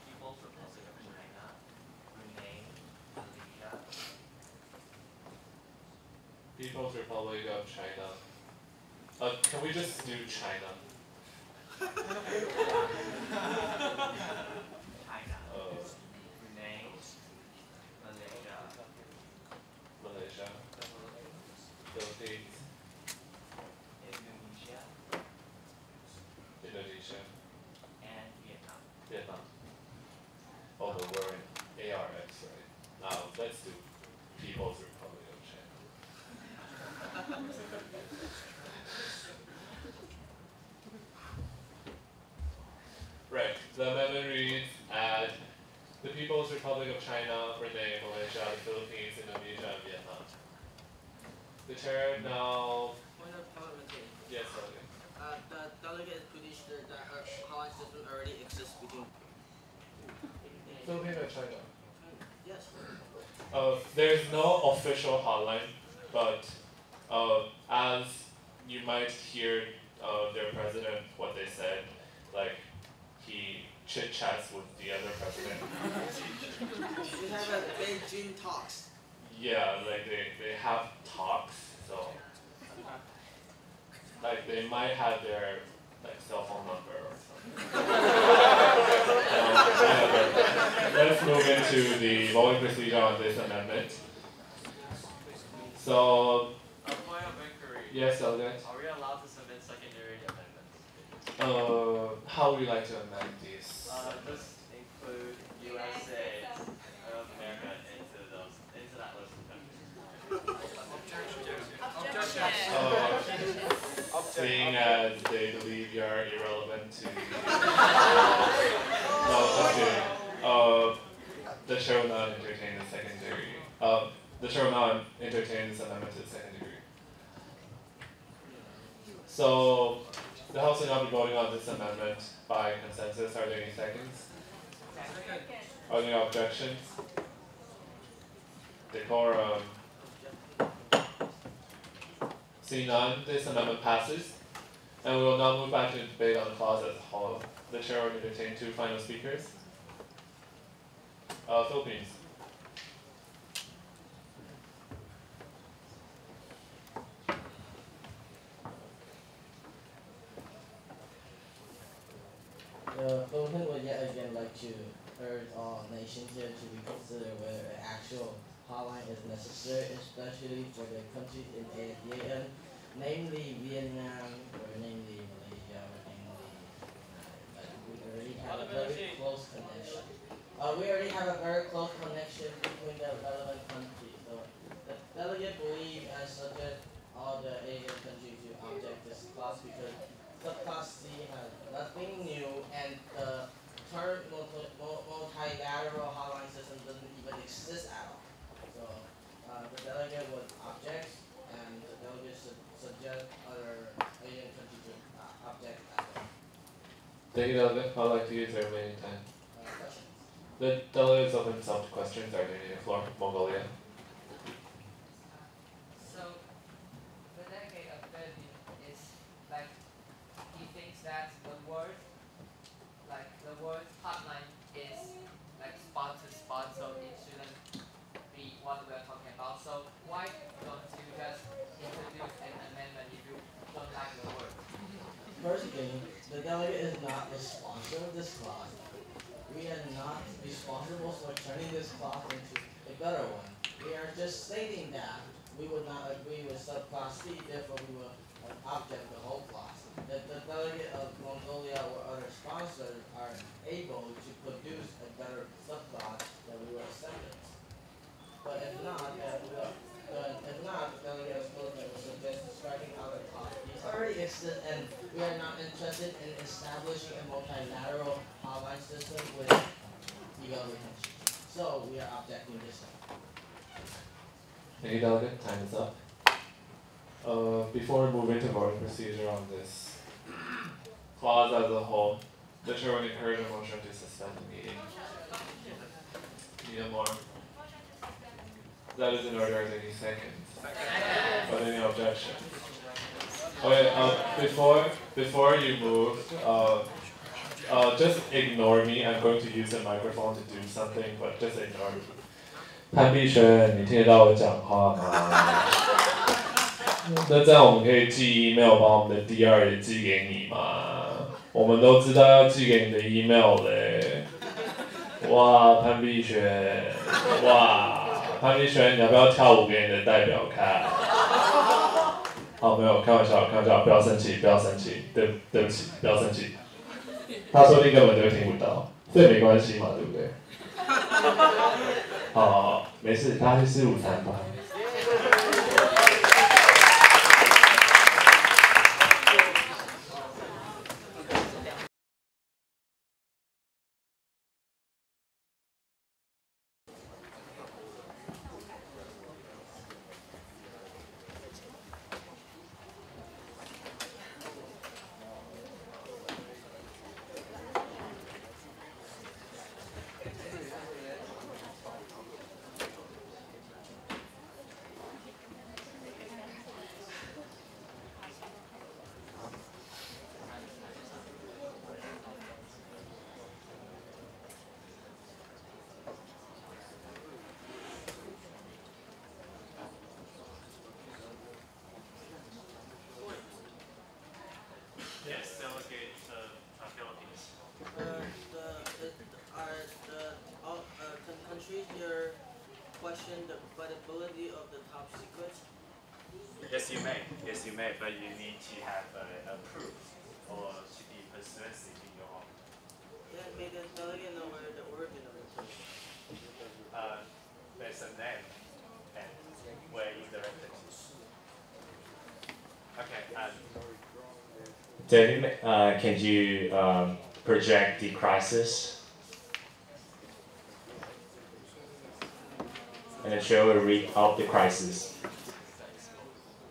People's Republic of China, Brunei, Malaysia. People's Republic of China. Can we just do China? China. Brunei, Malaysia. Philippines. Indonesia. And Vietnam. Vietnam. Oh, but we're in ARX, right? Now, let's do People's Republic of China. Right, the amendment reads, add the People's Republic of China, Brunei, Malaysia, the Philippines, Indonesia, and Vietnam. The chair now. Point of parliamentary. Yes, okay. The delegate is pretty sure that our hotline system already exists between Philippines and China. Yes. There's no official hotline, but as you might hear their president, what they said, like he chit-chats with the other president. We have a Beijing talks. Yeah, like they have talks, so like they might have their like cell phone number or something. Let's move into the voting procedure on this amendment. So, Point of inquiry. yes, Elliot. Are we allowed to submit secondary amendments? How would you like to amend these? Just include USA of America into that list of countries. Seeing as they believe you are irrelevant to the chair will not entertain the secondary. The chair will not entertain this amendment to the second degree. So the House will not be voting on this amendment by consensus. Are there any seconds? Are there any objections? Decorum. Seeing none, this amendment passes. And we will now move back to the debate on the clause as a whole. The chair will entertain two final speakers. Philippines. The Philippines would yet again like to urge all nations here to reconsider whether an actual hotline is necessary, especially for the countries in ASEAN, namely Vietnam, or namely Malaysia, or namely we already have a very close connection. We already have a very close connection between the relevant countries. So the delegate believes and subject all the Asian countries to object this clause because subclass C has nothing new and the term multilateral hotline system doesn't even exist at all. So the delegate would object and the delegate should suggest other Asian countries to object as well. Thank you, delegate. I'd like to use their remaining time. The delegate is open himself to questions. Are there any on the floor? Mongolia. So, the delegate of Philippines is like, he thinks that the word hotline is like spot to spot, so it shouldn't be what we're talking about. So why don't you just introduce an amendment if you don't like the word? First thing, the delegate is not responsible for this clause. We are not responsible for turning this clause into a better one. We are just stating that we would not agree with subclass C, therefore we will object the whole clause. That the delegate of Mongolia or other sponsors are able to produce a better subclause, then we will accept it. But if not, the delegate of Philippines will suggest striking out the clause. These already exist, and we are not interested in establishing a multilateral hotline system with the other countries. So we are objecting this time. Thank you, delegate. Time is up. Before we move into voting procedure on this clause as a whole, the chair would encourage a motion to suspend the meeting. Need a more? That is in order. Are there any seconds? Are there any objections? Okay, before you move, just ignore me. I'm going to use the microphone to do something, but just ignore me. 潘碧轩，你听得到我讲话吗？那这样我们可以寄 email 把我们的 DR 也寄给你吗？我们都知道要寄给你的 email 嘞。哇，潘碧轩，哇，潘碧轩，你要不要跳舞给你的代表看？好，没有，开玩笑，不要生气，对不起，不要生气。他说你根本就听不到，所以没关系嘛，对不对？好，没事，大家去吃午餐吧。question the credibility of the top secret? Yes, you may. Yes, you may. But you need to have a proof or to be persuasive in your own. Then may the delegate know where the origin of the proof? There's a name and where you directed to. Okay. David, can you project the crisis? And the chair will read out the crisis.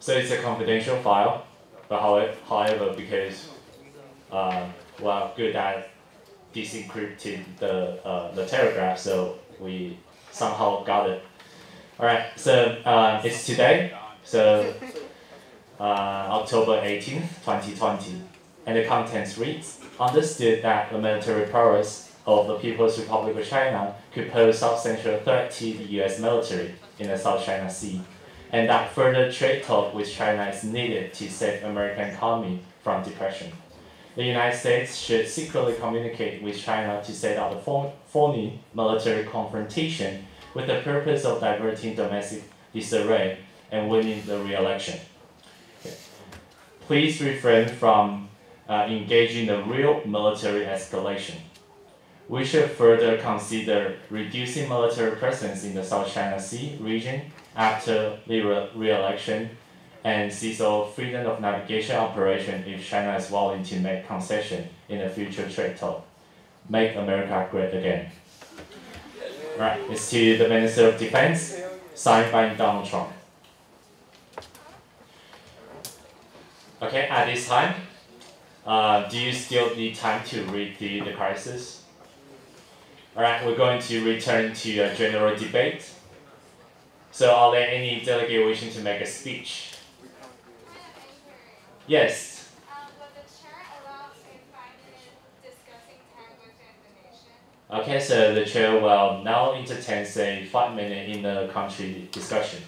So it's a confidential file, but however, because we're good at disencrypting the telegraph, so we somehow got it. All right, so it's today, so October 18th, 2020, and the contents reads: understood that the military powers of the People's Republic of China could pose substantial threat to the U.S. military in the South China Sea, and that further trade talk with China is needed to save American economy from depression. The United States should secretly communicate with China to set out a phony military confrontation with the purpose of diverting domestic disarray and winning the re-election. Okay. Please refrain from engaging in real military escalation. We should further consider reducing military presence in the South China Sea region after the re-election and cease all freedom of navigation operation if China is willing to make concession in the future trade talk. Make America great again. Right, it's to the Minister of Defense, signed by Donald Trump. Okay, at this time, do you still need time to read the crisis? All right, we're going to return to a general debate. So are there any delegate wishing to make a speech? Yes. Will the chair allow a 5-minute discussing time within the nation? Okay, so the chair will now entertain a 5-minute in the country discussion.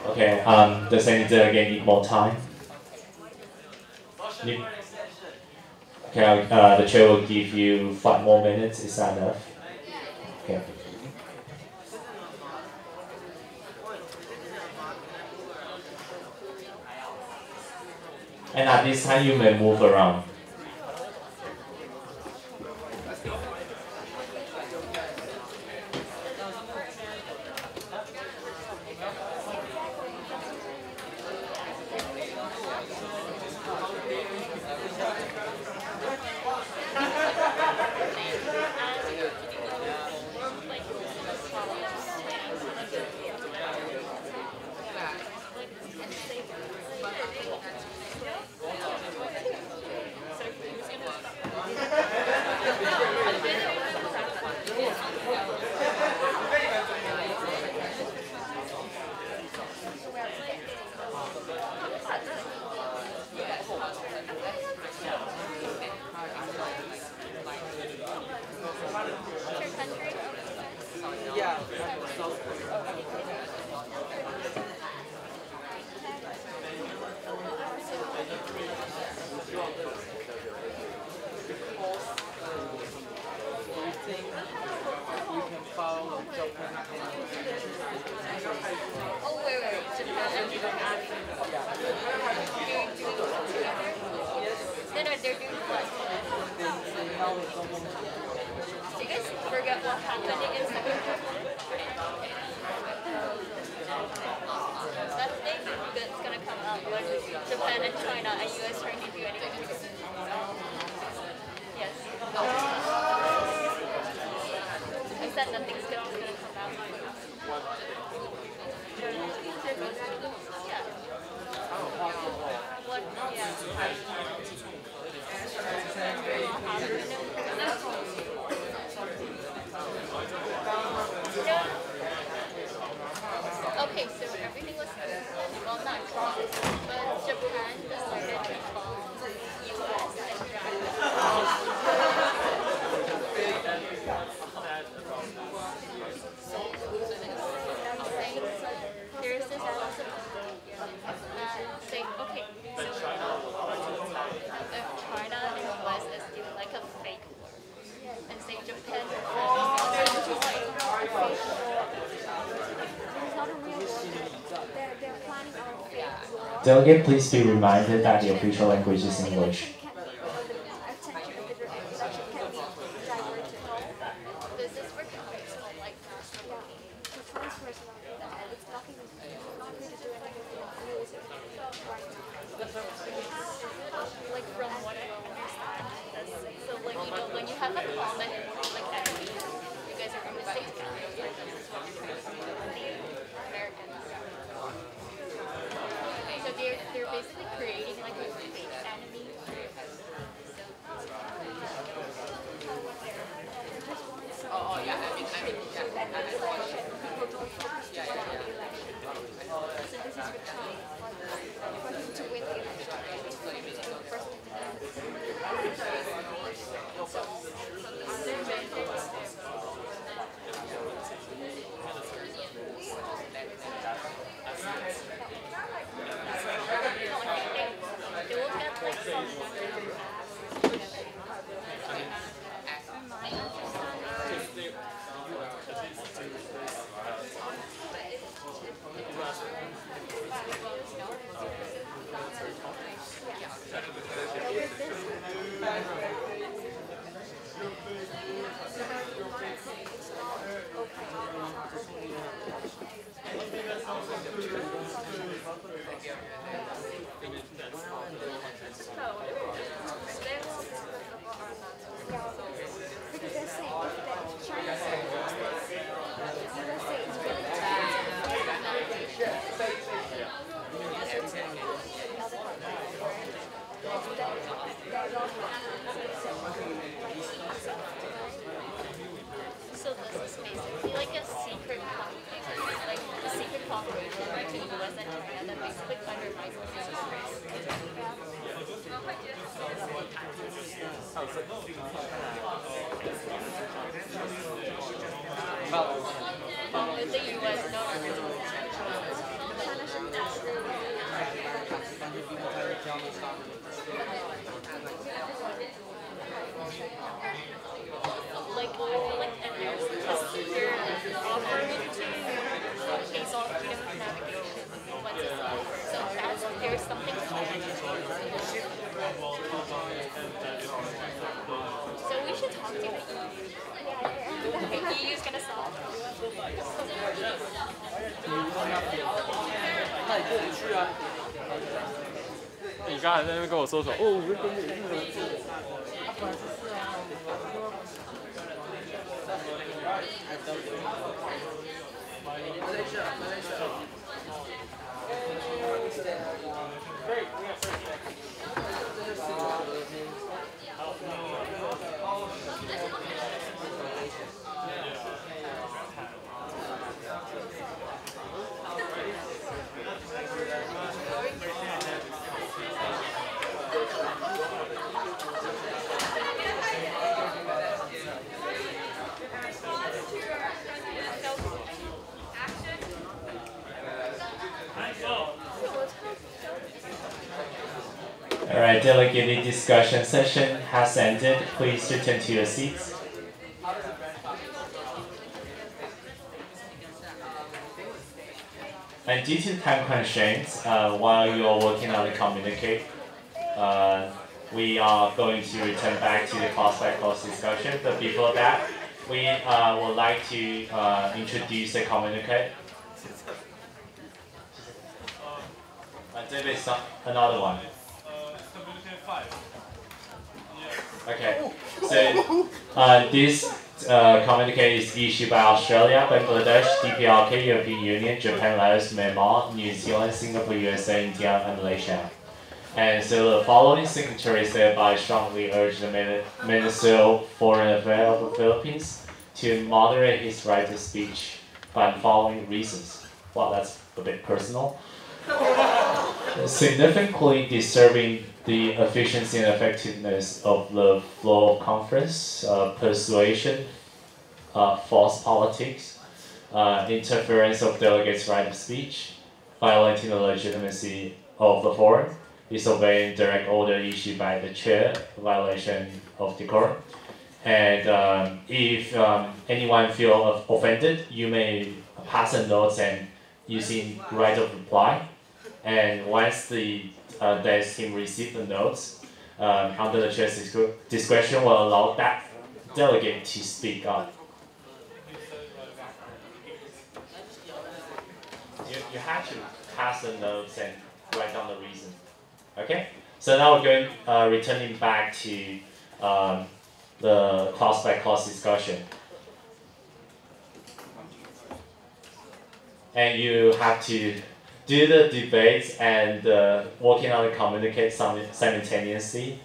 Okay, does any delegate need more time? Okay, the chair will give you 5 more minutes. Is that enough? Okay. And at this time, you may move around. Japan and China and US trying to do anything. Yes. I said nothing's gonna come out. Yeah. What? Yeah. Okay, so everything was well, not closed, but Japan decided to call US and there's this saying, okay, so if China and US is doing like a fake war, and say Japan Delegate, please be reminded that the official language is English. Like from what I understand, so like you know when you have a common like enemy, you guys are going to stick together. So they're basically creating like a fake enemy. Oh yeah, I mean So this is for trying to win the election. They will get like some So this is basically like a secret like a secret cooperation between the US and China that basically undermines the with the US, no. Like, I feel like NS is here offered to case all freedom of navigation once it's over. So that's there's something so we should talk to the EU. The EU is gonna solve it. 那你过不去啊！你刚才在那边跟我说什么？哦，我跟你日文字，他本来就是啊。Alright, delegated discussion session has ended. Please return to your seats. And due to time constraints, while you are working on the communique, we are going to return back to the class-by-class discussion. But before that, we would like to introduce the communique. Another one. Okay, so this communique is issued by Australia, Bangladesh, DPRK, European Union, Japan, Laos, Myanmar, New Zealand, Singapore, USA, India, and Malaysia. And so the following signatories thereby strongly urge the Minister of Foreign Affairs of the Philippines to moderate his right of speech by the following reasons. Well, that's a bit personal. Significantly disturbing the efficiency and effectiveness of the flow of conference, persuasion, false politics, interference of delegates' right of speech, violating the legitimacy of the forum, disobeying direct order issued by the chair, violation of decorum. And if anyone feels offended, you may pass a note and using right of reply. And once the team receives the notes, under the chair's discretion will allow that delegate to speak up. You have to pass the notes and write down the reason. Okay? So now we're going returning back to the class-by-class discussion. And you have to do the debates and working on the communicate simultaneously.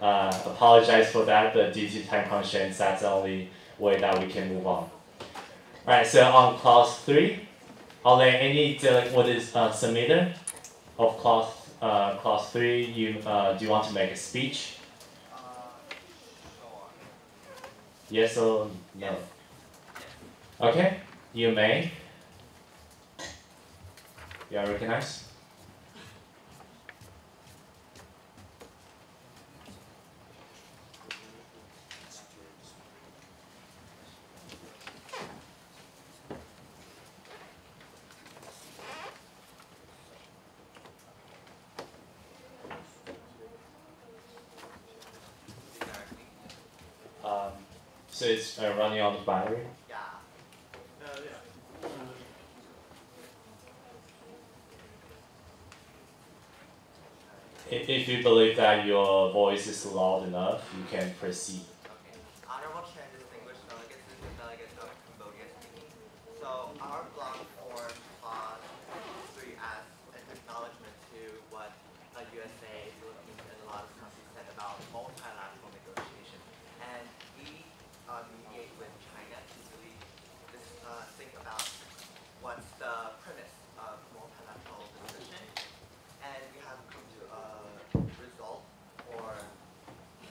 Apologize for that, but due to time constraints, that's the only way that we can move on. Alright, so on clause 3, are there any what is submitter of clause 3? Do you want to make a speech? Yes or no? Okay, you may. You are recognized. So it's running on the battery? Yeah. If you believe that your voice is loud enough, you can proceed. Okay. Honorable Chair, distinguished delegates, this is delegates of Cambodia speaking. So our block forms clause 3 as an acknowledgement to what USA, Philippines, and a lot of countries said about multilateral negotiation. And we mediate with China to really think about what's the premise of multilateral discussion. And we have come to a result for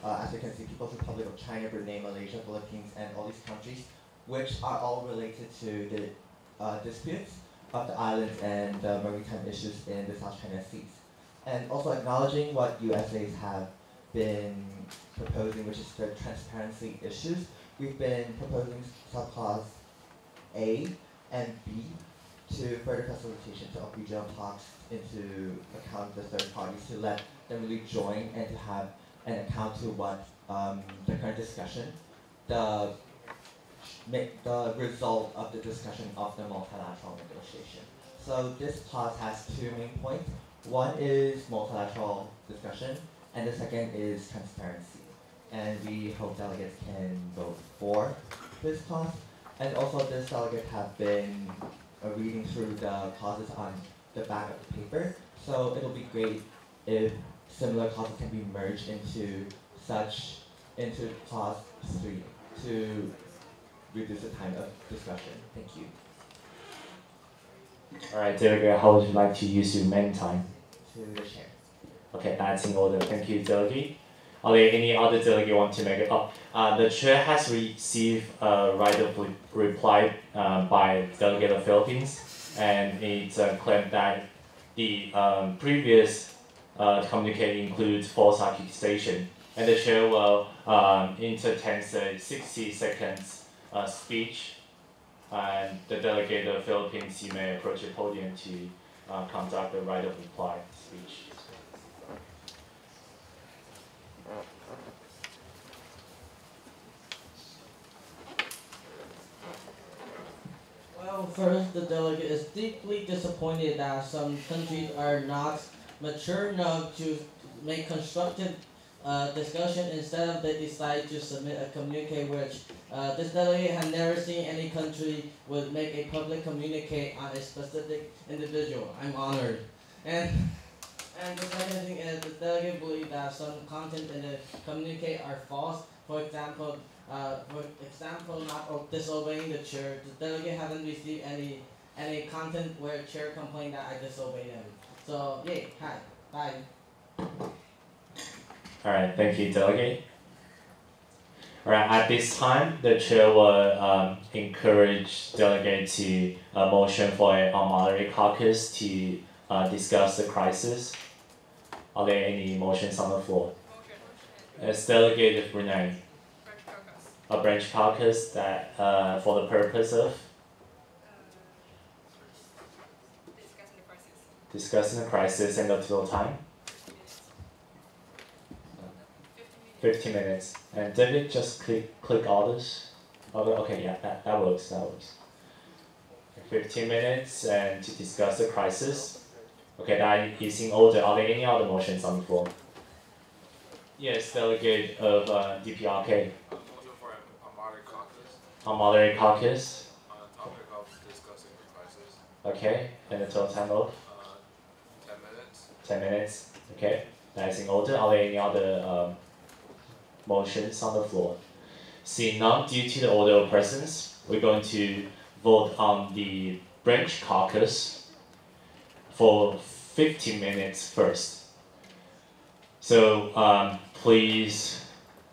as you can see, People's Republic of China, Brunei, Malaysia, Philippines, and all these countries, which are all related to the disputes of the islands and maritime issues in the South China Seas. And also acknowledging what USAs have been proposing, which is the transparency issues. We've been proposing subclause A and B to further facilitation of regional talks into account the third parties to let them really join and to have an account to what the current discussion, the result of the discussion of the multilateral negotiation. So this clause has two main points. One is multilateral discussion, and the second is transparency. And we hope delegates can vote for this clause. And also this delegate have been reading through the clauses on the back of the paper. So it'll be great if similar clauses can be merged into clause 3 to reduce the time of discussion. Thank you. Alright, Delegate, how would you like to use your remaining time? To the chair. Okay, that's in order. Thank you, Delegate. Are there any other delegate want to make it up? The chair has received a right of reply by Delegate of Philippines, and it's claimed that the previous communique includes false accusation, and the chair will entertain a 60 seconds speech, and the Delegate of Philippines, you may approach the podium to conduct the right of reply speech. Well, first, the delegate is deeply disappointed that some countries are not mature enough to make constructive discussion. Instead, they decide to submit a communique, which this delegate had never seen any country would make a public communique on a specific individual. I'm honored. And the second thing is the delegate believes that some content in the communique are false. For example, not disobeying the chair. The delegate hasn't received any content where chair complained that I disobeyed him. So, yay, hi, bye. Alright, thank you, Delegate. Alright, at this time, the chair will encourage Delegate to motion for a moderate caucus to discuss the crisis. Are there any motions on the floor? As Delegate Brunei. A branch caucus that for the purpose of discussing the crisis and the total time 15 minutes. And David, just click others. Okay, yeah, that works. 15 minutes and to discuss the crisis. Okay, that is in order. Are there any other motions on the floor? Yes, Delegate of DPRK. A moderate caucus. On the topic of discussing the crisis. Okay, and the total time of? 10 minutes. 10 minutes. Okay, that is in order. Are there any other motions on the floor? Seeing none, due to the order of presence, we're going to vote on the branch caucus for 15 minutes first. So please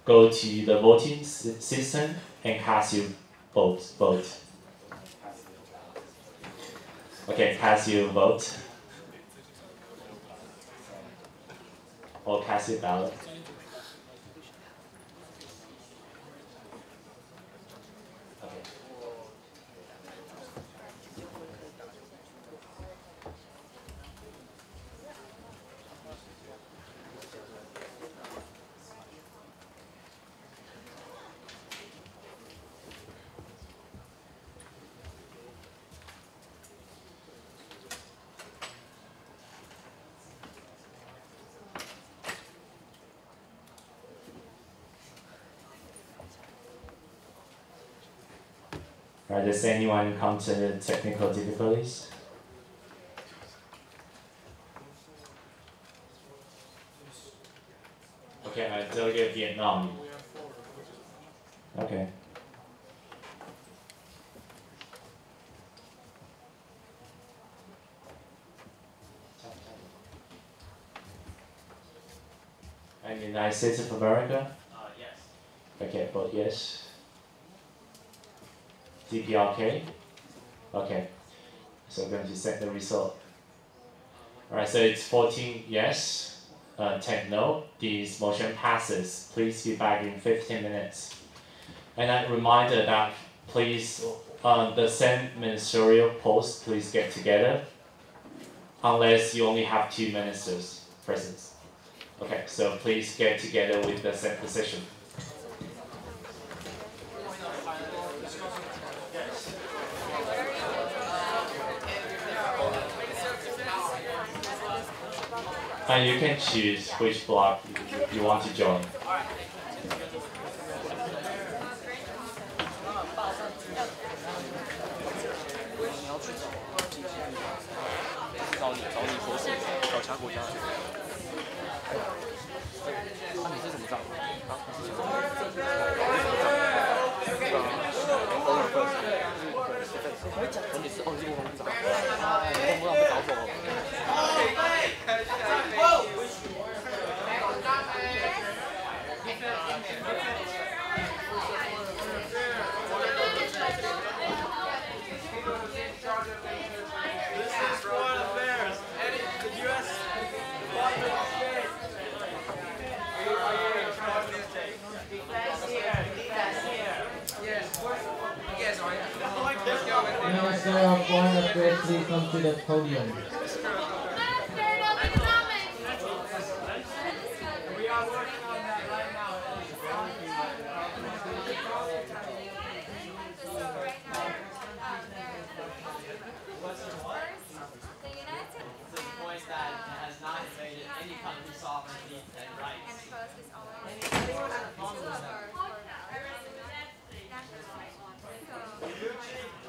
go to the voting system and cast your vote. Okay, cast your vote. Or cast your ballot. Does anyone encounter technical difficulties? Okay, I Delegate Vietnam. Okay. And United States of America? Yes. Okay, vote yes. DPRK? Okay. So we're going to set the result. Alright, so it's 14 yes, 10 no. This motion passes. Please be back in 15 minutes. And a reminder that please, the same ministerial post, please get together. Unless you only have 2 ministers present. Okay, so please get together with the same position. And you can choose which block you want to join. Minister of Foreign Affairs, please come to the podium. We are working on that right now. It's a point that has not invaded any country's sovereignty and rights.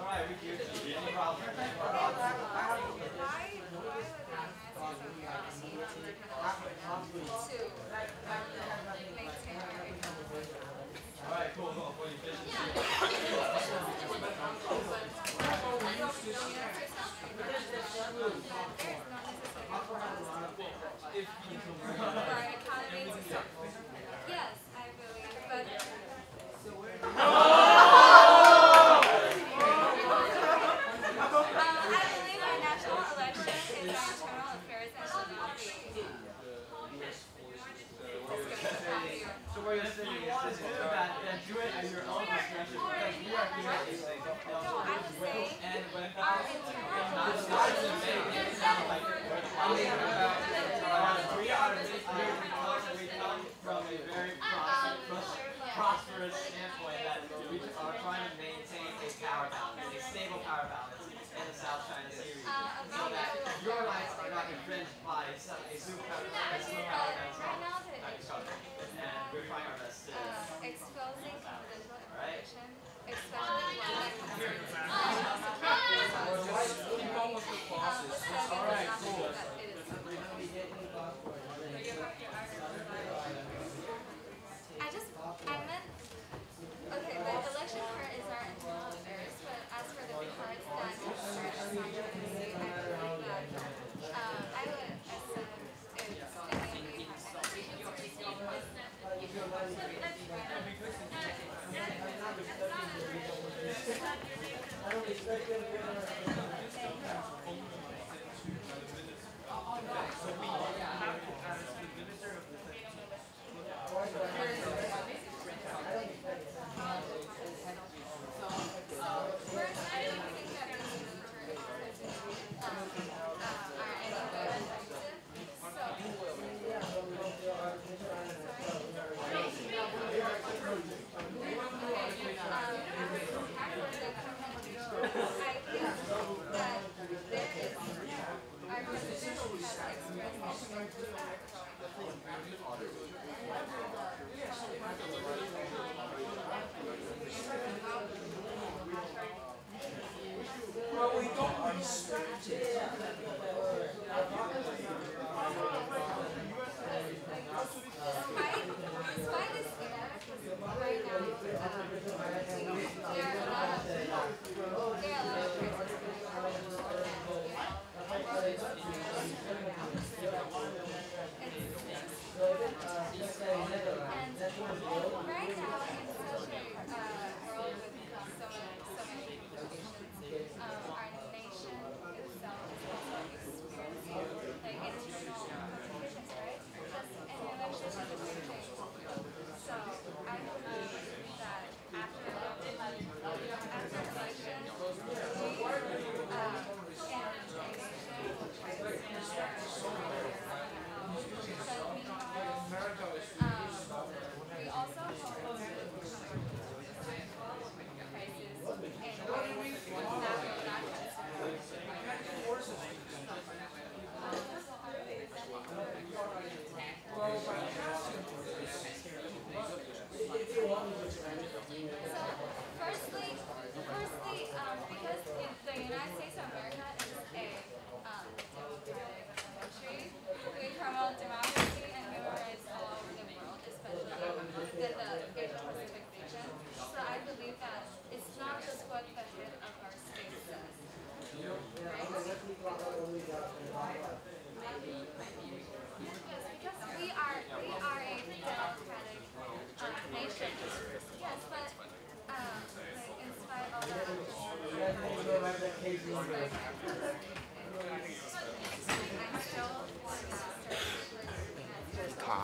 Alright, any problem? Alright, cool. For Yes, I believe, but I believe our national election is our internal affairs and should not be. So where you're sitting is this good that do it at your own discretion because we are here to say and when not to make it sound like we're talking about we are we come from a very prosperous standpoint that we are trying to maintain a power balance, a stable power balance in the South China Sea region so that your rights are not infringed by a superpower that's and we're trying our best to exposing individual right? information, especially one that Alright, cool.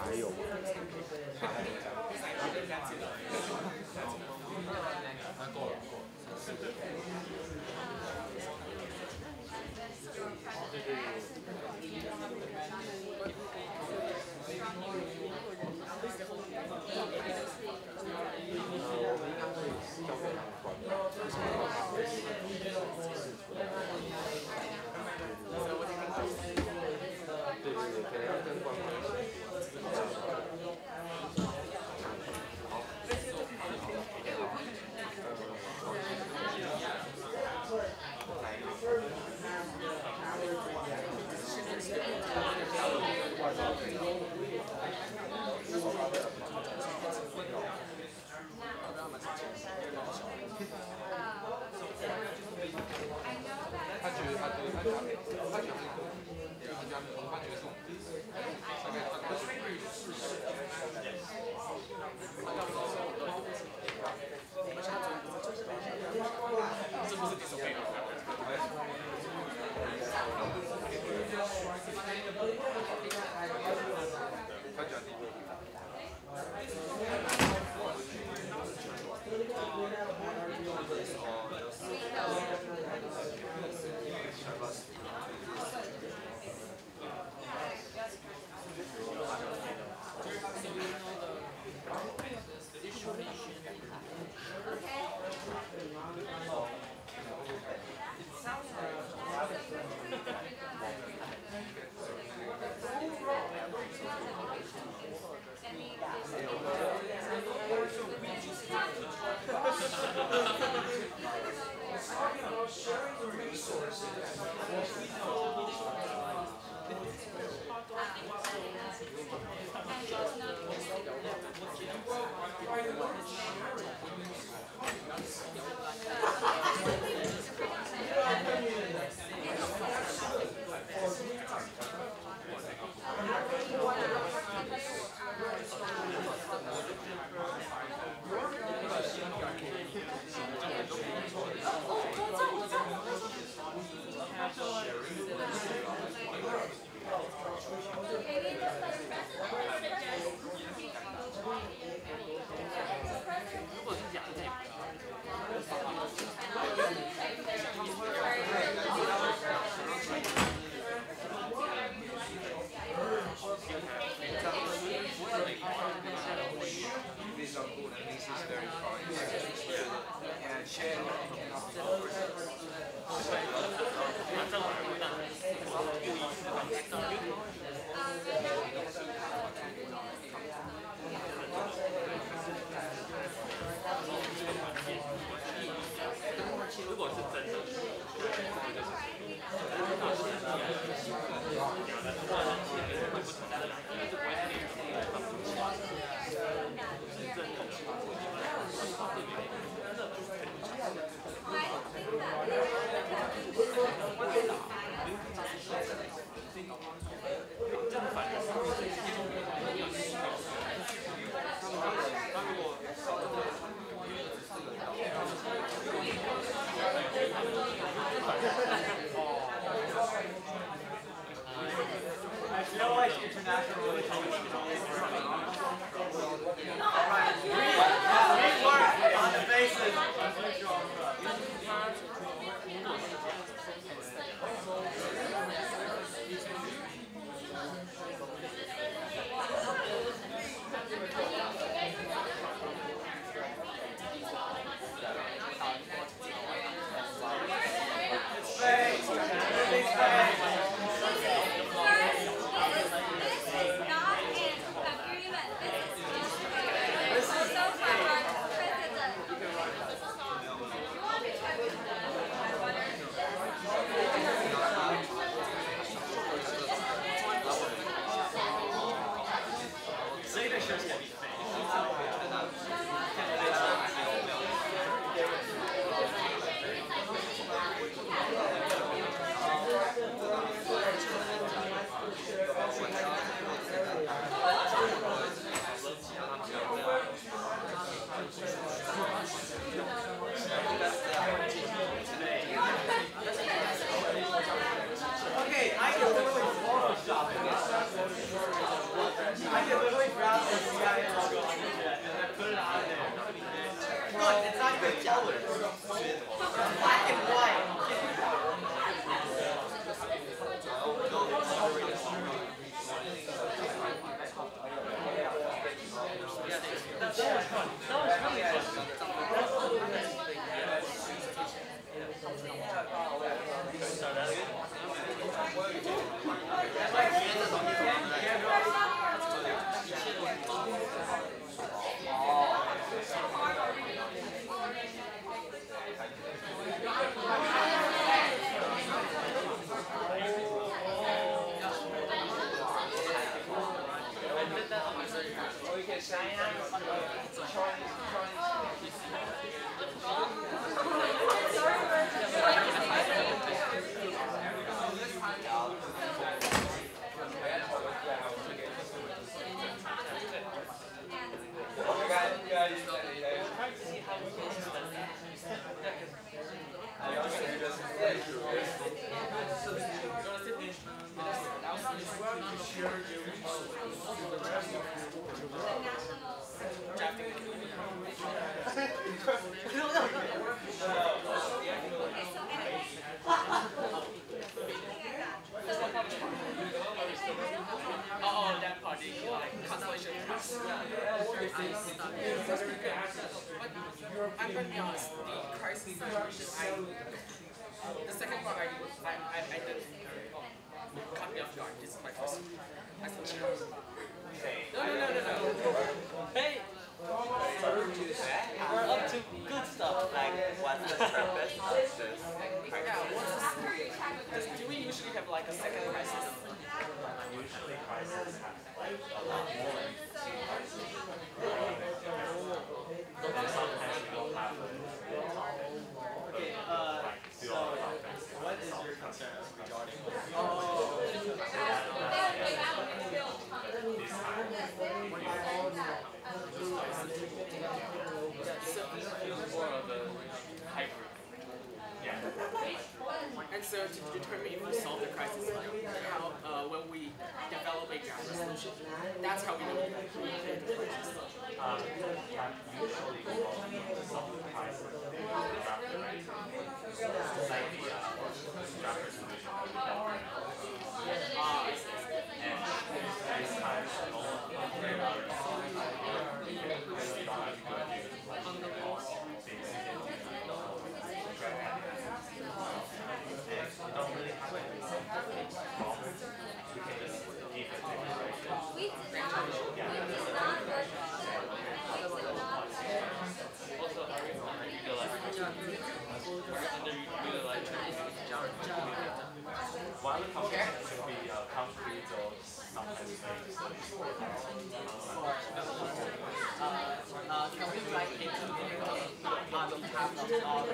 还有。够了。Oh, that part, like constellation. That's pretty good. But I'm gonna be honest, the crisis situation, the second part I did caught me off guard. This is my first explanation. No. Hey! We're up to good stuff, like what's the purpose of this? Do we usually have like a second crisis? Usually crises have like a lot more crises. And sometimes we don't have a real topic. Okay, do all the topics. What is your concern regarding more of a hybrid. Yeah. And so to determine if we solve the crisis, how when we develop a draft resolution, that's how we know we clear the crisis. Usually we solve the crisis with the draft right. Like the draft resolution that we have right now. And these times all of the others we don't have to go into all things we don't really have any problems. We can just keep it One of the concepts should be concrete or sometimes very can we write a on behalf of all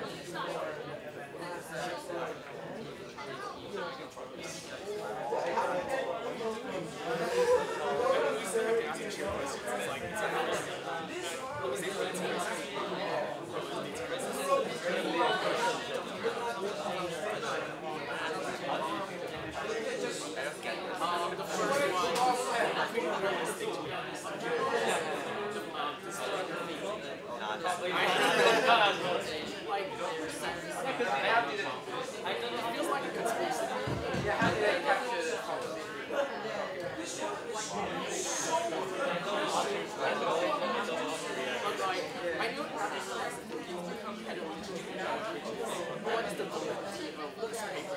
Feels like a conspiracy. Yeah, how did they capture the I know it's become heterogeneous. What is the validity of this paper?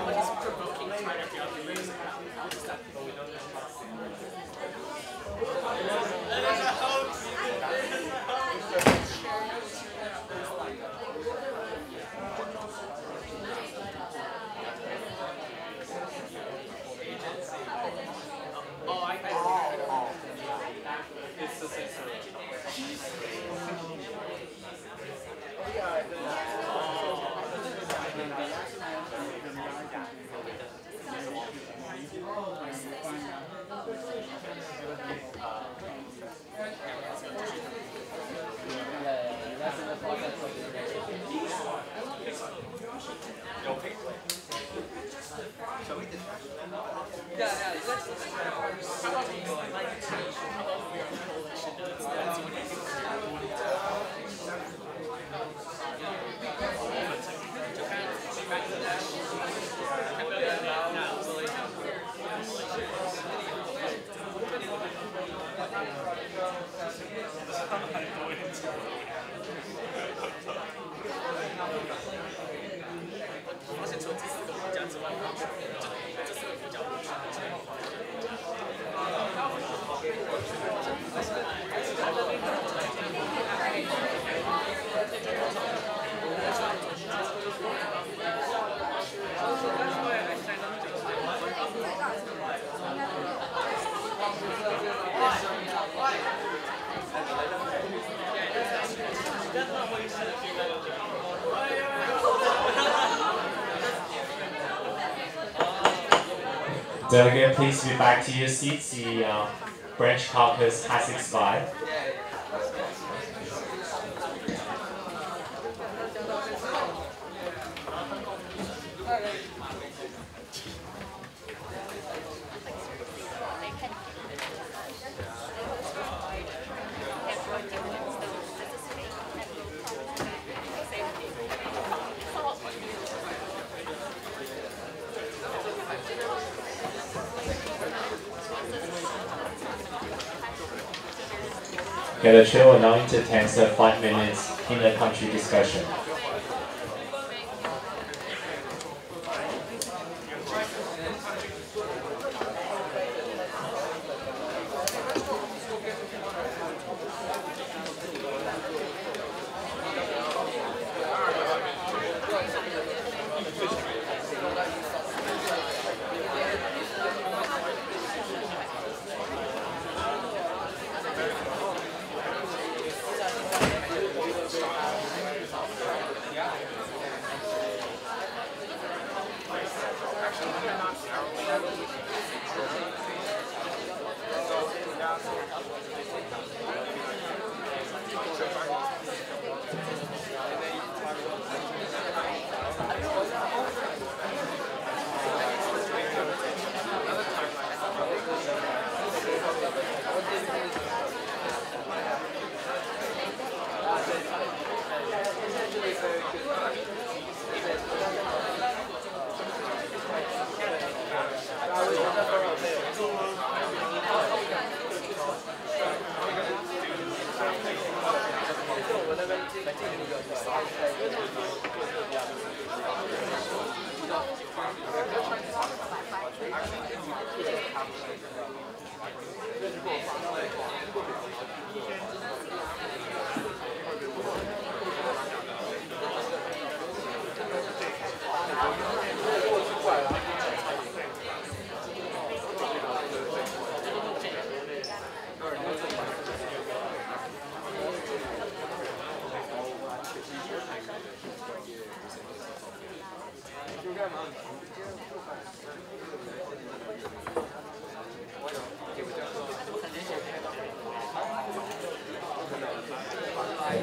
What is provoking China to outdo How does that Delegate, please be back to your seats. The branch caucus has expired. Okay, the chair will now entertain 5 minutes in the country discussion.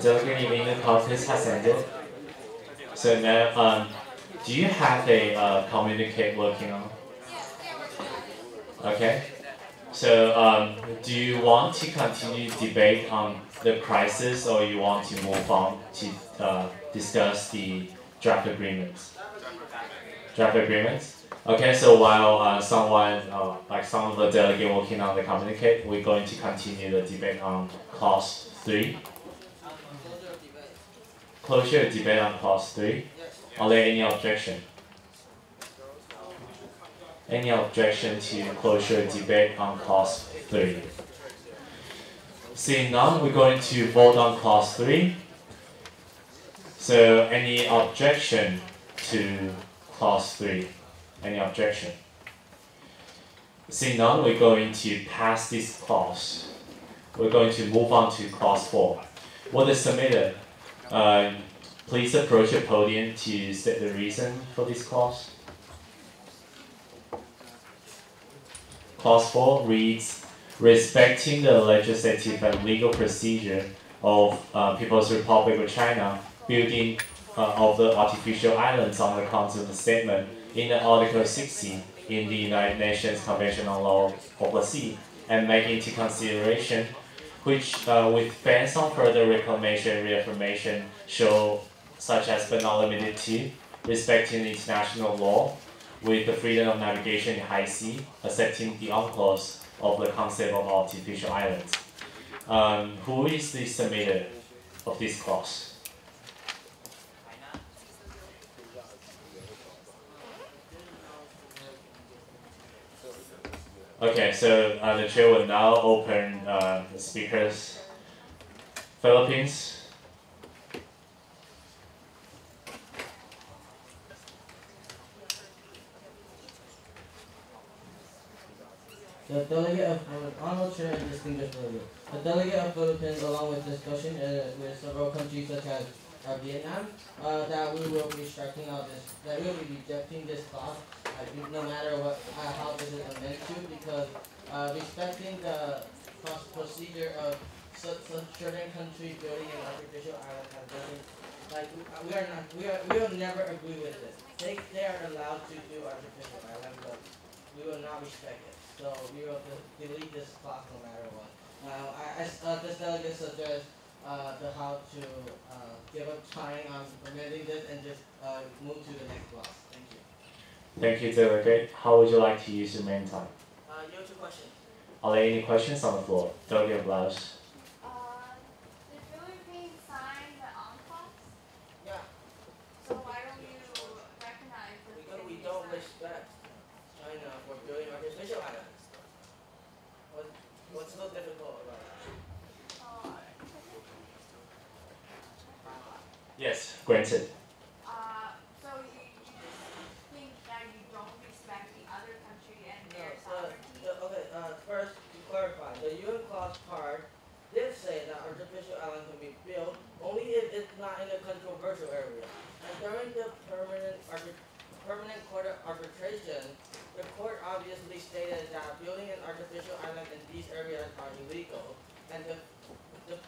Delegate evening conference has ended. So now, do you have a communicate working on? Okay. So do you want to continue debate on the crisis, or you want to move on to discuss the draft agreements? Draft agreements? Okay, so while someone, like some of the delegate working on the communicate, we're going to continue the debate on clause 3. Closure of debate on clause 3. Are there any objection? Any objection to closure of debate on clause 3? Seeing none, we're going to vote on clause 3. So any objection to clause 3? Any objection? Seeing none, we're going to pass this clause. We're going to move on to clause 4. What is submitted? Please approach the podium to state the reason for this clause. Clause 4 reads, respecting the legislative and legal procedure of People's Republic of China, building of the artificial islands on the content of the statement in the Article 60 in the United Nations Convention on Law of the Sea, and making into consideration which with bans on further reclamation and reaffirmation show, such as but not limited to, respecting international law with the freedom of navigation in high sea, accepting the unclause of the concept of artificial islands. Who is the submitter of this clause? Okay, so the chair will now open the speakers. Philippines. The delegate of Honorable Chair and distinguished delegate. The delegate of Philippines, along with discussion with several countries such as Vietnam, that we will be striking out this, that we will be rejecting this clause, no matter what, how this is amended to, because respecting the procedure of certain countries building an artificial island has nothing, like we will never agree with this. They are allowed to do artificial island, but we will not respect it. So we will delete this clause no matter what. This delegate suggests the how to give up time on amending this and just move to the next clause. Thank you. Thank you, Delegate. How would you like to use your main time? You have 2 questions. Are there any questions on the floor? Delegate Blouse. Did Philippines sign the UNCLOS? Yeah. So why don't you recognize the Because we don't respect China for building artificial islands. What's so difficult about that? Yes, granted. So you just think that you don't respect the other country and their sovereignty? Okay, first to clarify, the UN clause part did say that artificial island can be built only if it's not in a controversial area. And during the permanent court of arbitration, the court obviously stated that building an artificial island in these areas are illegal, and the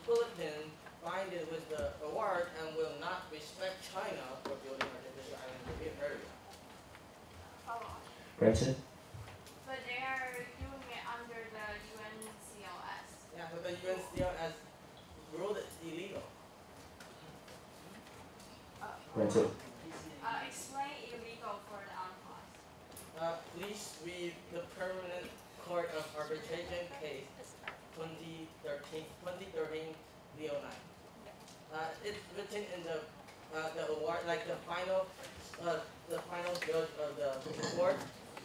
Philippines binded with the award and will not respect China for building artificial island in the area. Granted. But they are doing it under the UNCLS. Yeah, but the UNCLS ruled it illegal. Granted. Explain illegal for the UNCLOS. Please read the Permanent Court of Arbitration case 2013-09. It's written in the award, like the final judge of the court.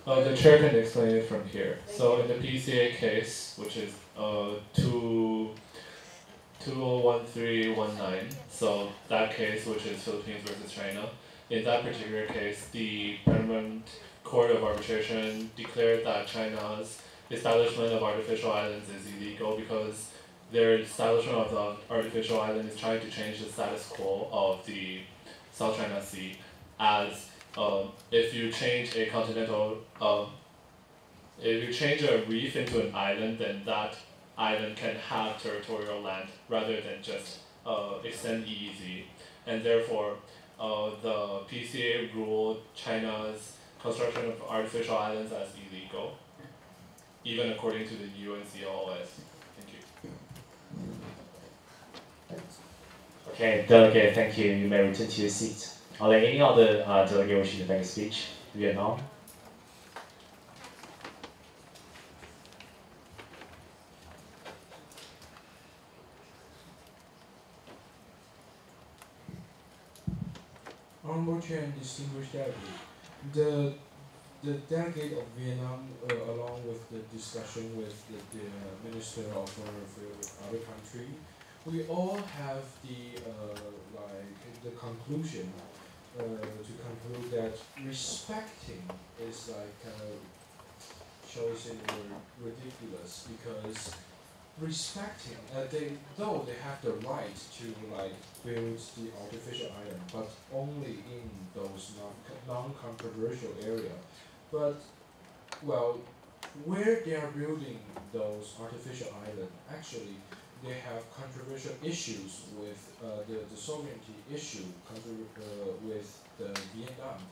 The chair can explain it from here. So in the PCA case, which is 201319, so that case, which is Philippines versus China, in that particular case, the Permanent Court of Arbitration declared that China's establishment of artificial islands is illegal because their establishment of the artificial island is trying to change the status quo of the South China Sea, as if you change a if you change a reef into an island, then that island can have territorial land rather than just extend EEZ, and therefore the PCA ruled China's construction of artificial islands as illegal, even according to the UNCLOS. Thank you. Okay, Delegate, thank you. You may return to your seat. Are there any other delegate wishing to make a speech? Vietnam? Honorable Chair and distinguished delegate, the delegate of Vietnam, along with the discussion with the Minister of Foreign Affairs with other country, we all have the conclusion to conclude that respecting is chosen word ridiculous, because respecting, though they have the right to build the artificial island, but only in those non-controversial area. But well, where they are building those artificial islands, actually they have controversial issues with the sovereignty issue with the Vietnam.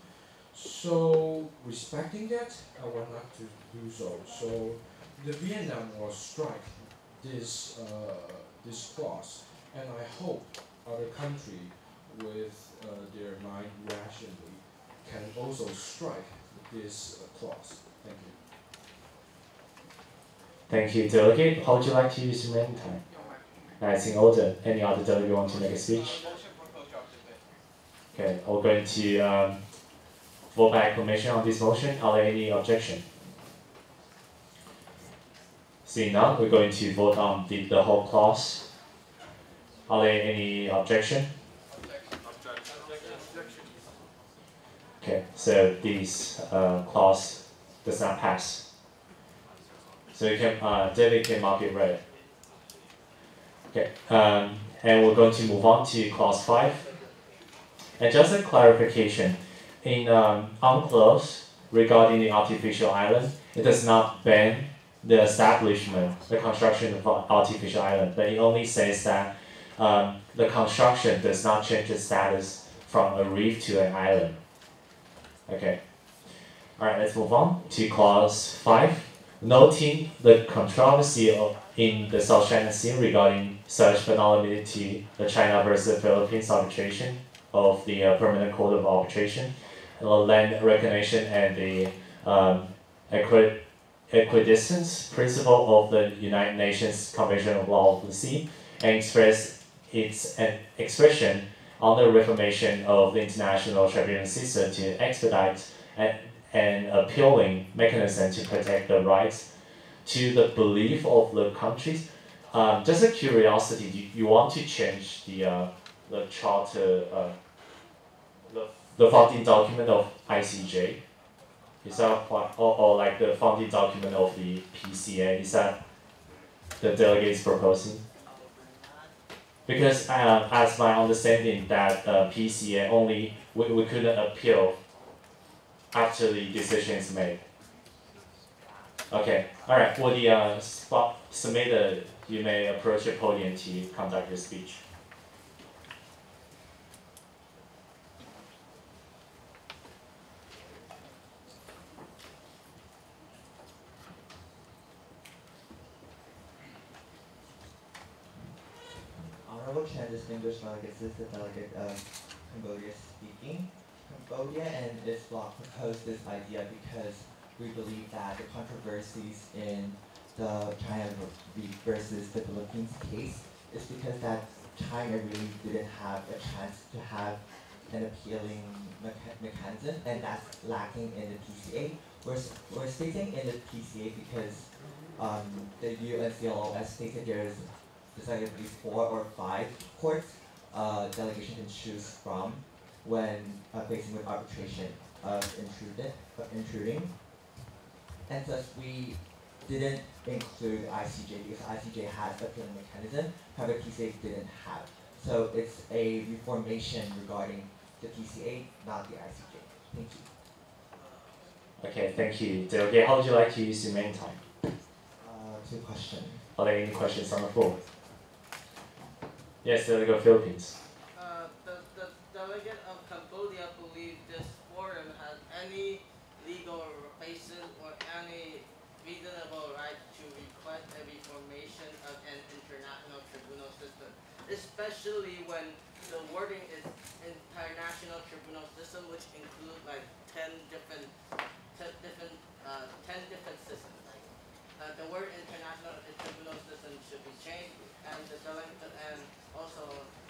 So respecting that, I want not to do so. So the Vietnam will strike this clause, and I hope other country with their mind rationally can also strike this clause. Thank you. Thank you, Delegate. How would you like to use your remaining time? It's in order. Any other delegate want to make a speech? Okay, we're going to vote by acclamation on this motion. Are there any objection? Seeing none, we're going to vote on the whole clause. Are there any objection? Okay, so this clause does not pass. So you can, David can mark it red. Okay, and we're going to move on to clause 5. And just a clarification, in UNCLOS regarding the artificial island, it does not ban the establishment, the construction of artificial island, but it only says that the construction does not change the status from a reef to an island. Okay. All right, let's move on to clause 5. Noting the controversy in the South China Sea regarding such, but not limited to the China versus Philippines arbitration of the Permanent Court of Arbitration, land recognition, and the equidistance principle of the United Nations Convention of Law of the Sea, and express its expression on the reformation of the international tribunal system to expedite an appealing mechanism to protect the rights to the belief of the countries. Just a curiosity, you want to change the charter, the founding document of ICJ? Is that or like the founding document of the PCA? Is that the delegates proposing? Because as my understanding that PCA only we couldn't appeal after the decision is made. Okay, all right. For the spot submitter, you may approach the podium to conduct your speech. Honorable Chair, distinguished delegates, this is the delegate of Cambodia speaking. Cambodia and its bloc proposed this idea because we believe that the controversies in the China versus the Philippines case is because that China really didn't have a chance to have an appealing mechanism, and that's lacking in the PCA. We're stating in the PCA because the UNCLOS stated there's decidedly 4 or 5 courts delegation can choose from when facing with arbitration of intruding. And thus we didn't include ICJ because ICJ has a appealing mechanism, however PCA didn't have. So it's a reformation regarding the PCA, not the ICJ. Thank you. Okay, thank you. Delegate, how would you like to use your main time? 2 questions. Are there any questions on the floor? Yes, Delegate of Philippines. The delegate of Cambodia believe this forum has any legal basis or any reasonable right to request a reformation of an international tribunal system, especially when the wording is international tribunal system, which includes like 10 different systems. The word international tribunal system should be changed, and the delegate and also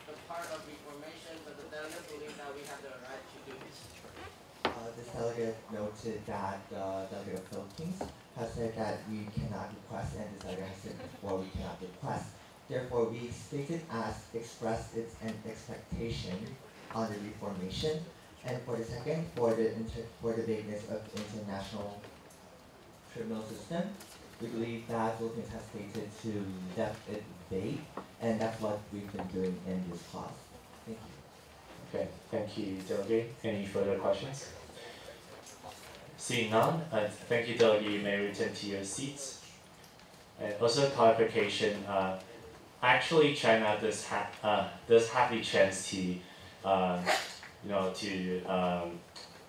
the part of reformation, but the delegate believes that we have the right to do this. This delegate noted that the delegate of Philippines has said that we cannot request, and this delegate has said before we cannot request. Therefore, we stated as expressed it's an expectation on the reformation. And for the second, for the vagueness of international criminal system, we believe that Philippines has stated to left it vague, and that's what we've been doing in this clause. Thank you. Okay, thank you, Delegate. Any further questions? Seeing none, thank you, Delegate. You may return to your seats. And also clarification. Actually, China does have the chance to,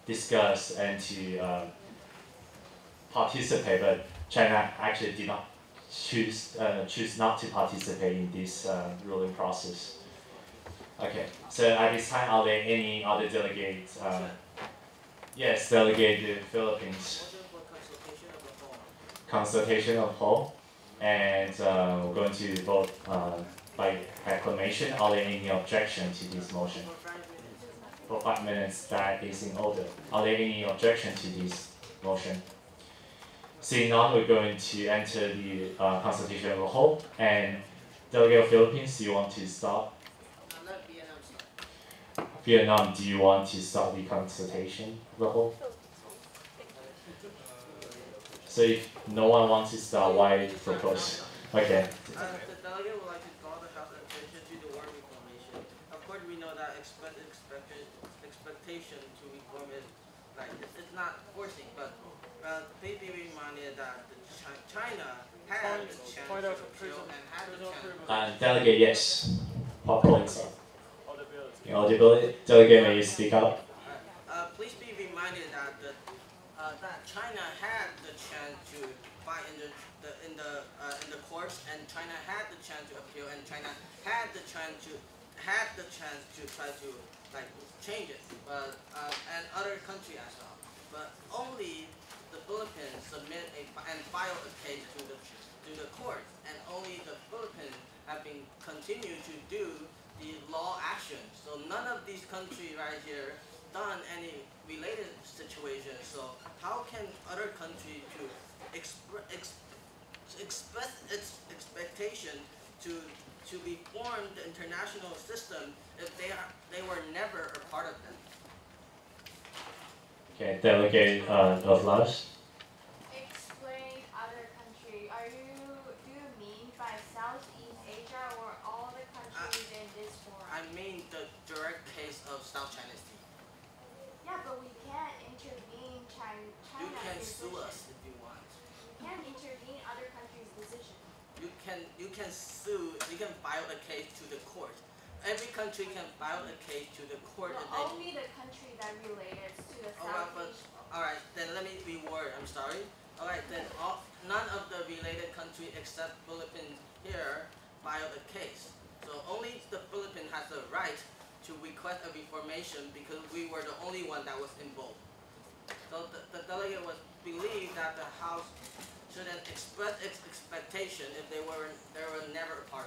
discuss and to participate, but China actually did not choose not to participate in this ruling process. Okay, so at this time, are there any other delegates? Yes, Delegate Philippines. Consultation of whole, and we're going to vote by acclamation. Are there any objection to this motion? For 5 minutes, that is in order. Are there any objection to this motion? Seeing none, we're going to enter the consultation of the whole. And Delegate of Philippines, do you want to start? Vietnam, do you want to start the consultation of the whole? So if no one wants to start, why propose? Okay. The delegate would like to draw the House attention to the word reformation. Of course, we know that express expectation to reform is like it's not forcing, but please be reminded that China had the chance to appeal and had the chance. Delegate, yes. What points? Audibility. Delegate, may you speak up? Please be reminded that that China had the chance to fight in the courts, and China had the chance to appeal, and China had the chance to try to like change it, and other countries as well. But only the Philippines submit and file a case to the court, and only the Philippines have been continued to do the law action. So none of these countries right here done any related situations. So how can other countries to express its expectation to reform the international system if they were never a part of them? Okay, Delegate of Laos. Explain other country. Do you mean by Southeast Asia or all the countries in this forum? I mean the direct case of South China Sea. Yeah, but we can't intervene China's You can decision. sue us if you want. We can't intervene other countries' decision. You can sue. You can file a case to the court. Every country can file a case to the court. Well, only the country that relates to the Southeast. Alright, then let me reword. I'm sorry. Alright, then none of the related countries except Philippines here filed a case. So only the Philippines has the right to request a reformation because we were the only one that was involved. So the delegate was believed that the House shouldn't express its expectation if they were never a part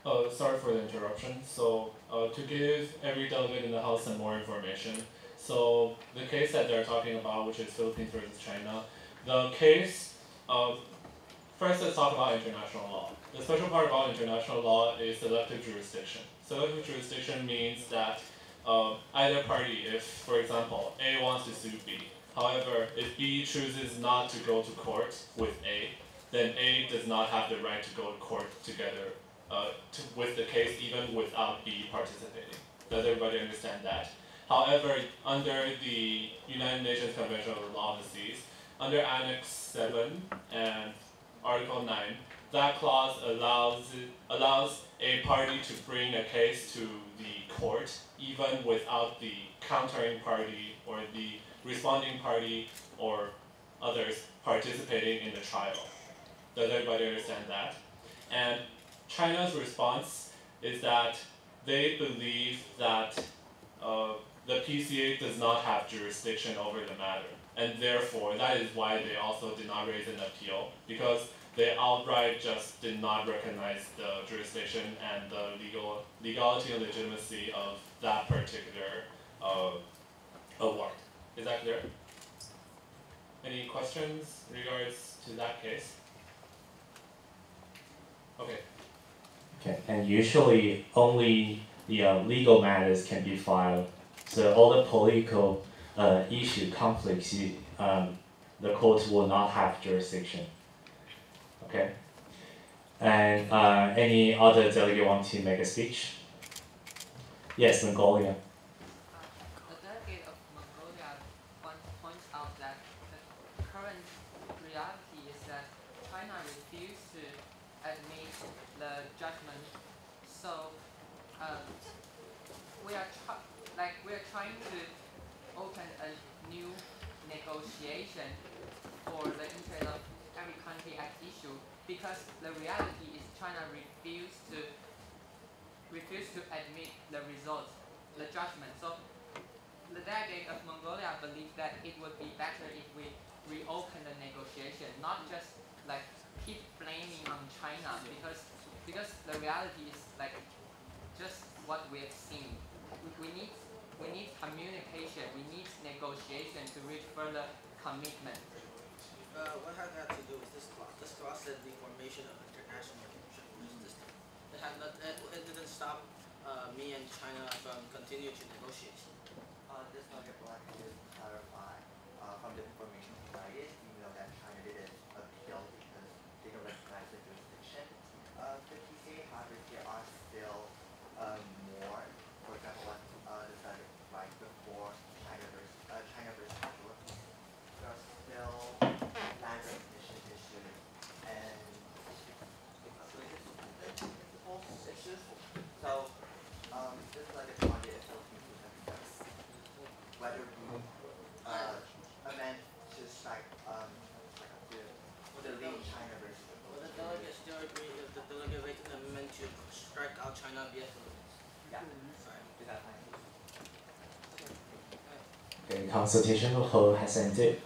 of it. Sorry for the interruption. So to give every delegate in the House some more information, so the case that they're talking about, which is Philippines versus China, the case, first let's talk about international law. The special part about international law is selective jurisdiction. Selective jurisdiction means that either party, if, for example, A wants to sue B, however, if B chooses not to go to court with A, then A does not have the right to go to court together with the case even without B participating. Does everybody understand that? However, under the United Nations Convention on the Law of the Seas, under Annex 7 and Article 9, that clause allows a party to bring a case to the court even without the countering party or the responding party or others participating in the trial. Does everybody understand that? And China's response is that they believe that the PCA does not have jurisdiction over the matter, and therefore that is why they also did not raise an appeal, because they outright just did not recognize the jurisdiction and the legality and legitimacy of that particular award. Is that clear? Any questions in regards to that case? Okay. Okay, and usually only the legal matters can be filed. So all the political conflicts, the courts will not have jurisdiction. Okay. And any other delegate want to make a speech? Yes, Mongolia. The delegate of Mongolia points out that the current reality is that China refused to admit the judgment. So we are trying to open a new negotiation for the interest of every country at issue, because the reality is China refused to admit the results, the judgment. So the delegate of Mongolia believes that it would be better if we reopen the negotiation, not just like keep blaming on China, because the reality is like just what we have seen. We need communication, we need negotiation to reach further commitment. What has that to do with this clause? This clause said the formation of international justice system. It didn't stop me and China from continuing to negotiate. This nugget will actually clarify from the information provided, we know that China didn't appeal because they don't recognize the jurisdiction of the PCA. However, there are still more, for example, what the subject right before whether we amend just like the lead China versus the Will the delegate still agree if the delegate makes an amendment to strike out China via Philippines? Yeah. Sorry. Is that fine? Okay, consultation hall has ended.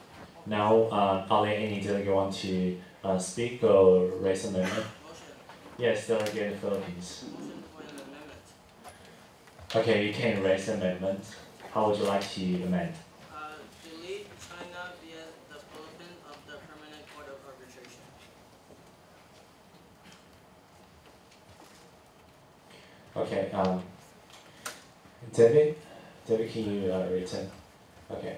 Now, are there any delegate want to speak or raise an amendment? Motion. Yes, delegate in the Philippines. Motion for an amendment. Okay, you can raise an amendment. How would you like to amend? Delete China via the Philippines of the Permanent Court of Arbitration. Okay, David, can you return? Okay.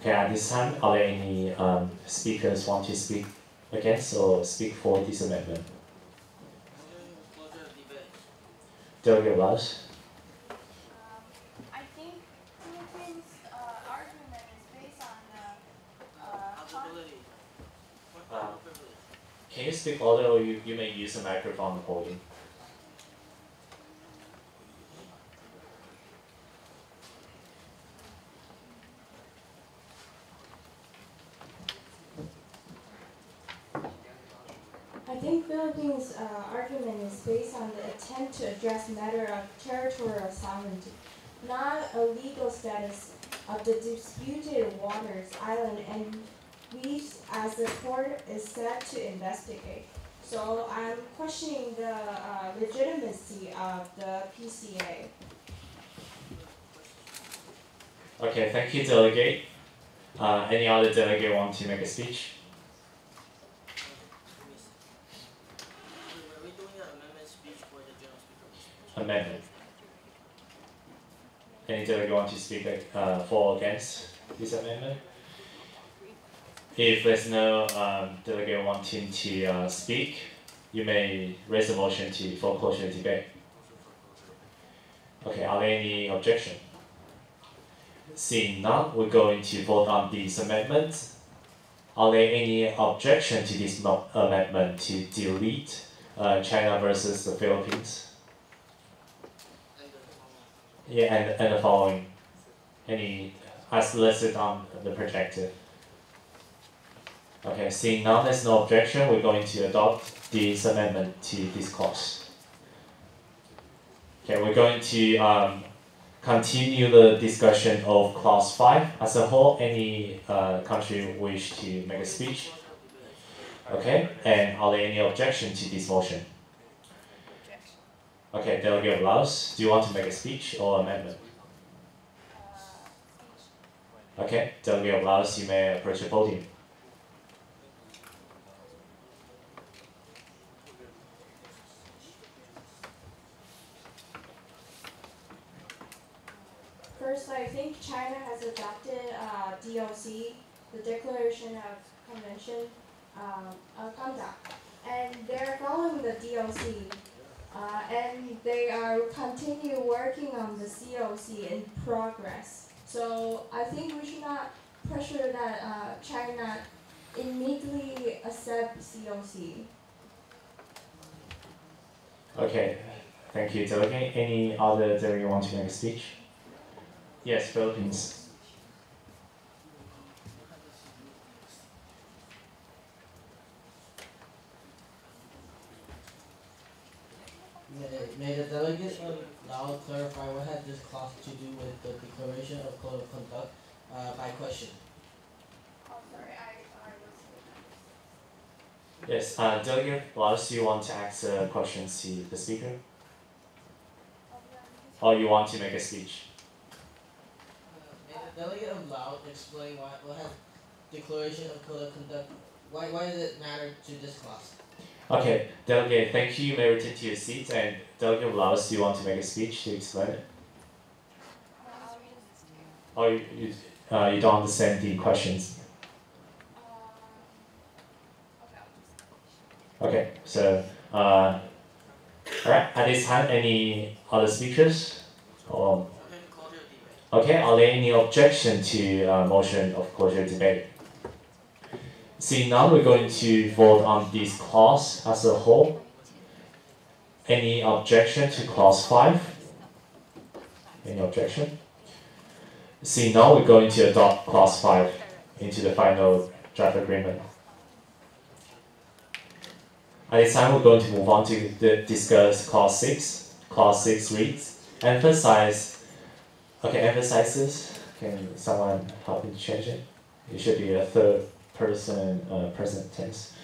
Okay, at this time, are there any speakers want to speak against or speak for this amendment? Delegate Wells. I think Philippines' argument is based on Can you speak louder, or you may use a microphone on the podium? I think Philippines' argument is based on the attempt to address matter of territorial sovereignty, not a legal status of the disputed waters, island, and reefs as the court is set to investigate. So I'm questioning the legitimacy of the PCA. Okay, thank you, delegate. Any other delegate want to make a speech? Are we doing an amendment speech for the general speaker? Amendment. Any delegate want to speak for or against this amendment? If there's no delegate wanting to speak, you may raise a motion for closure of debate. Okay, are there any objection? Seeing none, we're going to vote on this amendment. Are there any objection to this amendment to delete China versus the Philippines? Yeah, and the following. Any as listed on the projector. Okay, seeing none, there's no objection, we're going to adopt this amendment to this clause. Okay, we're going to continue the discussion of clause 5 as a whole. Any country wish to make a speech? Okay, and are there any objection to this motion? Okay, Delegate Laos, do you want to make a speech or amendment? Okay, Delegate Laos, you may approach the podium. First, I think China has adopted DOC, the Declaration of Convention Conduct, and they're following the DOC, and they are continue working on the COC in progress. So I think we should not pressure that China immediately accept COC. Okay, thank you, Delegate. Any other delegate want to make a speech? Yes, Philippines. May the delegate now clarify what had this clause to do with the Declaration of Code of Conduct by question? Oh, sorry, I was. Yes, Delegate Laos, you want to ask questions to the speaker? Or you want to make a speech? May the delegate of Laos explain what has Declaration of Code of Conduct, why does it matter to this clause? Okay, Delegate, thank you. You may return to your seat. And Delegate Laos, do you want to make a speech to explain it? Or you don't understand the questions? Okay, so Alright, at this time, any other speakers? Okay, are there any objection to motion of closure debate? See, now we're going to vote on this clause as a whole. Any objection to clause 5? Any objection? See, now we're going to adopt clause 5 into the final draft agreement. At this time, we're going to move on to discuss clause 6. Clause 6 reads, emphasizes. Can someone help me change it? It should be a third person present tense.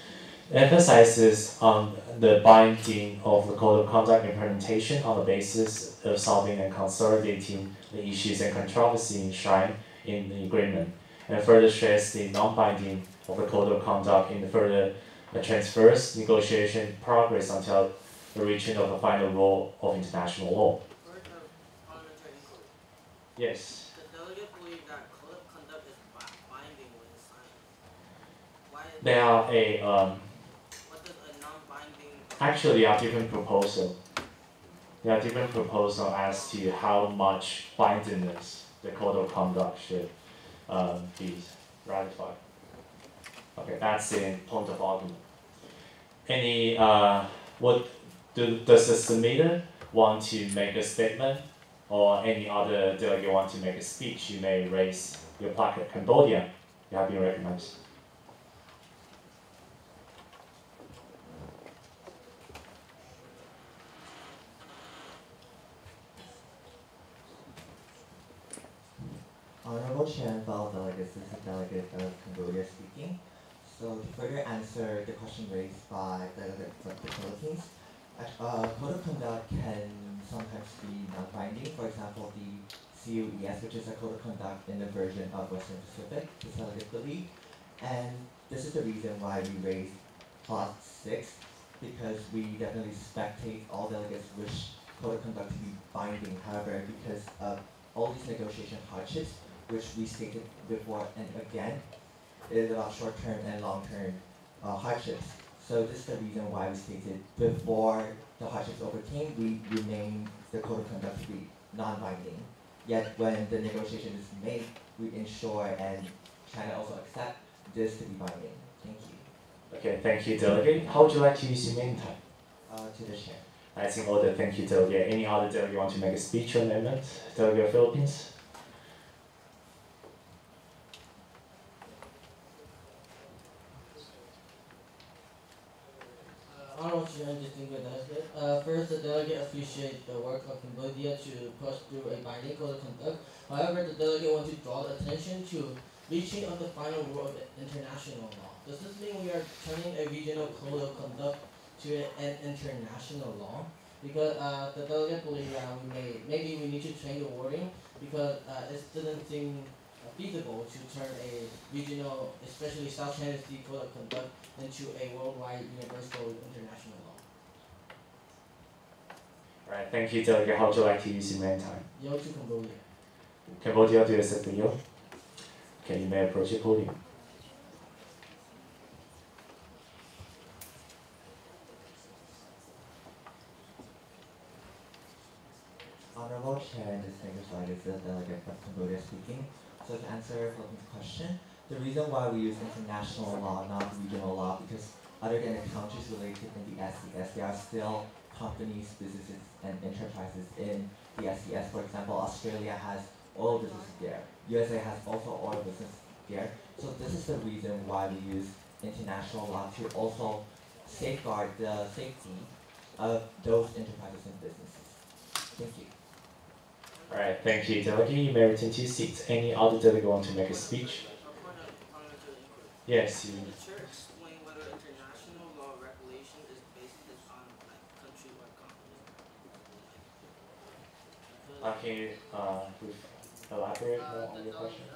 Emphasizes on the binding of the code of conduct implementation on the basis of solving and consolidating the issues and controversy enshrined in the agreement, and further stress the non-binding of the code of conduct in the further transfers negotiation progress until the reaching of the final rule of international law. Yes. The delegate believe that code of conduct is binding when it's signed. There are What does a non-binding? Actually, there are different proposals. There are different proposals as to how much bindingness the code of conduct should be ratified. Okay, that's the point of argument. Any does the submitter want to make a statement, or any other delegate want to make a speech? You may raise your placard. Cambodia, you have been recognized. Honorable Chair and fellow delegates, this is Delegate of Cambodia speaking. So to further answer the question raised by delegates of the Philippines, code of conduct can sometimes be non-binding. For example, the CUES, which is a code of conduct in the version of Western Pacific, the delegate believe. And this is the reason why we raised clause 6, because we definitely spectate all delegates wish code of conduct to be binding. However, because of all these negotiation hardships, which we stated before and again, is about short-term and long-term hardships. So this is the reason why we stated before the hardships overcame, we remain the code of conduct to be non-binding. Yet when the negotiation is made, we ensure and China also accept this to be binding. Thank you. Okay, thank you, Delegate. How would you like to use your main time? To the chair. That's in order. Thank you, Delegate. Any other delegate want to make a speech or amendment? Delegate of Philippines? Honorable Chair and distinguished delegate, first the delegate appreciates the work of Cambodia to push through a binding code of conduct. However, the delegate wants to draw the attention to reaching of the final rule of international law. Does this mean we are turning a regional code of conduct to an international law? Because the delegate believes that maybe we need to change the wording, because it doesn't seem feasible to turn a regional, especially South China Sea code of conduct into a worldwide universal international law. Right, thank you, Delegate. How would you like to use your main time? Yield to Cambodia. Cambodia, do you accept the yield? Okay, you may approach your podium. Honorable Chair and distinguished delegates, the delegate from Cambodia speaking. So to answer Philippines' question, the reason why we use international law, not regional law, because other than the countries related in the SCS, there are still companies, businesses, and enterprises in the SCS. For example, Australia has oil businesses there. USA has also oil business there. So this is the reason why we use international law to also safeguard the safety of those enterprises and businesses. Thank you. Alright, thank you, Delegate. You may return to your seats. Any other delegate want to make a speech? Yes, you. Can the chair explain whether international law regulation is based on countrywide companies? Can you elaborate more on your question?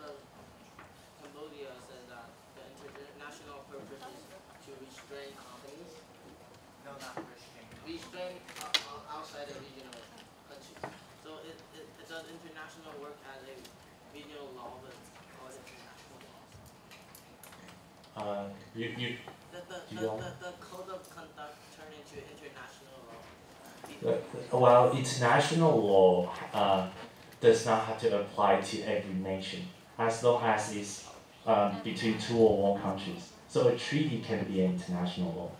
Cambodia says that the international purpose is to restrain companies. No, not restrain. Restrain outside the regional countries. So does international work as a regional law, but called international law? The code of conduct turn into international law. Well, international law does not have to apply to every nation, as long as it's between two or more countries. So a treaty can be international law.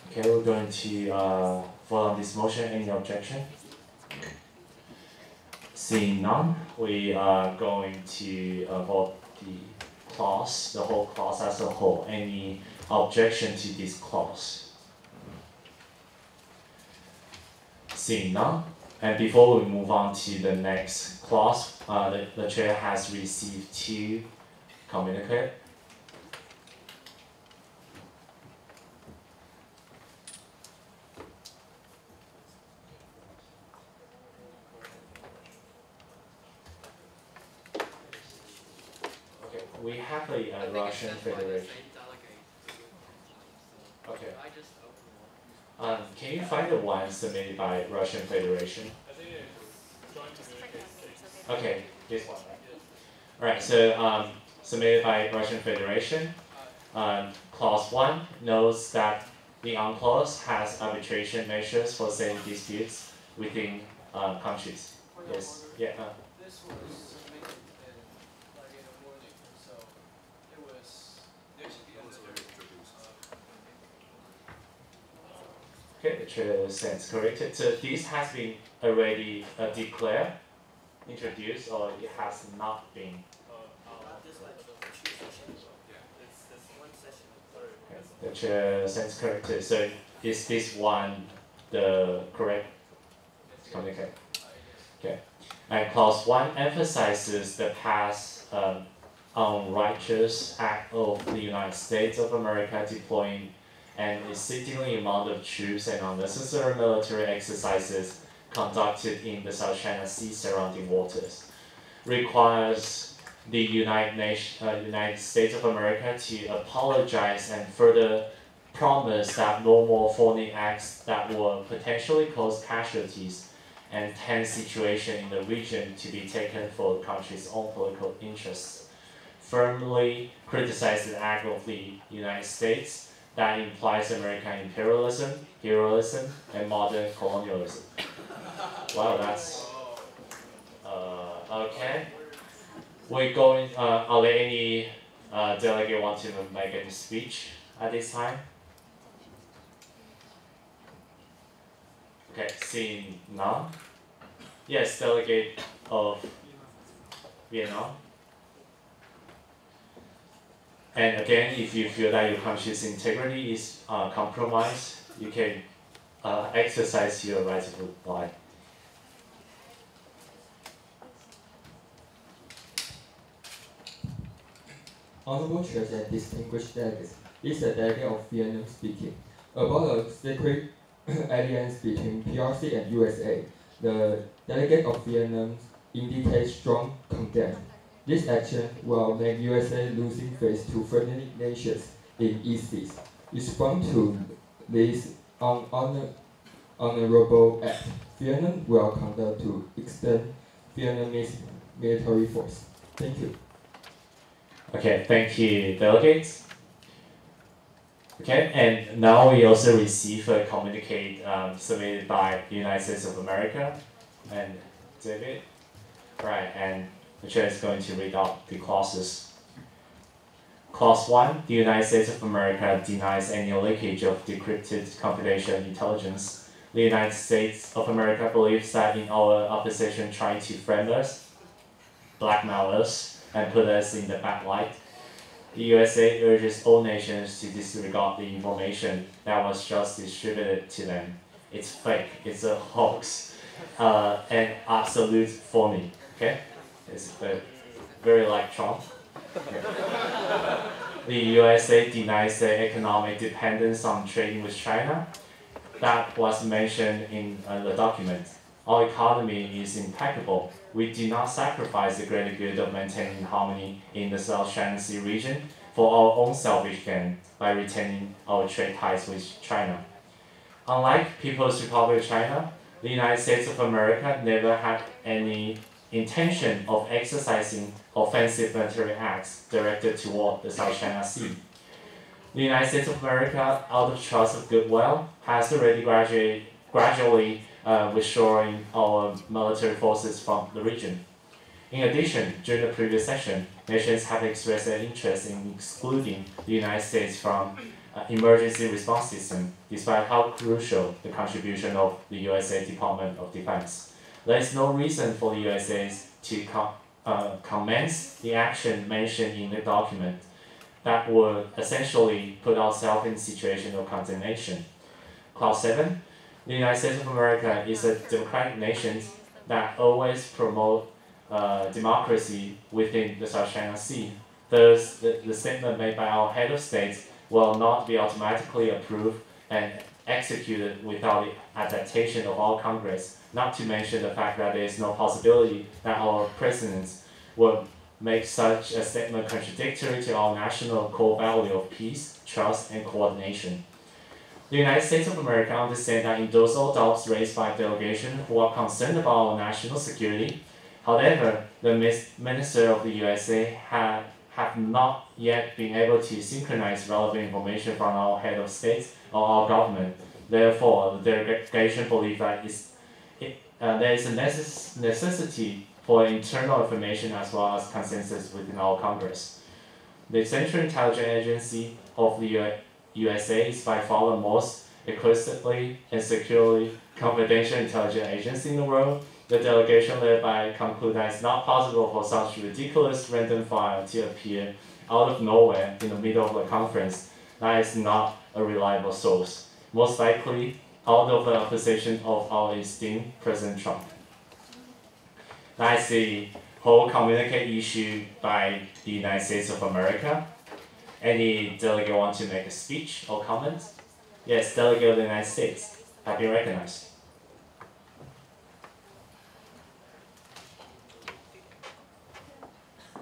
Okay, we're going to vote on this motion. Any objection? Seeing none, we are going to vote the whole clause as a whole. Any objection to this clause? Seeing none, and before we move on to the next clause, the chair has received 2 communiques. Okay, we have a Russian Federation. Okay. Can you find the one submitted by Russian Federation? Okay, this one, right? Alright, so submitted by Russian Federation. Clause 1 notes that the clause has arbitration measures for settling disputes within countries. Yes, yeah. This was submitted in the morning, so it was there should be Okay, the chair stands corrected. So this has been already declared, introduced, or it has not been. Okay, the chair stands corrected. So is this one the correct communique? Okay. And clause 1 emphasizes the past unrighteous act of the United States of America deploying an exceedingly amount of troops and unnecessary military exercises conducted in the South China Sea surrounding waters. Requires the United States of America to apologize and further promise that no more foreign acts that will potentially cause casualties and tense situation in the region to be taken for the country's own political interests. Firmly criticize the act of the United States that implies American imperialism, heroism, and modern colonialism. Wow, that's okay. We're going. Are there any delegate want to make any speech at this time? Okay, seeing none. Yes, delegate of Vietnam. And again, if you feel that your country's integrity is compromised, you can exercise your right to reply. Honorable Chairs and distinguished delegates, this is a delegate of Vietnam speaking. About a secret alliance between PRC and USA, the delegate of Vietnam indicates strong contempt. This action will make USA losing face to friendly nations in East Seas. Respond to this honorable act. Vietnam will conduct to extend Vietnamese military force. Thank you. Okay, thank you, delegates. Okay, and now we also receive a communique submitted by the United States of America and David. Right, and the chair is going to read out the clauses. Clause 1, the United States of America denies any leakage of decrypted confidential intelligence. The United States of America believes that in our opposition trying to frame us, blackmail us, and put us in the bad light, the USA urges all nations to disregard the information that was just distributed to them. It's fake, it's a hoax, and absolute phony. Okay? It's very like Trump. Okay. The USA denies their economic dependence on trading with China. That was mentioned in the document. Our economy is impeccable. We do not sacrifice the greater good of maintaining harmony in the South China Sea region for our own selfish gain by retaining our trade ties with China. Unlike People's Republic of China, the United States of America never had any intention of exercising offensive military acts directed toward the South China Sea. The United States of America, out of trust of goodwill, has already gradually withdrawing our military forces from the region. In addition, during the previous session, nations have expressed their interest in excluding the United States from emergency response system, despite how crucial the contribution of the USA Department of Defense. There is no reason for the USA to commence the action mentioned in the document that would essentially put ourselves in a situation of condemnation. Clause 7. The United States of America is a democratic nation that always promotes democracy within the South China Sea. Thus, the statement made by our head of state will not be automatically approved and executed without the adaptation of our Congress, not to mention the fact that there is no possibility that our presidents would make such a statement contradictory to our national core value of peace, trust, and coordination. The United States of America understands that in those all doubts raised by delegations who are concerned about our national security. However, the Minister of the USA have not yet been able to synchronize relevant information from our head of state or our government. Therefore, the delegation believes that there is a necessity for internal information as well as consensus within our Congress. The Central Intelligence Agency of the USA is by far the most explicitly and securely confidential intelligence agency in the world. The delegation thereby concludes that it's not possible for such ridiculous random file to appear out of nowhere in the middle of the conference. That is not a reliable source. Most likely, out of the position of our esteemed President Trump. That's the whole communique issued by the United States of America. Any delegate want to make a speech or comment? Yes, delegate of the United States have been recognized.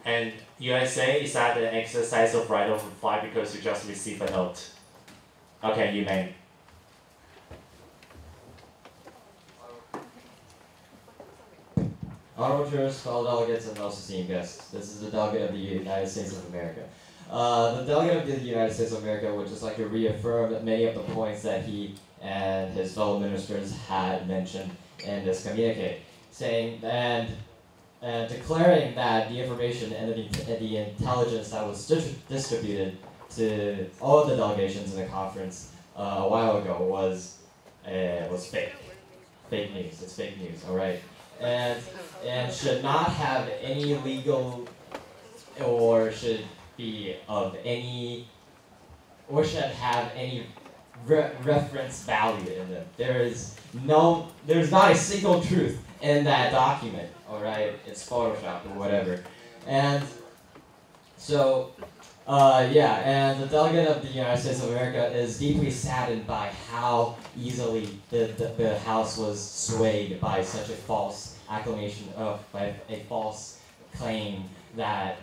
And USA, is that an exercise of right of reply because you just received a note? Okay, you may. Honorable Chairs, fellow delegates, and most esteemed guests. This is the delegate of the United States of America. The delegate of the United States of America would just like to reaffirm many of the points that he and his fellow ministers had mentioned in this communique, saying and declaring that the information and the intelligence that was distributed to all of the delegations in the conference a while ago was fake news. It's fake news, all right, and should not have any legal or should be of any or should have any reference value in them. There's not a single truth in that document. All right, it's photoshopped or whatever, and so and the delegate of the United States of America is deeply saddened by how easily the House was swayed by such a false acclamation by a false claim that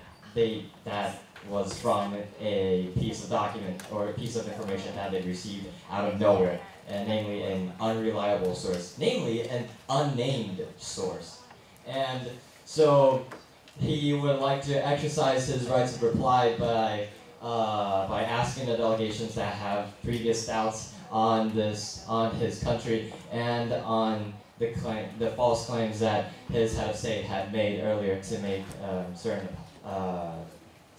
was from a piece of document or a piece of information that they received out of nowhere, and namely an unreliable source, namely an unnamed source. And so he would like to exercise his rights of reply by asking the delegations that have previous doubts on his country and on the false claims that his head of state had made earlier to make certain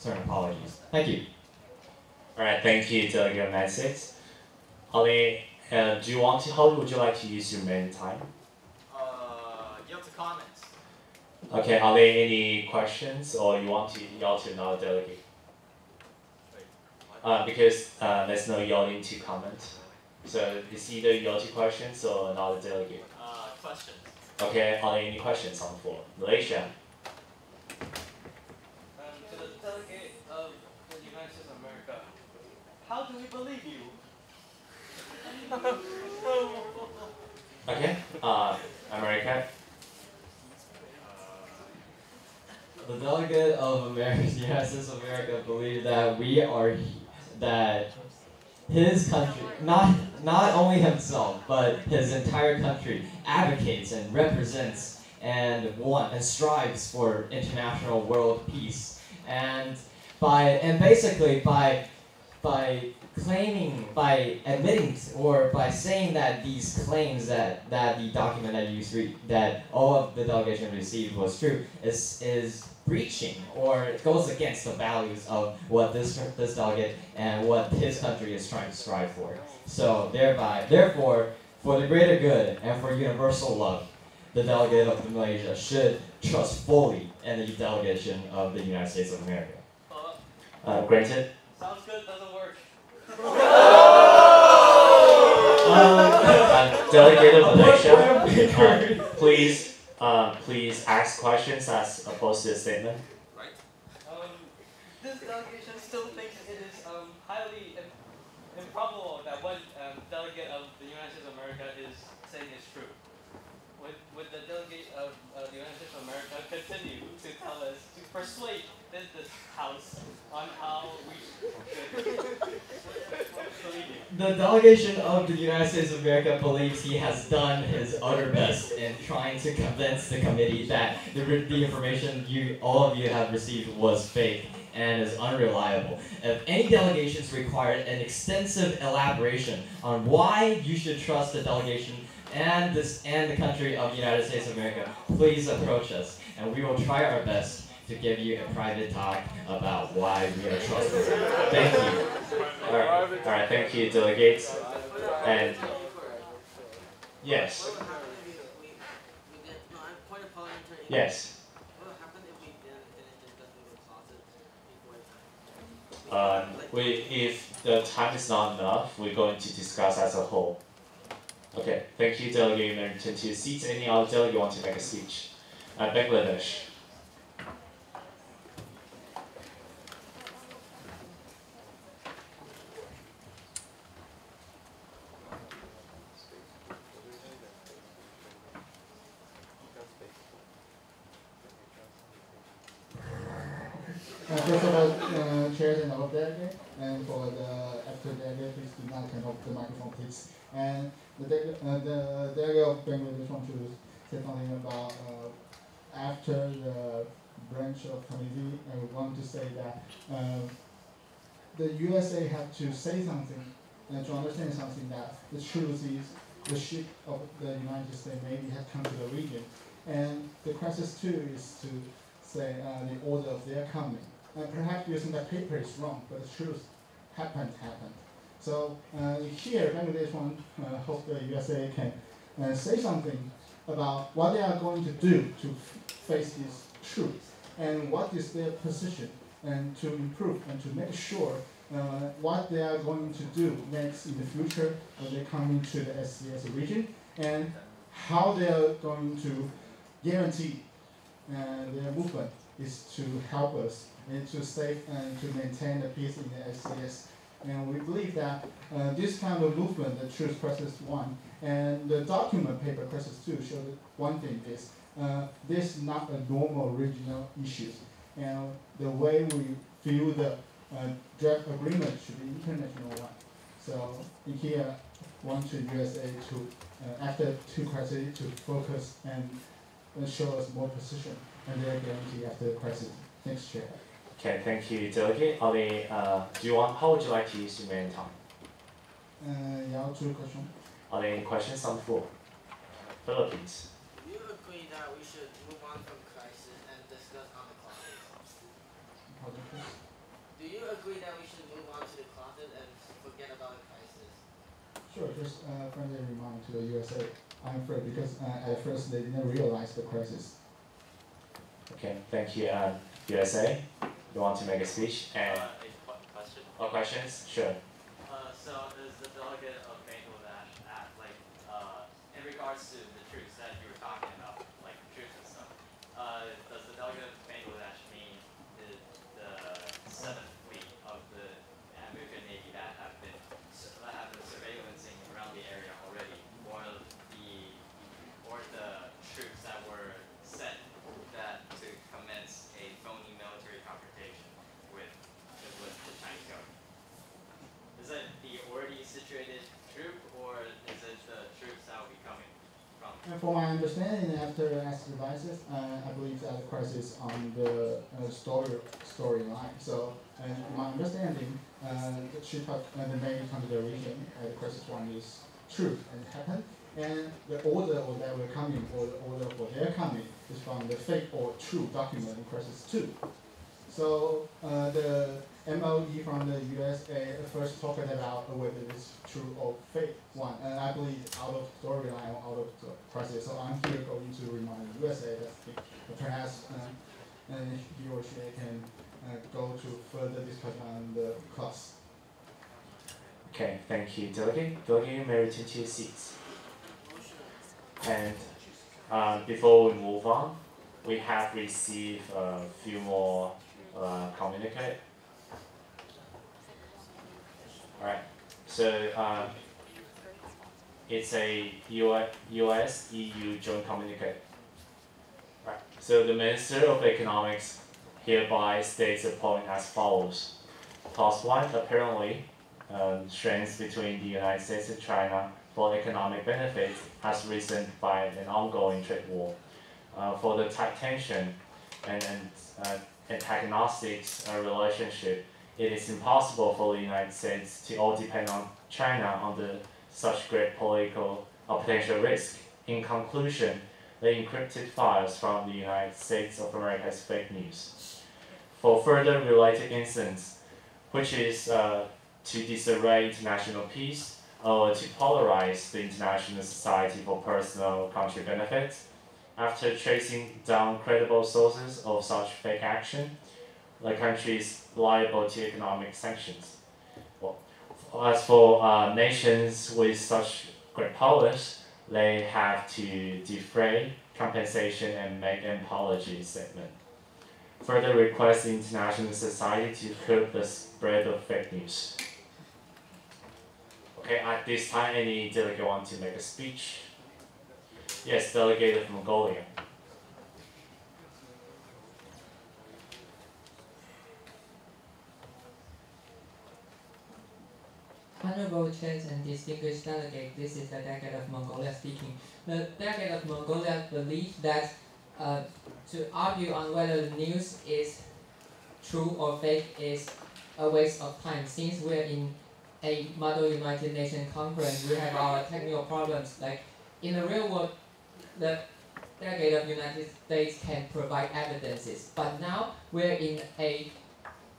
apologies. Thank you. All right, thank you, Delegate of the United States. Holly, how would you like to use your remaining time? Yield to comments. Okay, are there any questions or you want to yield to another delegate? Because there's no yielding to comment. So it's either yield to questions or another delegate. Questions. Okay, are there any questions on the floor? Malaysia. To the delegate of the United States of America, how do we believe you? Okay, America. The delegate of the United States of America believes that his country, not only himself, but his entire country advocates and represents and strives for international world peace, and basically by claiming, by admitting, or by saying that these claims that the document that all of the delegation received was true is breaching, or it goes against the values of what this delegate and what his country is trying to strive for. So therefore, for the greater good and for universal love, the delegate of Malaysia should trust fully in the delegation of the United States of America. Granted. Sounds good, doesn't work. Delegate of Malaysia, please ask questions as opposed to a statement. This delegation still thinks it is highly improbable that what delegate of the United States of America is saying is true. Would the delegate of the United States of America continue to tell us, to persuade this House on how we should believe you? The delegation of the United States of America believes he has done his utter best in trying to convince the committee that the information all of you have received was fake and is unreliable. If any delegations required an extensive elaboration on why you should trust the delegation and the country of the United States of America, please approach us, and we will try our best to give you a private talk about why we are trustworthy. Thank you. All right, thank you, delegates. And yes. Yes. If the time is not enough, we're going to discuss as a whole. Okay, thank you, delegate. You may return to your seats. Any other delegate want to make a speech? Bangladesh. First of all, chairs and all delegate, and for the after delegate, please do not turn off the microphone, please. And the delegate of Bangladesh want to say something about after the branch of committee, and we want to say that the USA have to say something and to understand something, that the truth is the ship of the United States maybe has come to the region, and the crisis too is to say the order of their coming. And perhaps using that paper is wrong, but the truth happened. So here, Bangladesh hope the USA can say something about what they are going to do to face this truth, and what is their position, and to improve and to make sure what they are going to do next in the future when they come into the SCS region, and how they are going to guarantee their movement is to help us and to save and to maintain the peace in the SCS. And we believe that this kind of movement, the Truth Crisis 1 and the document paper Crisis 2, show that one thing is this is not a normal regional issue. And the way we view the draft agreement should be international one. So in here, want to USA to, after two criteria, to focus and show us more precision and their guarantee after the crisis. Next chair. Okay, thank you, delegate. Ali, how would you like to use your main time? Two questions. Are there any questions on the floor? Philippines. Do you agree that we should move on from crisis and discuss on the closet? Do you agree that we should move on to the closet and forget about the crisis? Sure, just friendly reminder to the USA. I'm afraid because at first they didn't realize the crisis. Okay, thank you. USA, you want to make a speech? And Question? questions? Sure. So does the delegate of Bangladesh act in regards to the troops that you were talking about, like troops and stuff, does the delegate of Bangladesh mean the 7th Fleet of the American Navy that have been surveillancing around the area already, or the troops that were sent to commence a phony military confrontation with the Chinese government? Is it the already situated troop, or is it the troops that will be coming from And for my understanding, after asset devices, I believe that the crisis on the storyline. So, my understanding, the main consideration the crisis one is true and it happened, and the order or that we're coming or the order for their coming is from the fake or true document in crisis 2. So the MOE from the USA first talked about whether it's true or fake one, and I believe out of storyline or out of the crisis. So I'm here going to remind the USA that perhaps he or she can go to further discussion on the class. Okay, thank you, Delegate. Delegate, you may return to your seats. And before we move on, we have received a few more communique. Alright, so it's a US-EU joint communique. Right. So the Minister of Economics hereby states the point as follows. Clause 1, apparently, strength between the United States and China for economic benefits has risen by an ongoing trade war. For the tight tension and antagonistic relationship, it is impossible for the United States to all depend on China under such great political or potential risk. In conclusion, the encrypted files from the United States of America is fake news. For further related instance, which is to disarray international peace or to polarize the international society for personal country benefits, after tracing down credible sources of such fake action, the country is liable to economic sanctions. Well, as for nations with such great powers, they have to defray compensation and make an apology statement. Further request the international society to curb the spread of fake news. Okay, at this time, any delegate want to make a speech? Yes, delegate of Mongolia. Honorable chairs and distinguished delegates, this is the delegate of Mongolia speaking. The delegate of Mongolia believes that to argue on whether the news is true or fake is a waste of time. Since we're in a Model United Nations conference, we have our technical problems. Like in the real world, the delegate of United States can provide evidences, but now we're in a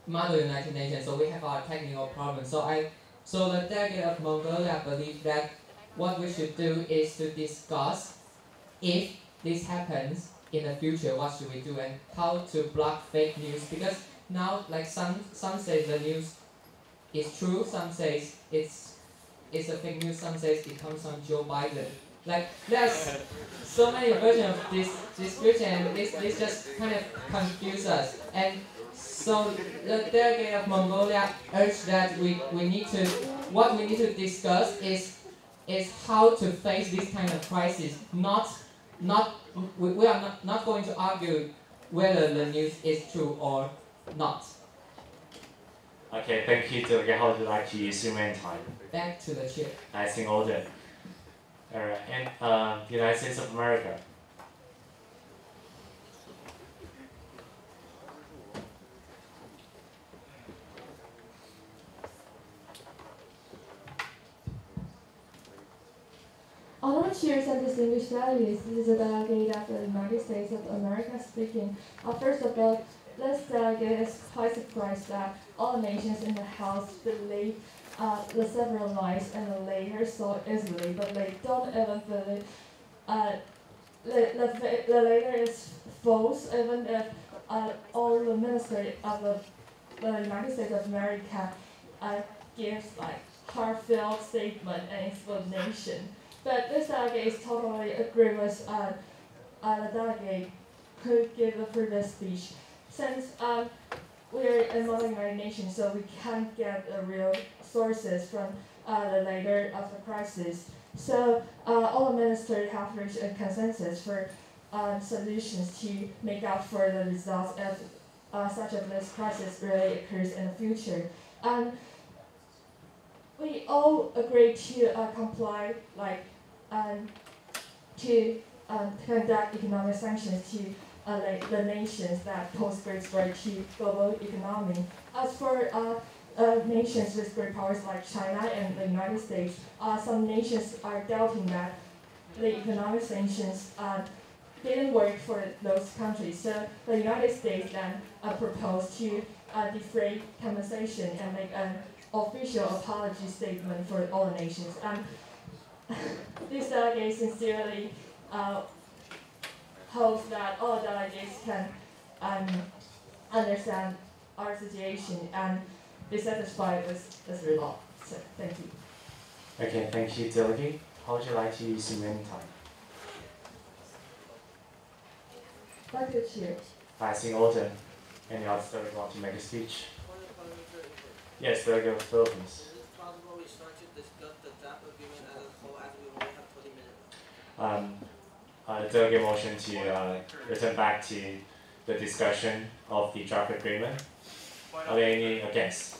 Model United Nations, so we have our technical problems. So the delegate of Mongolia believes that what we should do is to discuss if this happens in the future, what should we do and how to block fake news. Because now, like some say the news is true, some say it's a fake news, some say it comes from Joe Biden. Like there's so many versions of this description, and this just kind of confuses us. And so the delegate of Mongolia urged that what we need to discuss is how to face this kind of crisis. We are not going to argue whether the news is true or not. Okay, thank you, Delegate. How would you like to use your main time? Back to the chair. Nice in order. Alright, and United States of America. Honorable chairs and distinguished delegates, this is a delegate of the United States of America speaking. First of all, this delegate is quite surprised that all nations in the House believe the several lies and the later so easily, but they don't even believe the later is false, even if all the ministers of the United States of America gives like heartfelt statement and explanation. But this delegate is totally agree with the delegate who gave the previous speech. Since we're a Model United Nations, so we can't get the real sources from the later of the crisis. So all the ministers have reached a consensus for solutions to make up for the results if such a this crisis really occurs in the future. We all agree to comply, like to conduct economic sanctions to the nations that pose great threat to global economy. As for nations with great powers like China and the United States, some nations are doubting that the economic sanctions didn't work for those countries. So the United States then proposed to defray compensation and make an official apology statement for all the nations. These delegates sincerely hope that all delegates can understand our situation and be satisfied with this result. So thank you. Okay, thank you, Delegate. How would you like to use your remaining time? Like to cheer. Passing order. Any other delegate want to make a speech? Yes, Delegate of Philippines. Is it possible we start to discuss the draft agreement as a whole as we only have 20 minutes? The delegate motion to return back to the discussion of the draft agreement. Are there any against?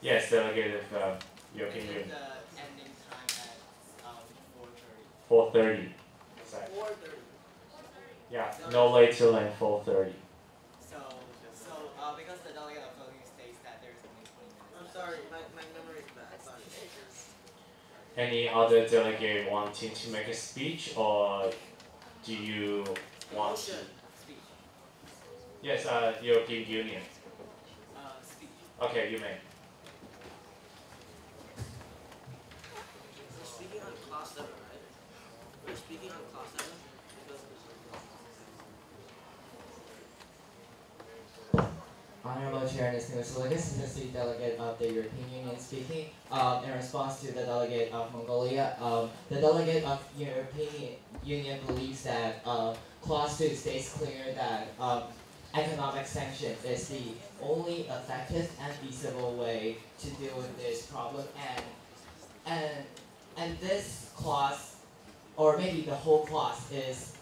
Yes, Delegate of European Union. The ending time at 4:30. 4:30. 4:30. Yeah, no later than 4:30. So because the delegate of Philippines states that there is only 20 minutes. I'm sorry, my memory is bad. Sorry. Any other delegate wanting to make a speech, or do you want to? Speech. Yes, European Union. Speech. Okay, you may. We're speaking on class 7, right? We're speaking on class 7? Honorable Chair and distinguished delegates, this is the delegate of the European Union speaking. In response to the delegate of Mongolia, the delegate of European Union believes that Clause 2 states clear that economic sanctions is the only effective and feasible way to deal with this problem, and this clause, or maybe the whole clause, is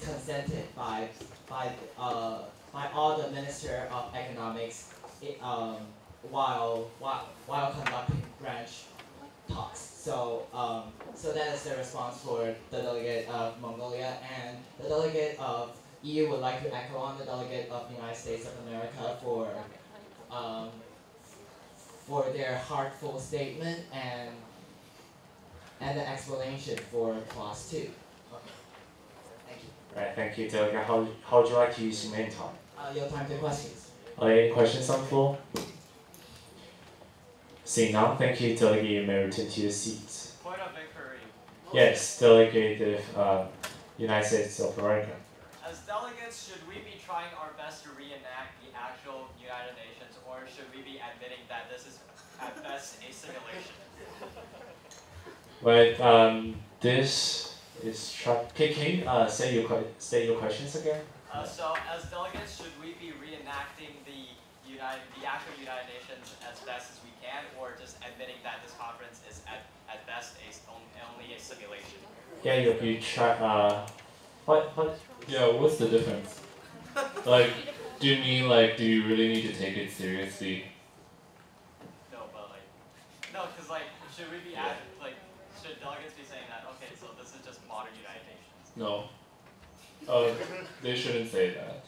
consented by all the Minister of Economics while conducting branch talks. So that is the response for the delegate of Mongolia, and the delegate of EU would like to echo on the delegate of the United States of America for their heartful statement and the explanation for Clause 2. Okay. Thank you. Right, thank you, Delegate. How would you like to use your main time? Your time to questions. Are there any questions on the floor? Seeing none, thank you, Delegate. You may return to your seats. Point of inquiry. Yes, Delegate of United States of America. As delegates, should we be trying our best to reenact the actual United Nations, or should we be admitting that this is at best a simulation? Well, this is can you say your questions again? So, as delegates, should we be reenacting the actual United Nations as best as we can, or just admitting that this conference is at best only a simulation? Yeah, you try. Yeah, what's the difference? Like, do you mean like, do you really need to take it seriously? No, but because should we be should delegates be saying that? Okay, so this is just modern United Nations. No. They shouldn't say that.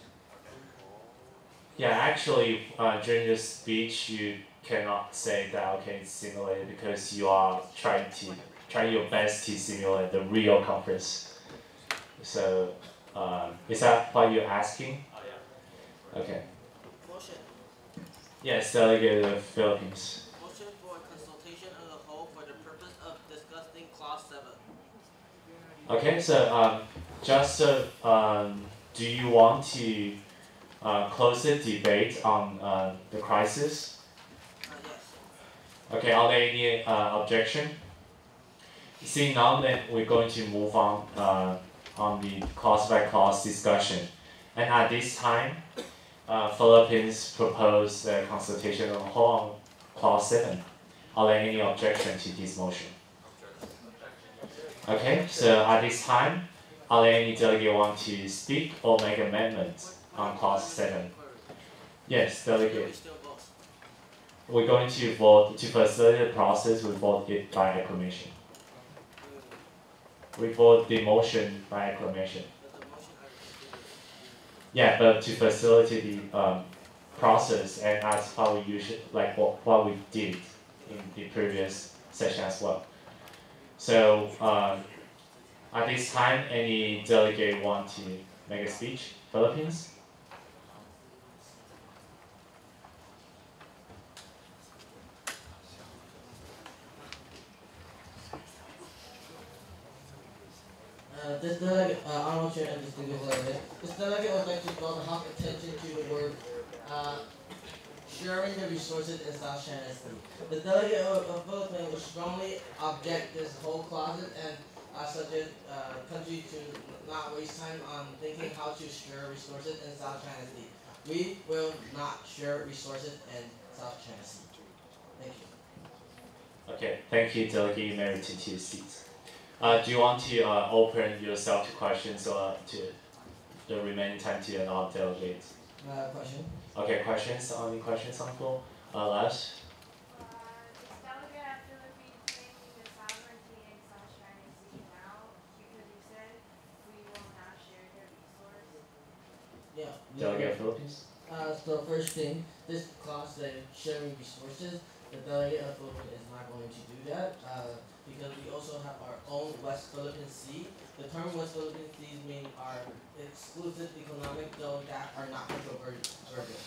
Yeah, actually, during your speech, you cannot say that okay, it's simulated because you are trying your best to simulate the real conference. So, is that what you're asking? Oh yeah. Okay. Motion. Yes, Delegate of Philippines. Motion for consultation as a whole for the purpose of discussing Clause 7. Okay, so just do you want to close the debate on the crisis? Yes. Okay, are there any objection? See, now that we're going to move on the clause-by-clause discussion. And at this time, Philippines proposed a consultation on whole on Clause 7. Are there any objection to this motion? Okay, so at this time, are there any delegate want to speak or make amendments on Clause 7? Yes, delegate. We're going to vote, to facilitate the process, we vote it by acclamation. We vote the motion by acclamation. Yeah, but to facilitate the process, and that's how we usually, like what we did in the previous session as well. So at this time, any delegate want to make a speech? Philippines? This delegate, Honorable Chair and distinguished delegate, this delegate would like to draw the House attention to the word sharing the resources in South China Sea. The delegate of Philippines would strongly object this whole clause and suggest countries to not waste time on thinking how to share resources in South China Sea. We will not share resources in South China Sea. Thank you. Okay, thank you, Delegate. You may return to your seats. Do you want to open yourself to questions or to the remaining time to another delegate? Question. Okay, questions? Any questions on the floor? Les? Delegate of Philippines claiming the sovereignty in South China Sea now because you said we will not share the resource. Yeah. Delegate of Philippines? So first thing, this clause says sharing resources. The delegate of Philippines is not going to do that because we also have our own West Philippine Sea. The term West Philippine Seas mean our exclusive economic zone that are not controversial.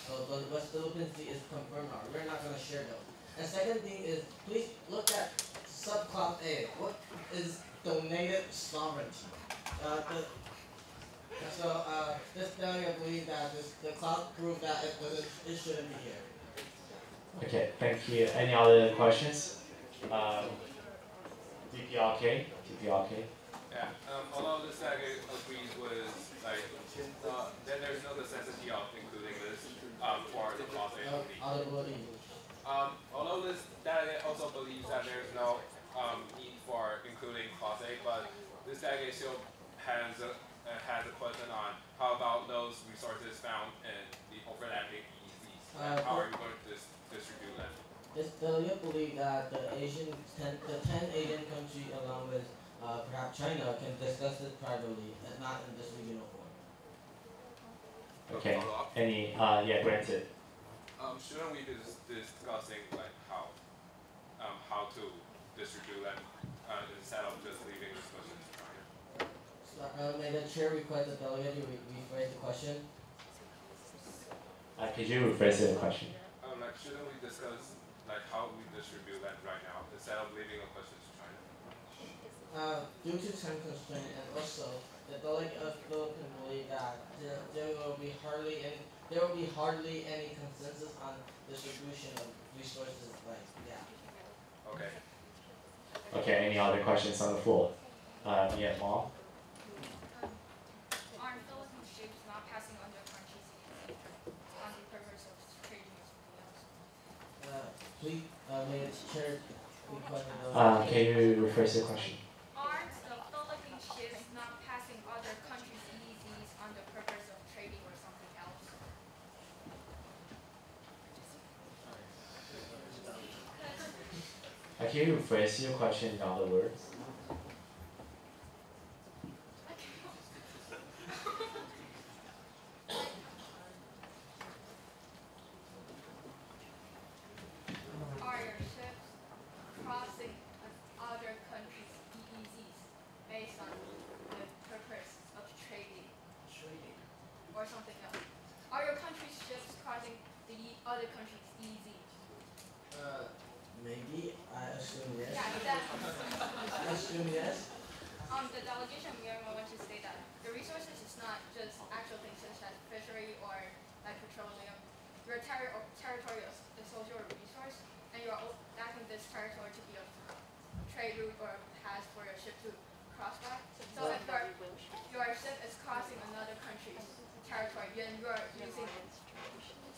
So the West Philippine Sea is confirmed now. We're not going to share those. And second thing is, please look at subclause A. What is donated sovereignty? This delegate believes that the clause proves that it shouldn't be here. Okay, thank you. Any other questions? DPRK? DPRK? Yeah, although this delegate agrees with, like, then there's no necessity of including this for the clause A only. Although this delegate also believes that there's no need for including clause A, but this delegate still has a question on how about those resources found in the overlapping EEZs, and how are you going to distribute them? This delegate believes that the 10 Asian countries along with perhaps China can discuss it privately and not in this regional forum. Okay, any, yeah, granted. Shouldn't we be discussing like how to distribute them instead of just leaving this question to China? May the chair request the delegate to rephrase the question? Could you rephrase the question? Like, shouldn't we discuss like how we distribute that right now instead of leaving a question to China? Due to time constraint and also the delegate of Philippines believe that there will be hardly any consensus on distribution of resources like that. Okay. Okay, any other questions on the floor? Yeah, Mom? Are Philippine ships not passing under countries on the purpose of trading or something else? Please, may the chair request the delegate. Can you rephrase the question? Aren't the Philippine ships not passing other countries' EEZs on the purpose of trading or something else? Can you rephrase your question in other words? Are your ships crossing other countries' EEZs based on the purpose of trading or something else? Are your country's ships crossing the other countries' EEZs? Maybe, I assume yes. Yeah, exactly. I assume yes. The delegation of Myanmar wants to say that the resources is not just actual things such as fishery or like petroleum. Your territory is also a resource, and you're asking this territory to be a trade route or a path for your ship to cross by. So if your ship is crossing another country's territory, then you are using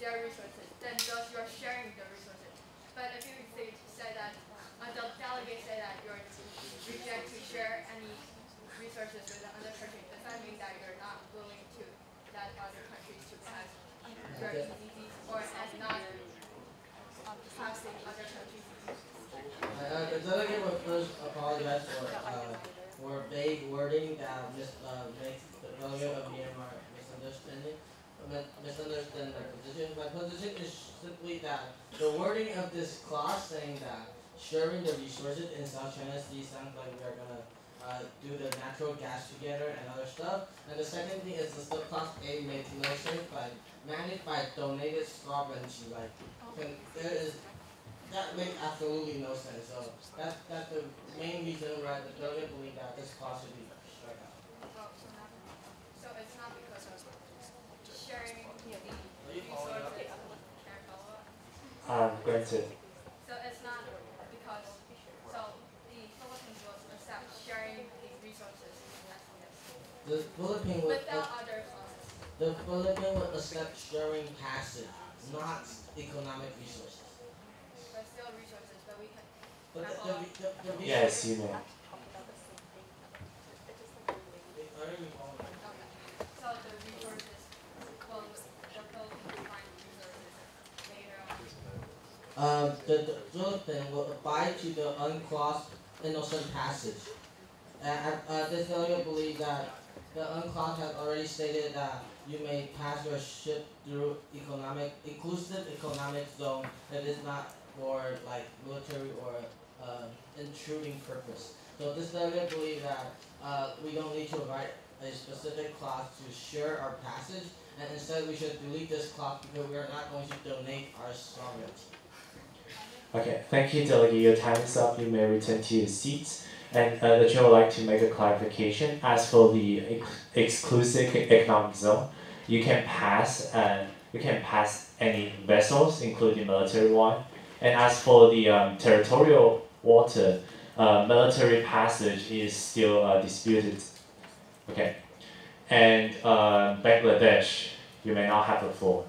their resources. Then thus you are sharing the resources. But if you say that the delegate say that you're reject to share any resources with another country, does that mean that you're not willing to let other countries to pass your EEZs or as not passing other countries' EEZs? The delegate will first apologize for vague misunderstand my position. My position is simply that the wording of this clause saying that sharing the resources in South China Sea sounds like we are gonna do the natural gas together and other stuff. And the second thing is the subclass A makes no sense, but managed by donated sovereignty. Like, that makes absolutely no sense. So that's the main reason why the delegate believe that this clause should be struck out. So it's not because of sharing the resources. Granted. So it's not because, so the Philippines will accept sharing the resources The Philippines would without other clauses. The Philippines would accept sharing passage, not economic resources. But still resources, but we can. But the Yes, you may. Okay. So the resources, well, the Philippines find resources later on. The Philippines will abide to the unclaused innocent passage. This delegate believes that the unclaused has already stated that you may pass your ship through inclusive economic zone that is not for like military or intruding purpose. So this delegate believes that we don't need to write a specific clause to share our passage, and instead we should delete this clause because we are not going to donate our sovereignty. Okay, thank you, Delegate. Your time is up. You may return to your seats. And the chair would like to make a clarification. As for the exclusive economic zone, you can pass any vessels, including military one. And as for the territorial water, military passage is still disputed. Okay. And Bangladesh, you may now have the floor.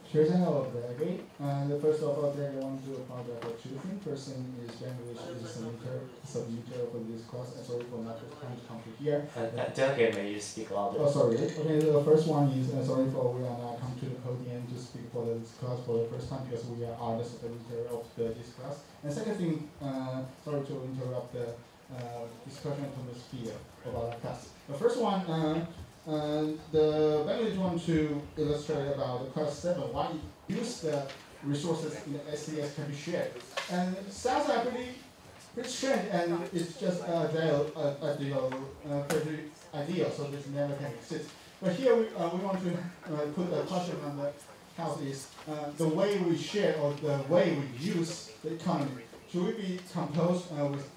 Here's another delegate. First of all, delegate want to apologize for two things. First thing is Bangladesh is a submitter for this class, and sorry for not trying to come to here. Delegate, may you speak louder? Oh, sorry. Okay, the first one is sorry for we are not come to the podium to speak for this class for the first time because we are the submitter of this class. And second thing, sorry to interrupt the discussion to the speaker about the class. The first one. The Bangladesh want to illustrate about the class 7, why use the resources in the SCS can be shared. And it sounds like pretty strange, and it's just pretty ideal, so this never can exist. But here we want to put a question on the house is the way we share or the way we use the economy. Should we be composed with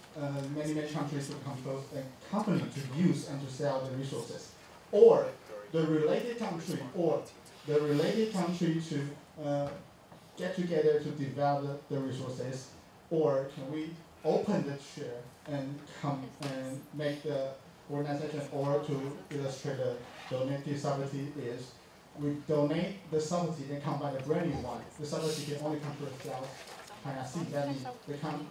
many countries to compose a company to use and to sell the resources? Or the related country to get together to develop the resources, or can we open the share and make the organization, or to illustrate the donated sovereignty is we donate the sovereignty and come by the brand new one. The sovereignty can only come to South China Sea. That means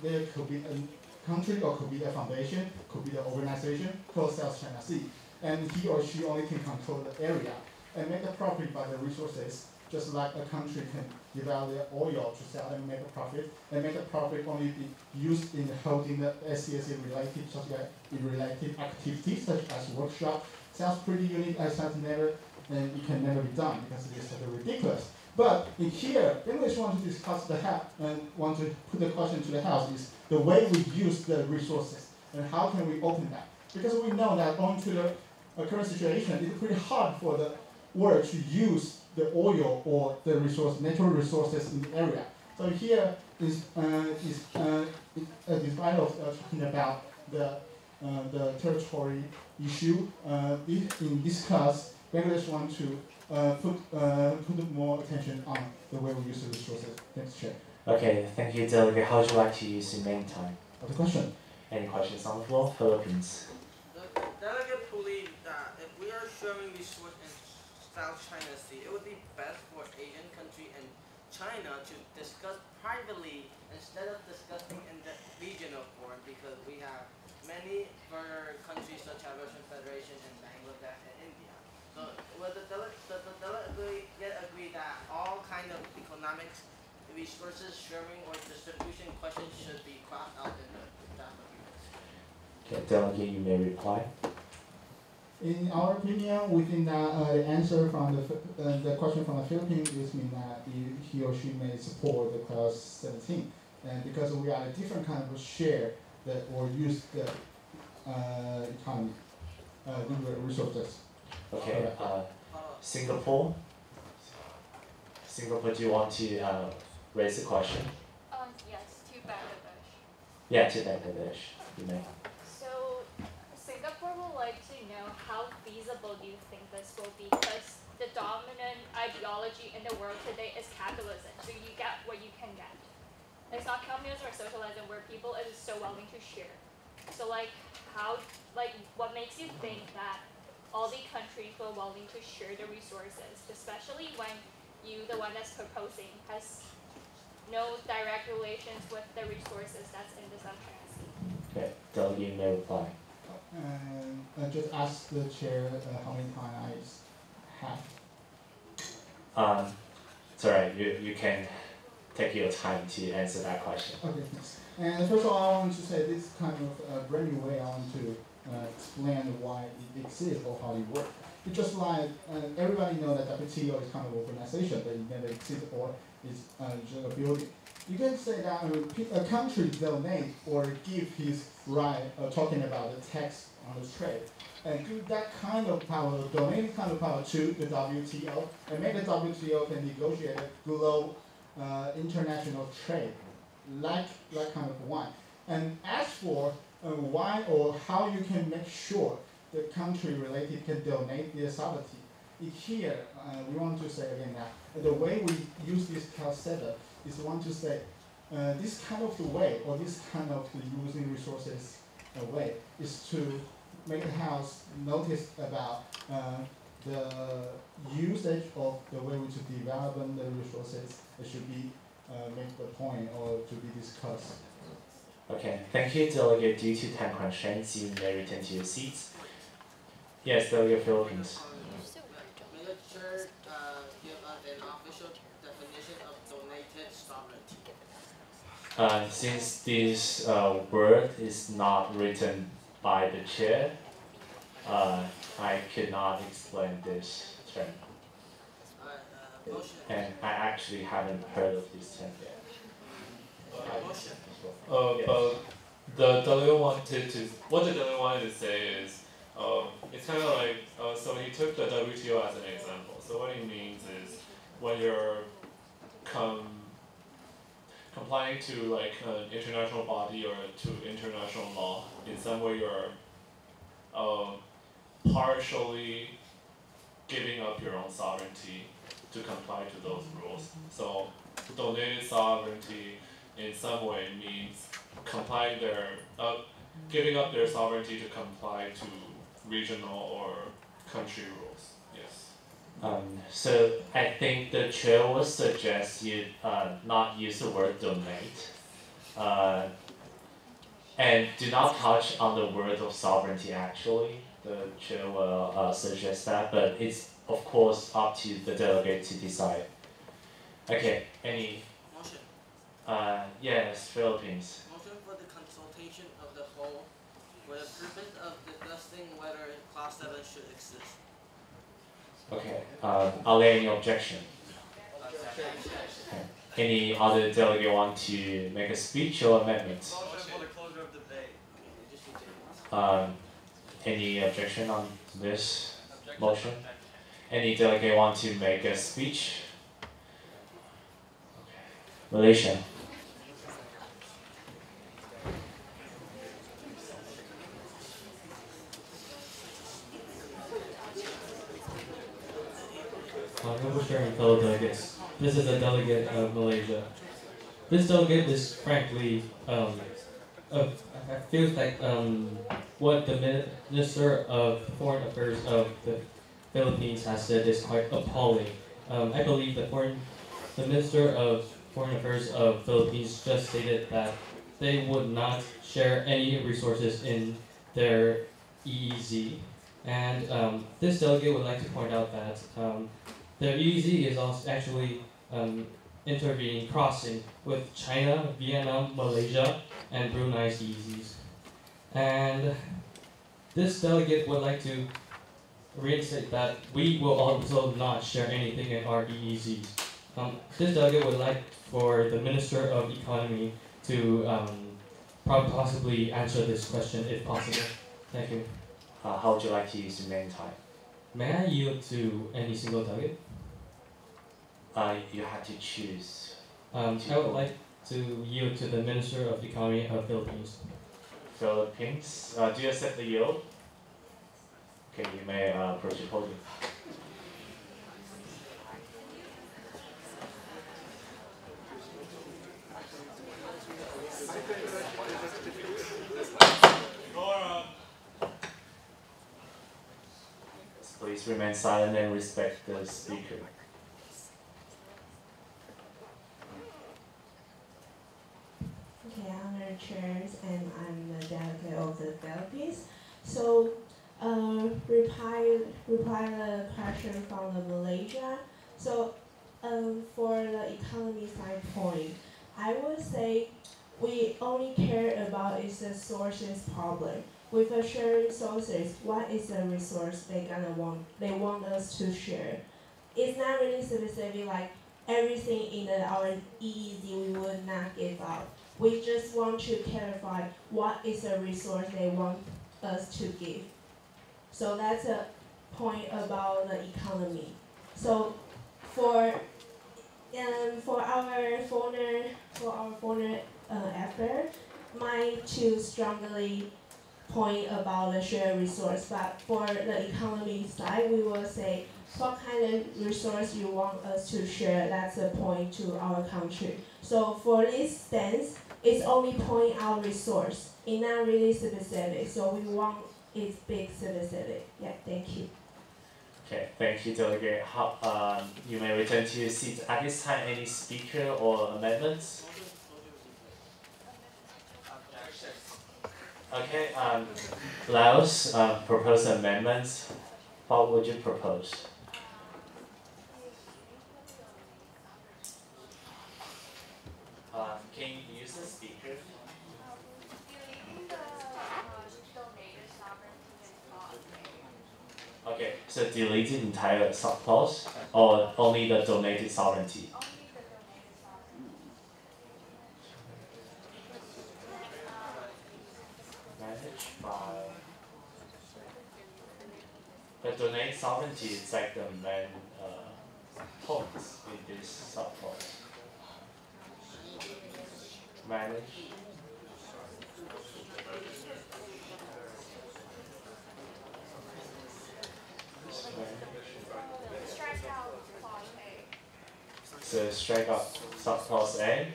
there could be a country or could be a foundation, could be the organization called South China Sea. And he or she only can control the area and make a profit by the resources, just like a country can develop their oil to sell and make a profit, and make a profit only be used in holding the SCSA related activities such as workshop. Sounds pretty unique, and it can never be done because it is sort of ridiculous. But in here, English want to discuss the and want to put the question to the house is the way we use the resources and how can we open that? Because we know that owing to the current situation, it's pretty hard for the world to use the oil or the natural resources in the area. So here is despite of talking about the territory issue. In this class, Bangladesh want to put more attention on the way we use the resources. Thanks, Chair. Okay, thank you, Delegate. How would you like to use your main time? The question. Any questions on the floor? Philippines. The delegate believes that if we are sharing resources in South China Sea, it would be best for Asian country and China to discuss privately instead of discussing in the regional forum, because we have many further countries such as Russian Federation and Bangladesh and India. So will the delegate agree that all kind of economic resources sharing or distribution questions should be crossed out in the draft document. Okay, Delegate, you may reply. In our opinion, we think that the answer from the question from the Philippines is mean that he or she may support the clause 17, and because we are a different kind of share that or use the economy, resources. Okay, Singapore. Singapore, do you want to raise a question? Yes, to Bangladesh. Yeah, to Bangladesh, you may. So, Singapore would like to know how feasible do you think this will be? Because the dominant ideology in the world today is capitalism. So you get what you can get. It's not communism or socialism where people is so willing to share. So what makes you think that all the countries were willing to share the resources, especially when you, the one that's proposing, has no direct relations with the resources that's in the South China Sea? Okay, Delegate, you may reply. I just ask the chair how many times I have. It's alright, you can take your time to answer that question. Okay, thanks. And first of all, I want to say this kind of brand new way I want to explain why it exists or how it works. It's just like everybody knows that WTO is kind of an organization that it never exists or is just a building. You can say that a country donate or give his right talking about the tax on the trade and give that kind of power, donate kind of power to the WTO and make the WTO can negotiate a global international trade like kind of one. And as for why or how you can make sure the country related can donate their sovereignty, here we want to say again that the way we use this clause 7 is want to say this kind of the way or this kind of the using resources way is to make the House notice about the usage of the way we to develop the resources. It should be make the point or to be discussed. Okay, thank you, Delegate. Due to time constraints, you may return to your seats. Yes, Delegate Philippines. May the chair give us an official definition of donated sovereignty? Since this word is not written by the chair, I could not explain this term. And I actually haven't heard of this term yet. But the delegate wanted to, what the delegate wanted to say is, it's kind of like, so he took the WTO as an example. So what he means is, when you're complying to like an international body or to international law, in some way you're partially giving up your own sovereignty to comply to those rules. So donated sovereignty in some way means complying giving up their sovereignty to comply to regional or country rules. Yes. So I think the chair would suggest you not use the word donate, and do not touch on the word of sovereignty. Actually, the chair will suggest that, but it's of course up to the delegate to decide. Okay, any? Motion. Yes, Philippines. Motion for the consultation of the whole for the purpose of discussing whether clause 7 should exist. Okay, are there any objection? Okay. Any other delegate want to make a speech or amendments? Motion for the closure of debate. Any objection on this motion? Any delegate want to make a speech? Okay. Malaysia. Honorable Chair and fellow delegates, this is a delegate of Malaysia. This delegate is frankly, I feel like what the Minister of Foreign Affairs of the Philippines has said is quite appalling. I believe the Minister of Foreign Affairs of Philippines just stated that they would not share any resources in their EEZ. And this delegate would like to point out that the EEZ is also actually intervening crossing with China, Vietnam, Malaysia, and Brunei's EEZs. And this delegate would like to reinstate that we will also not share anything in our EEZs. This delegate would like for the Minister of Economy to possibly answer this question if possible. Thank you. How would you like to use the main time? May I yield to any single delegate? You have to choose. I would like to yield to the Minister of Economy of Philippines. Philippines. Do you accept the yield? Okay, you may approach the podium. Please remain silent and respect the speaker. Okay, honored chairs, and I'm the delegate of the Philippines. So, reply the question from the Malaysia. So, for the economy standpoint, I would say we only care about is the sources problem. With the shared resources, what is the resource they want us to share? It's not really specific like everything in our EEZ we would not give up. We just want to clarify what is the resource they want us to give. So that's a point about the economy. So for our foreign effort, mine too strongly point about the shared resource, but for the economy side, we will say what kind of resource you want us to share. That's a point to our country. So for this stance, it's only point out resource. It's not really specific. So we want it's big specific. Yeah, thank you. Okay, thank you, Delegate. You may return to your seat. At this time, any speaker or amendments? Okay, Laos propose amendments. What would you propose? Can you use the speaker? Okay, so delete the entire subclause or only the donated sovereignty? Managed by the donated sovereignty is like the main points in this subclause. Manage. So strike out subclause A.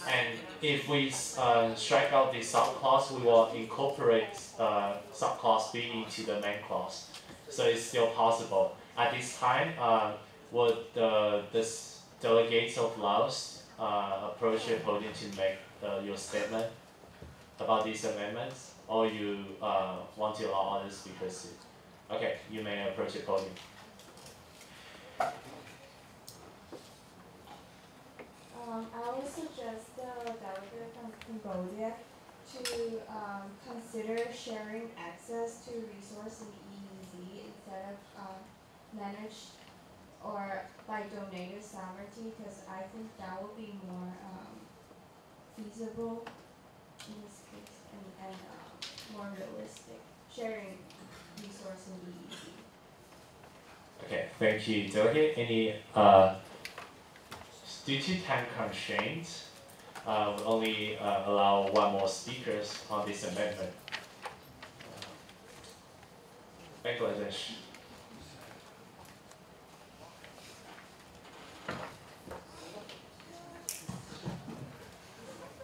And if we strike out the subclause, we will incorporate subclause B into the main clause. So it's still possible. At this time, would the delegates of Laos approach your podium to make your statement about these amendments, or you want to allow other speakers to? Okay, you may approach your podium. I would suggest the delegate from Cambodia to consider sharing access to resource in EEZ instead of managed or by donated sovereignty, because I think that would be more feasible in this case and more realistic, sharing resource in EEZ. Okay, thank you, Delegate. Any due to time constraints, we only allow one more speaker on this amendment. Bangladesh.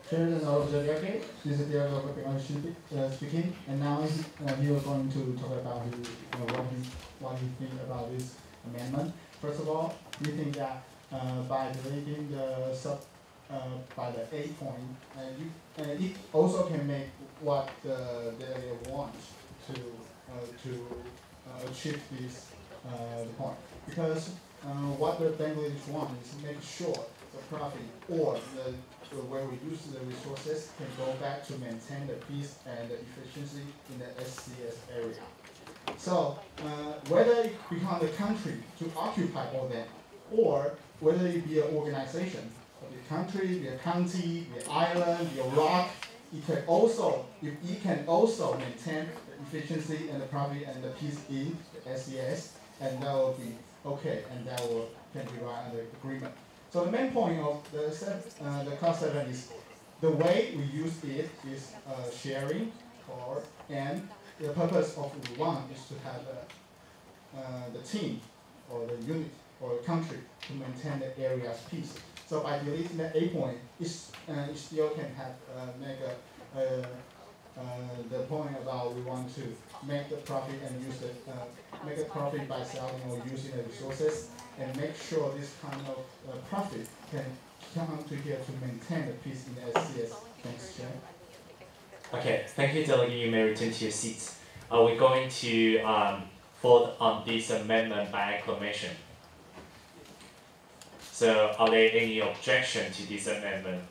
Chairman of the delegate, this is the delegate speaking, and now he was going to talk about what he think about this amendment. First of all, we think that by deleting the by the A point, it also can make what the delegate wants to achieve this the point. Because what the Bangladesh want is to make sure the profit or the where we use the resources can go back to maintain the peace and the efficiency in the SCS area. So whether it becomes a country to occupy all that, or whether it be an organization, be a country, be a county, be an island, be a rock, it can also, if it can also maintain the efficiency and the profit and the peace in the SCS, and that will be okay, and that will can be right under agreement. So the main point of the class 7 is the way we use it is sharing, and the purpose of one is to have the team or the unit or the country to maintain the area's peace. So by deleting the A point, it still can have make the point about we want to make the profit and use the make a profit by selling or using the resources, and make sure this kind of profit can come to here to maintain the peace in the SCS. Thanks, Chair. Okay, thank you, Delegate. You may return to your seats. We're going to vote on this amendment by acclamation. So, are there any objection to this amendment?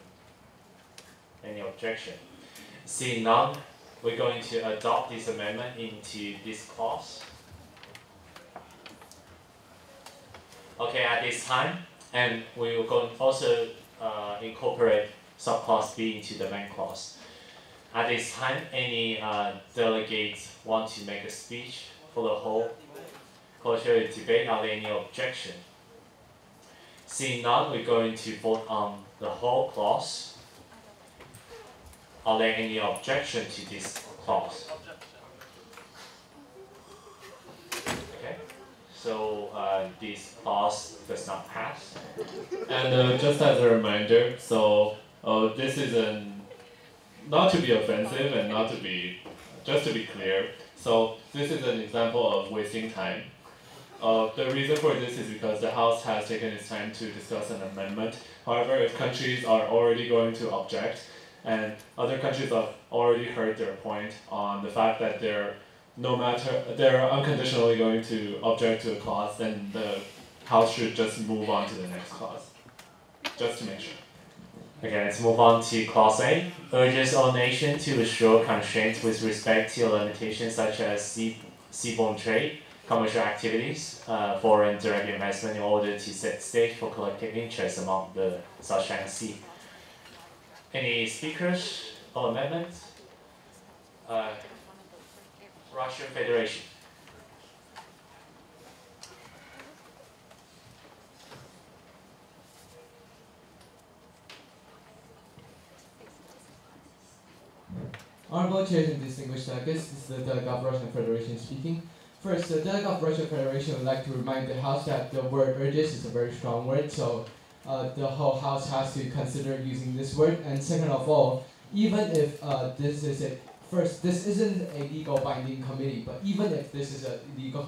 Any objection? Seeing none, we're going to adopt this amendment into this clause. Okay, at this time, and we will go also incorporate subclause B into the main clause. At this time, any delegates want to make a speech for the whole closure of the debate? Are there any objection? Seeing none, we're going to vote on the whole clause. Are there any objection to this clause? Okay, so this clause does not pass. And just as a reminder, so this is not to be offensive and not to be, just to be clear, so this is an example of wasting time. The reason for this is because the House has taken its time to discuss an amendment. However, if countries are already going to object, and other countries have already heard their point on the fact that they're unconditionally going to object to a clause, then the House should just move on to the next clause, just to make sure. Okay, let's move on to Clause A. Urges all nations to assure constraints with respect to limitations such as seaborne trade, commercial activities, foreign direct investment in order to set stage for collective interest among the South China Sea. Any speakers or amendments? Russian Federation. Honorable Chairs and distinguished delegates, this is the Delegate of Russian Federation speaking. First, the Delegate of Russian Federation would like to remind the House that the word urges is a very strong word, so the whole House has to consider using this word. And second of all, even if this isn't a legal binding committee, but even if this is a legal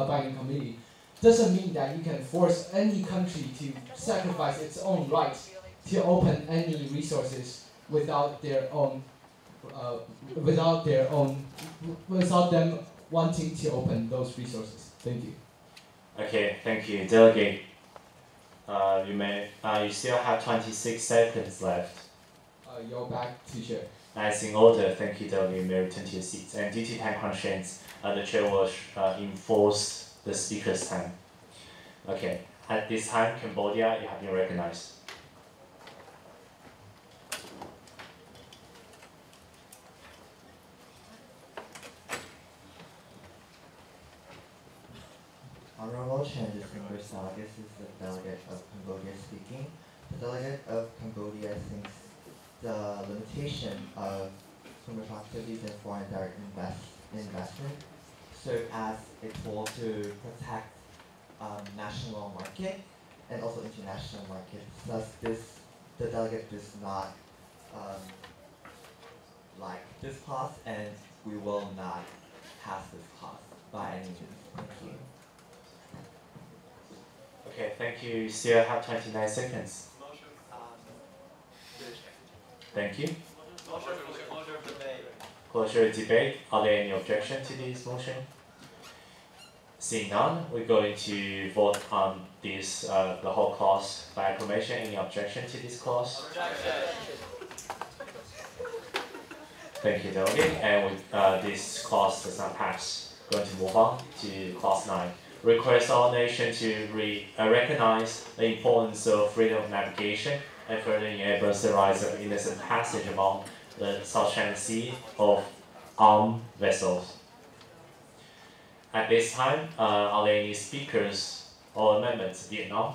binding committee, doesn't mean that you can force any country to sacrifice its own rights to open any resources without them wanting to open those resources. Thank you. Okay, thank you, Delegate. You still have 26 seconds left. You're back to Chair. As in order, thank you, Delegate. You may return to your seats. And due to time constraints, the Chair will enforce the speaker's time. Okay, at this time, Cambodia, you have been recognized. Honorable Chair, distinguished delegates, this is the delegate of Cambodia speaking. The delegate of Cambodia thinks the limitation of commercial activities and foreign direct investment serve as a tool to protect national market and also international markets. Thus, the delegate does not like this clause, and we will not pass this clause by any means. Thank you. Okay, thank you. You still have 29 seconds. Thank you. Closure of debate. Are there any objection to this motion? Seeing none, we're going to vote on this, the whole clause by acclamation. Any objection to this clause? Thank you, Delegate. And this clause does not pass. Going to move on to clause 9. Request all nations to recognize the importance of freedom of navigation and further enables the rise of innocent passage among the South China Sea of armed vessels. At this time, are there any speakers or amendments? Vietnam?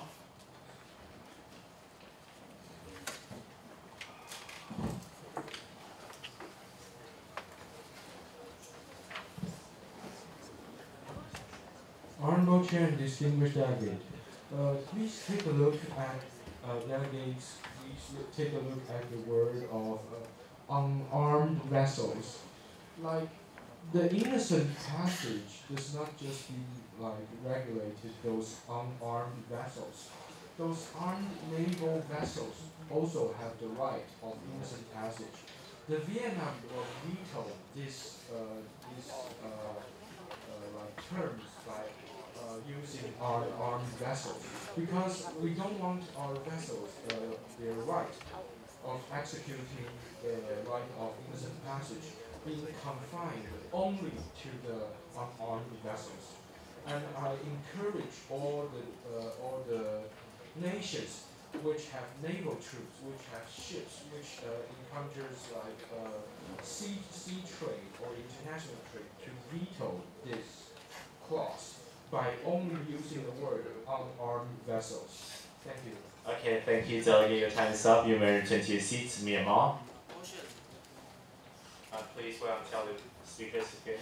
Honorable Chair and distinguished delegate, please take a look at delegates. Please take a look at the word of unarmed vessels. Like the innocent passage does not just be like regulated those unarmed vessels. Those armed naval vessels also have the right of innocent passage. The Vietnam will veto this like terms by using our armed vessels, because we don't want our vessels their right of executing the right of innocent passage being confined only to the unarmed vessels. And I encourage all the nations which have naval troops, which have ships, which encounters like sea trade or international trade to veto this clause by only using the word unarmed vessels. Thank you. Okay, thank you, Delegate. Your time is up. You may return to your seats. Myanmar. Please wait until the speakers finish.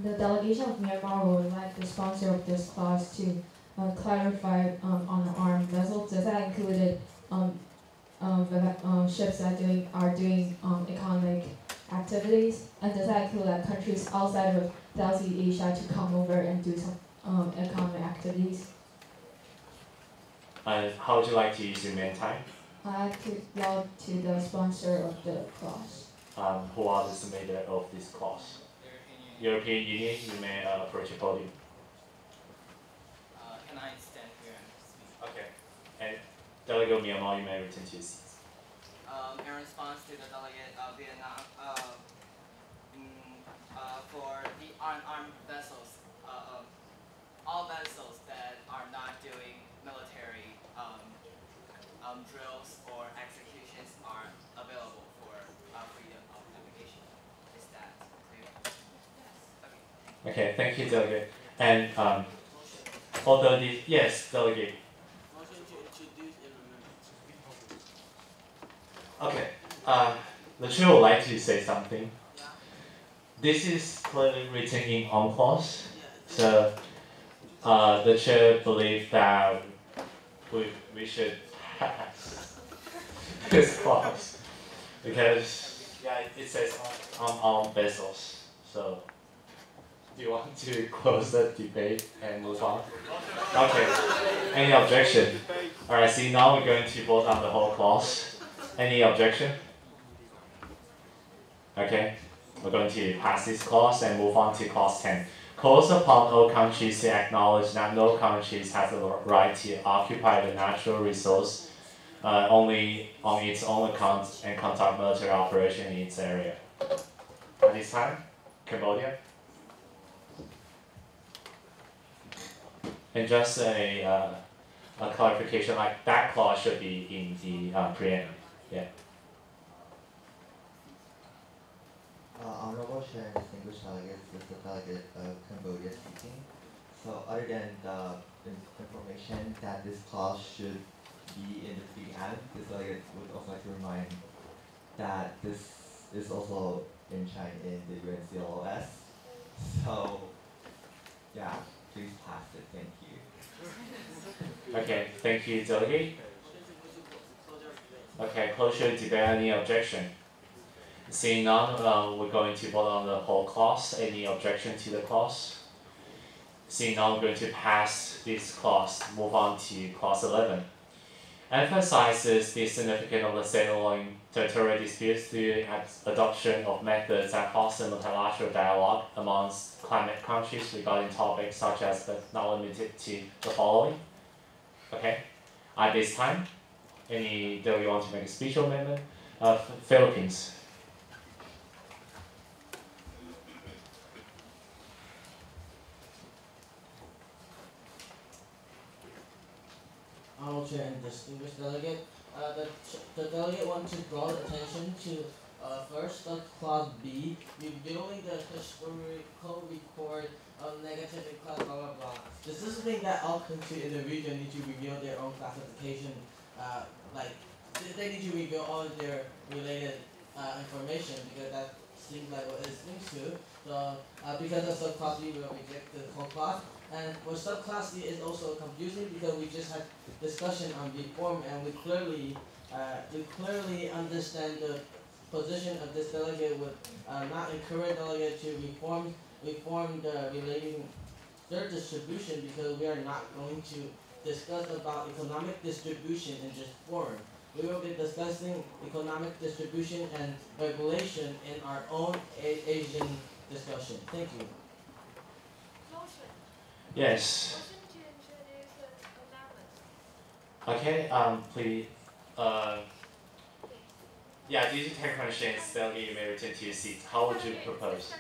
The delegation of Myanmar would like the sponsor of this clause to clarify on armed vessels. Does that include ships that are doing economic activities? And does that include countries outside of Southeast Asia to come over and do some economic activities? And how would you like to use your main time? I like to yell to the sponsor of the clause. Who are the submitter of this clause? European Union, you may approach the podium. Can I stand here and speak? Okay. And Delegate Myanmar, you may return to your seats. In response to the delegate of Vietnam, for the unarmed vessels, all vessels that are not doing military drills or executions are available for freedom of navigation. Is that clear? Yes. Okay, thank you, Delegate. And although the yes, Delegate. Motion to introduce and amendment. Okay. The chair would like to say something. Yeah. This is clearly written in on clause, so the chair believes that we should pass this clause because it says on vessels. So do you want to close the debate and move on? Okay. Any objection? All right. See, now we're going to vote on the whole clause. Any objection? Okay. We're going to pass this clause and move on to clause 10. Calls upon all countries to acknowledge that no country has the right to occupy the natural resource only on its own account and conduct military operation in its area. At this time, Cambodia. And just a clarification, like that clause should be in the preamble. Yeah. Honorable Chair and distinguished delegates, this is the delegate of Cambodia speaking. So other than the information that this clause should be in the preamble, this delegate would also like to remind that this is also in China in the UNCLOS. So yeah, please pass it. Thank you. Okay, thank you, delegate. Okay, closure debate. Any objection? Seeing none, we're going to vote on the whole clause. Any objection to the clause? Seeing none, we're going to pass this clause. Move on to clause 11. emphasizes the significance of the settling territorial disputes through adoption of methods that foster multilateral dialogue amongst climate countries regarding topics such as, but not limited to, the following. Okay, at this time, do you want to make a speech or amendment? Philippines. Honorable Chair and distinguished delegate, the delegate wants to draw attention to first clause B, reviewing the historical record of negative in class blah blah blah. Does this mean that all countries in the region need to reveal their own classification? Like they need to reveal all of their related information, because that seems like what it seems to. So because of subclass B, we will reject the whole clause. And for subclass C is also confusing because we just had discussion on reform, and we clearly understand the position of this delegate would not encourage delegate to reform the relating third distribution, because we are not going to discuss about economic distribution in just forum. We will be discussing economic distribution and regulation in our own Asian discussion. Thank you. Yes. Okay, please, yeah, due to technical constraints, delegate, you may return to your seat. How would you propose?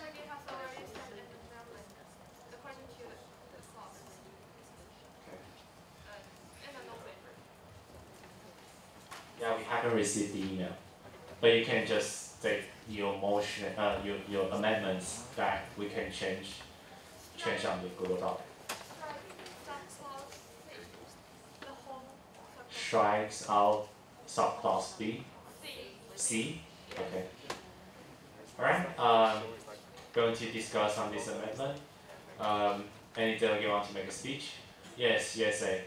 Yeah, we haven't received the email, but you can just state your motion, your amendments that we can change on the Google Doc. Strikes out subclause B. C. Okay. Alright. Going to discuss on this amendment. Any delegate want to make a speech? Yes. USA.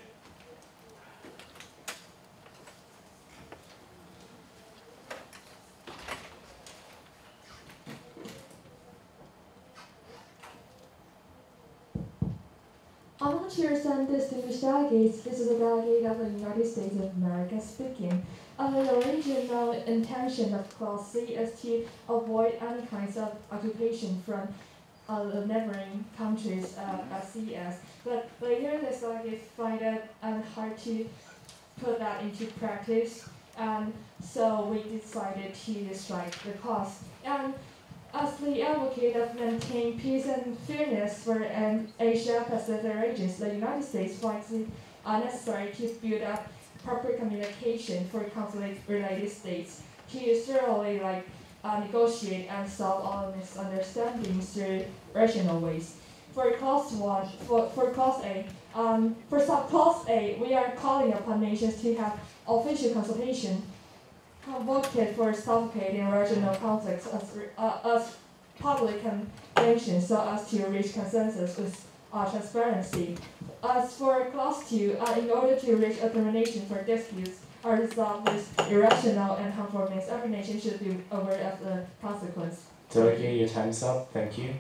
Honorable Chairs and distinguished delegates, this is a delegate of the United States of America speaking. The original intention of Clause C is to avoid any kinds of occupation from the neighboring countries as CS. But later, this delegate find it hard to put that into practice, and so we decided to strike the clause. And as the advocate of maintaining peace and fairness for Asia-Pacific regions, the United States finds it necessary to build up proper communication for conflict-related states to thoroughly negotiate and solve all misunderstandings through rational ways. For clause clause A, for subclause A, we are calling upon nations to have official consultation convoced for suffocating regional conflicts as public conventions, so as to reach consensus with transparency. As for clause 2, in order to reach a termination for disputes are resolved with irrational and harmful means, every nation should be aware of the consequence. Delegate, your time's up. Thank you.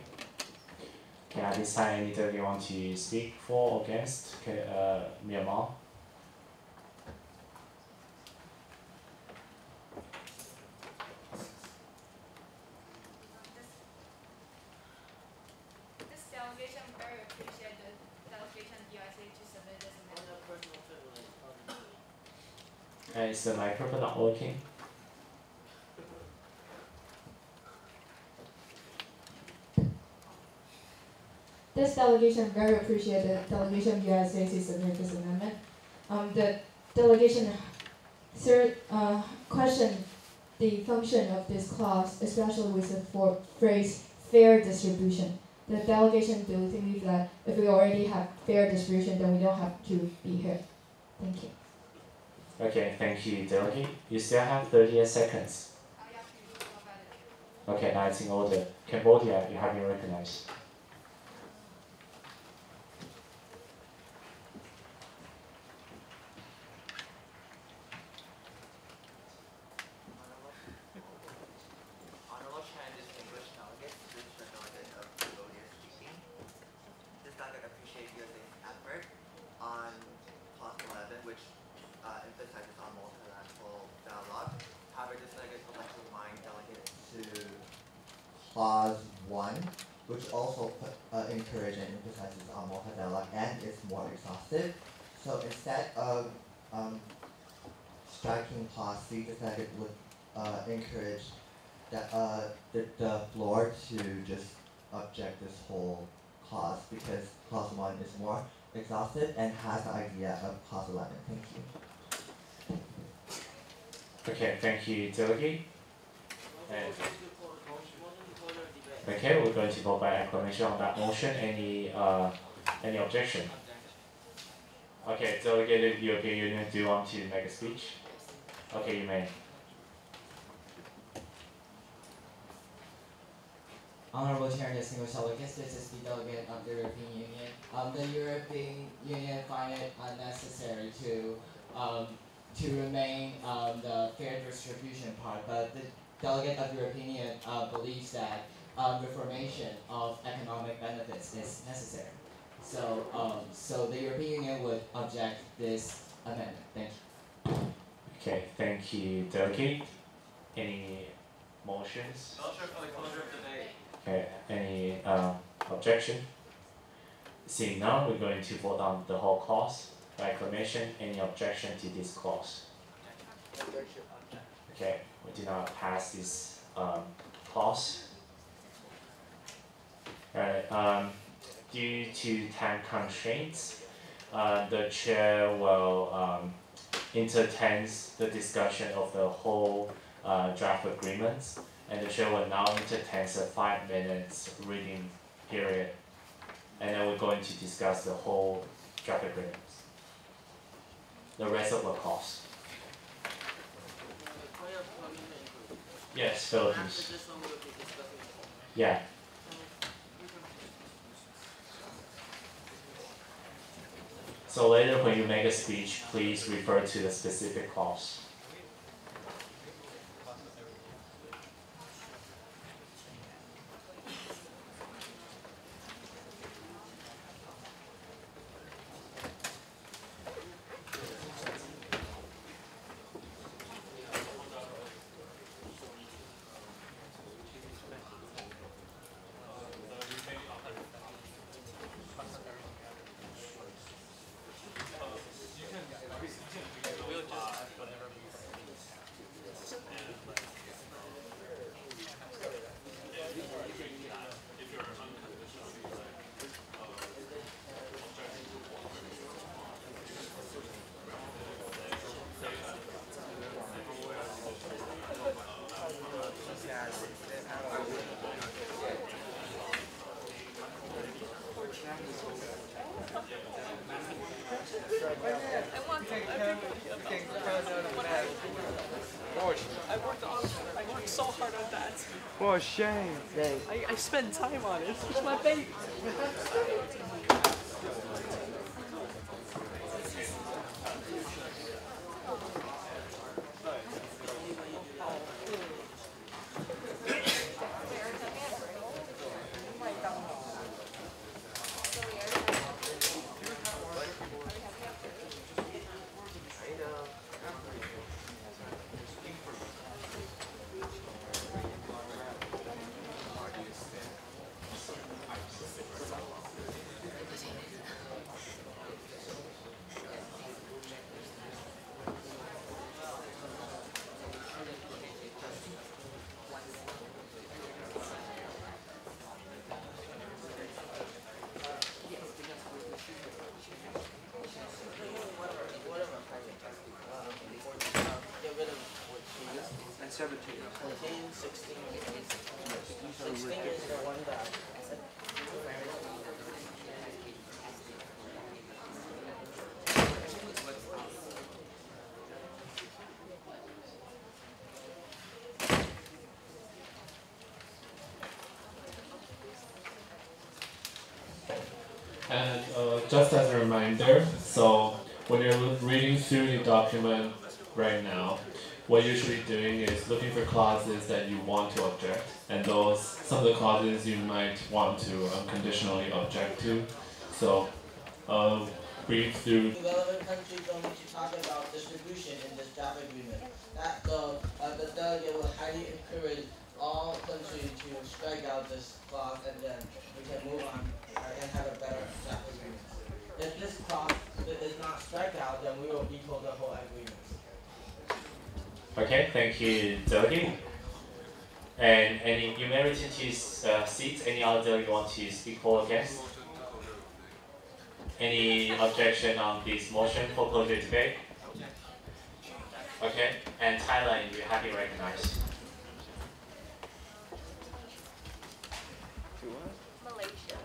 Okay, at this time, any delegate want to speak for or against Myanmar? This delegation very appreciate the delegation USA to submit this amendment. Is the microphone not working? This delegation very appreciate the delegation USA to submit this amendment. The delegation question the function of this clause, especially with the phrase fair distribution. The delegation believes that if we already have fair distribution, then we don't have to be here. Thank you. Okay, thank you, delegate. You still have 38 seconds. Okay, now it's in order. Cambodia, you have been recognized. Honorable Chair and distinguished delegates, this is the delegate of Cambodia speaking. This delegate appreciates USA's effort on Clause 11, which emphasizes clause 1, which also encourages and emphasizes on multi-dialogue and is more exhaustive. So instead of striking clause C, the delegate would encourage the floor to just object this whole clause because clause 1 is more exhaustive and has the idea of clause 11. Thank you. Okay, thank you, Delegate. And okay, we're going to vote by acclamation on that motion. Any objection? Okay, Delegated European Union, do you want to make a speech? Okay, you may. Honorable Chair and distinguished delegates, this is the delegate of the European Union. The European Union find it unnecessary to remain the fair distribution part, but the delegate of the European Union believes that reformation of economic benefits is necessary. So the European Union would object this amendment. Thank you. Okay, thank you, Delegate. Any motions? Motion for the closure of debate. Okay, any objection? Seeing none, we're going to vote on the whole clause by acclamation. Any objection to this clause? Okay, we do not pass this clause. Alright, due to time constraints, the chair will entertain the discussion of the whole draft agreements, and the chair will now entertain a 5 minutes reading period, and then we're going to discuss the whole draft agreements, the rest of the clause. Yes, Philippines. Yeah. So later when you make a speech, please refer to the specific clause. I worked so hard on that. Oh, shame. I spent time on it. It's my baby. And 17. 16 is the one that. And just as a reminder, so when you're reading through the document right now, what you're usually doing is looking for clauses that you want to object, and some of the clauses you might want to unconditionally object to. So read through. Developing countries don't need to talk about distribution in this draft agreement. The delegate will highly encourage all countries to strike out this clause and then we can move on and have a better draft agreement. If this clause is not strike out, then we will veto the whole agreement. Okay, thank you, delegate. And you may return to seats. Any other delegate want to speak for or against? Any objection on this motion for closure debate? Okay, and Thailand, you have been recognized. Malaysia.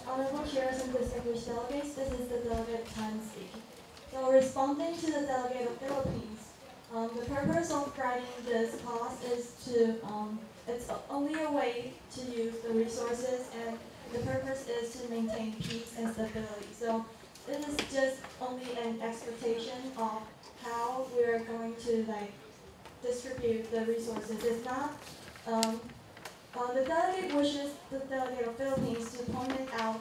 Honorable chairs and distinguished delegates, this is the delegate Tan speaking. So responding to the delegate of Philippines, the purpose of writing this clause is to, it's only a way to use the resources, and the purpose is to maintain peace and stability. So it is just only an expectation of how we're going to distribute the resources. It's not, the delegate wishes the delegate of Philippines to point out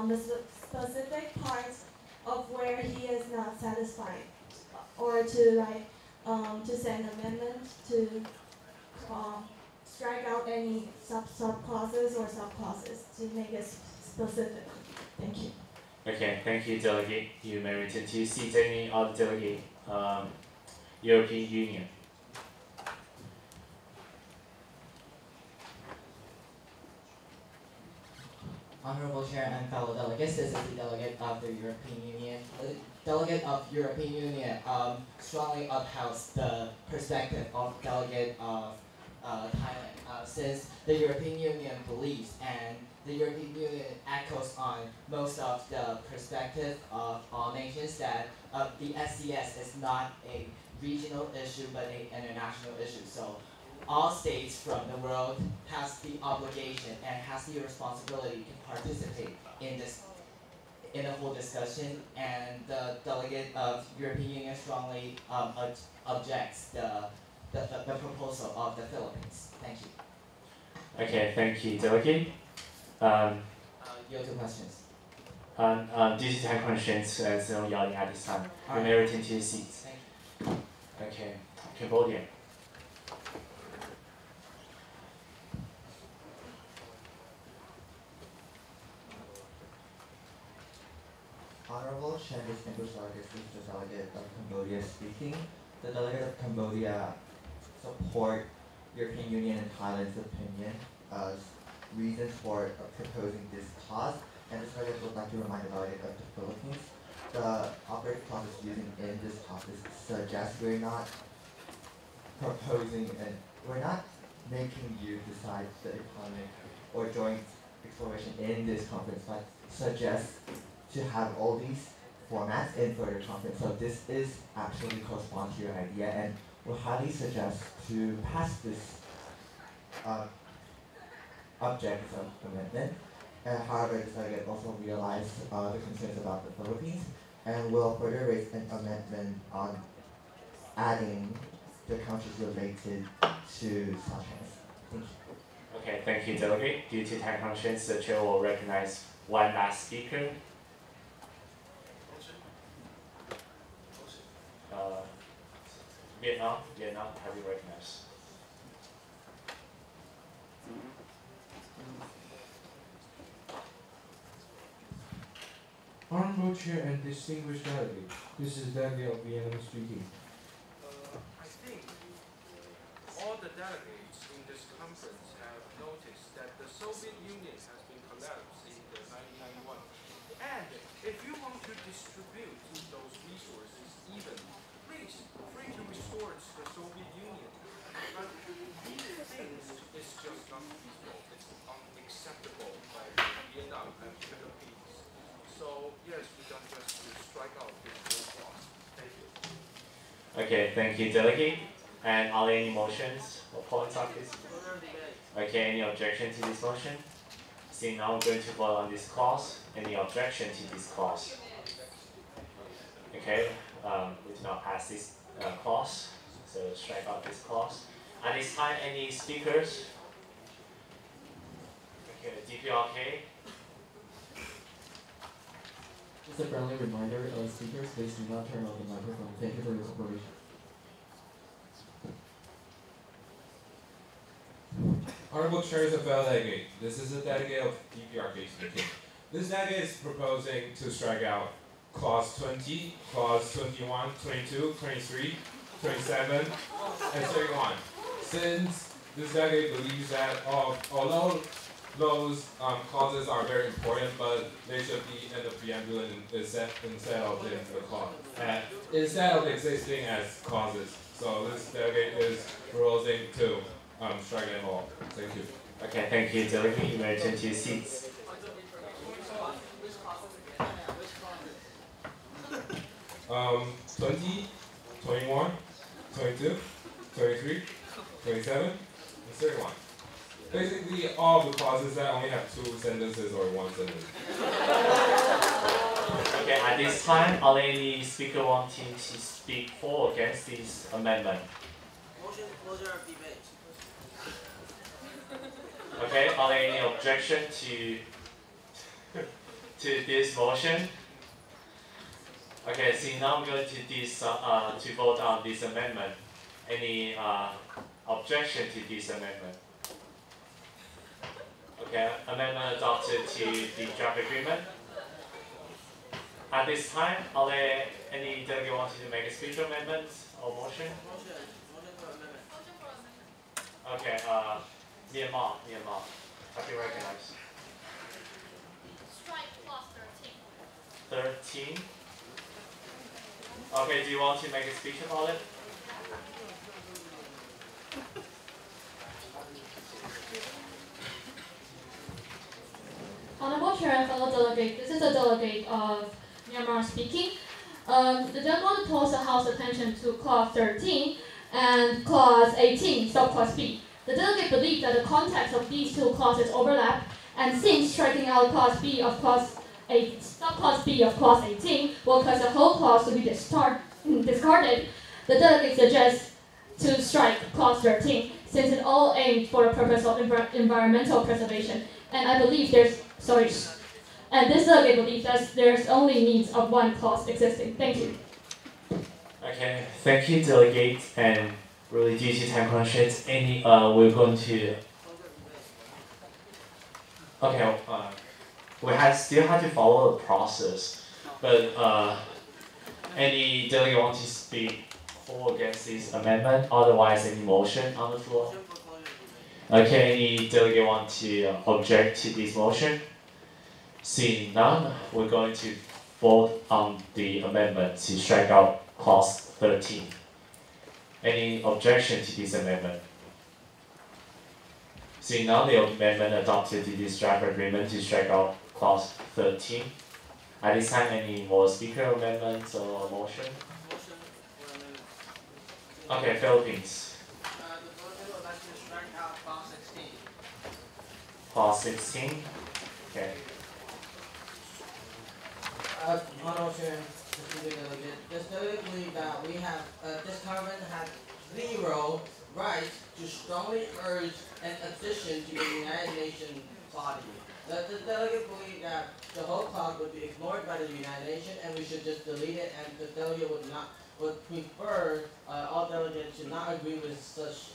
the specific parts of where he is not satisfied, or to send amendments to strike out any sub-clauses or sub-clauses to make it specific. Thank you. Okay, thank you, delegate. You may return to your seat. Any other delegate? European Union. Honorable Chair and fellow delegates, this is the delegate of the European Union. The delegate of European Union strongly upholds the perspective of delegate of Thailand, since the European Union believes and the European Union echoes on most of the perspective of all nations that the SCS is not a regional issue but an international issue. So all states from the world has the obligation and has the responsibility to participate in the whole discussion, and the delegate of European Union strongly objects the proposal of the Philippines. Thank you. Okay, thank you, delegate. Your two questions. Due to time constraints, there's no yelling at this time. You may return to your seats. Okay, Cambodia. Honorable Chair, distinguished delegates, this is the delegate of Cambodia speaking. The delegate of Cambodia support European Union and Thailand's opinion as reasons for proposing this clause, and this delegate would like to remind the delegate of the Philippines. The operative clause using in this clause suggests we're not proposing and we're not making you decide the economic or joint exploration in this conference, but suggests to have all these formats in further conference. So this is actually corresponds to your idea, and we highly suggest to pass this object of amendment. However, this delegate also realized the concerns about the Philippines and will further raise an amendment on adding the countries related to South China. Thank you. Okay, thank you, delegate. Due to time constraints, the chair will recognize one last speaker. Vietnam, have you recognized? Honorable Chair and distinguished delegate, this is delegate of Vietnam speaking. I think all the delegates in this conference have noticed that the Soviet Union has been collapsed in the 1991. And if you want to distribute those resources evenly, please free to restore to the Soviet Union. But these things is just not feasible. It's unacceptable by Vietnam and Philippines. So yes, we don't just strike out this whole clause. Thank you. Okay, thank you, delegate. And are there any motions or points on this? Okay, any objection to this motion? See, now we're going to vote on this clause. Any objection to this clause? Okay, we do not pass this clause, so strike out this clause. At this time, any speakers? Okay, DPRK. Just a friendly reminder, speakers please do not turn on the microphone. Thank you for your cooperation. Honorable Chairs of Fellow Delegate, this is a delegate of DPRK speaking. This delegate is proposing to strike out Clause 20, Clause 21, 22, 23, 27, and 31. Since this delegate believes that although those clauses are very important, but they should be in the preamble instead of in the clause, instead of existing as clauses. So this delegate is proposing to strike them all. Thank you. Okay, thank you, delegate. You may return to your seats. 20, 21, 22, 23, 27, and 31. Basically, all the clauses that only have 2 sentences or 1 sentence. Okay, at this time, are there any speaker wanting to speak for or against this amendment? Motion closure of debate. Okay, are there any objection to this motion? Okay, so now I'm going to vote on this amendment. Any objection to this amendment? Okay, amendment adopted to the draft agreement. At this time, are there any delegate wanting to make a speech or amendment or motion? Motion for amendment. Okay, Myanmar, have you recognized? Strike clause 13. 13. Okay, do you want to make a speech about it? Honorable Chair and fellow delegate, this is a delegate of Myanmar speaking. The delegate want to pose the House attention to Clause 13 and Clause 18, subclause B. The delegate believes that the context of these 2 clauses overlap, and since striking out Clause B of Clause 8, subclause B of Clause 18 will cause the whole clause to be discarded, the delegate suggests to strike Clause 13, since it all aimed for the purpose of environmental preservation. And I believe and this delegate believes that there's only needs of 1 clause existing. Thank you. Okay, thank you, delegate. And really, due to time constraints, we're going to. Okay, we still have to follow the process, but any delegate want to speak for or against this amendment? Otherwise, any motion on the floor? Okay, any delegate want to object to this motion? Seeing none, we're going to vote on the amendment to strike out clause 13. Any objection to this amendment? Seeing none, the amendment adopted to this draft agreement to strike out clause 13. At this time, any more speaker amendments or motion? Motion for amendment. Okay, Philippines. The motion would like to strike out clause 16. Clause 16. Okay. Honorable Chair, this delegate believes that we have, this government has 0 right to strongly urge an addition to the United Nations body. The delegate believes that the whole clause would be ignored by the United Nations and we should just delete it, and the delegate would prefer all delegates to not agree with such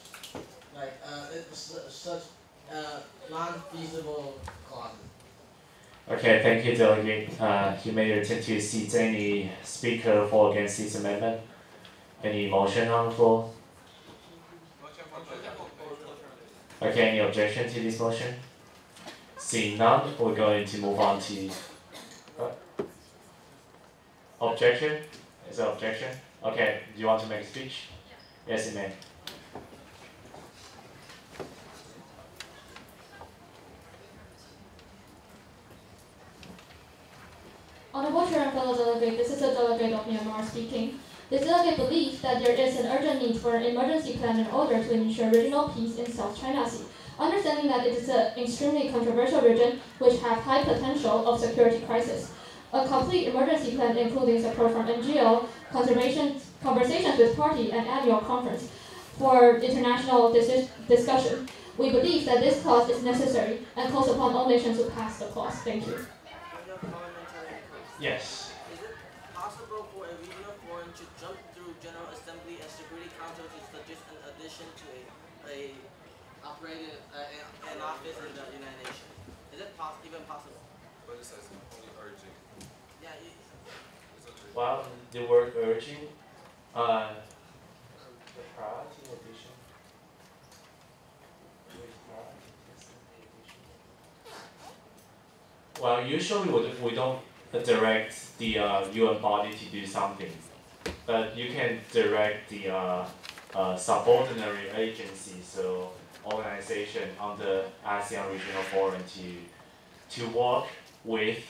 non-feasible clauses. Okay, thank you, delegate. You may return to your seats. Any speaker for or against this amendment? Any motion on the floor? Okay, any objection to this motion? Seeing none, we're going to move on to objection. Is there objection? Okay, do you want to make a speech? Yes, you may. Honorable Chair and fellow delegate, this is a delegate of Myanmar speaking. This delegate believes that there is an urgent need for an emergency plan in order to ensure regional peace in South China Sea. Understanding that it is an extremely controversial region which has high potential of security crisis. A complete emergency plan including support from NGO, conversations with party and annual conference for international discussion. We believe that this clause is necessary and calls upon all nations to pass the clause. Thank you. Yes. Is it possible acceptable for a regional forum to jump through General Assembly and Security Council to suggest an addition to an office in the United Nations? Is it even possible? But it says only urging. Yeah. Well, the word urging, the priority addition. Well, usually we don't direct the UN body to do something, but you can direct the subordinate agency, so organization on the ASEAN Regional Forum to work with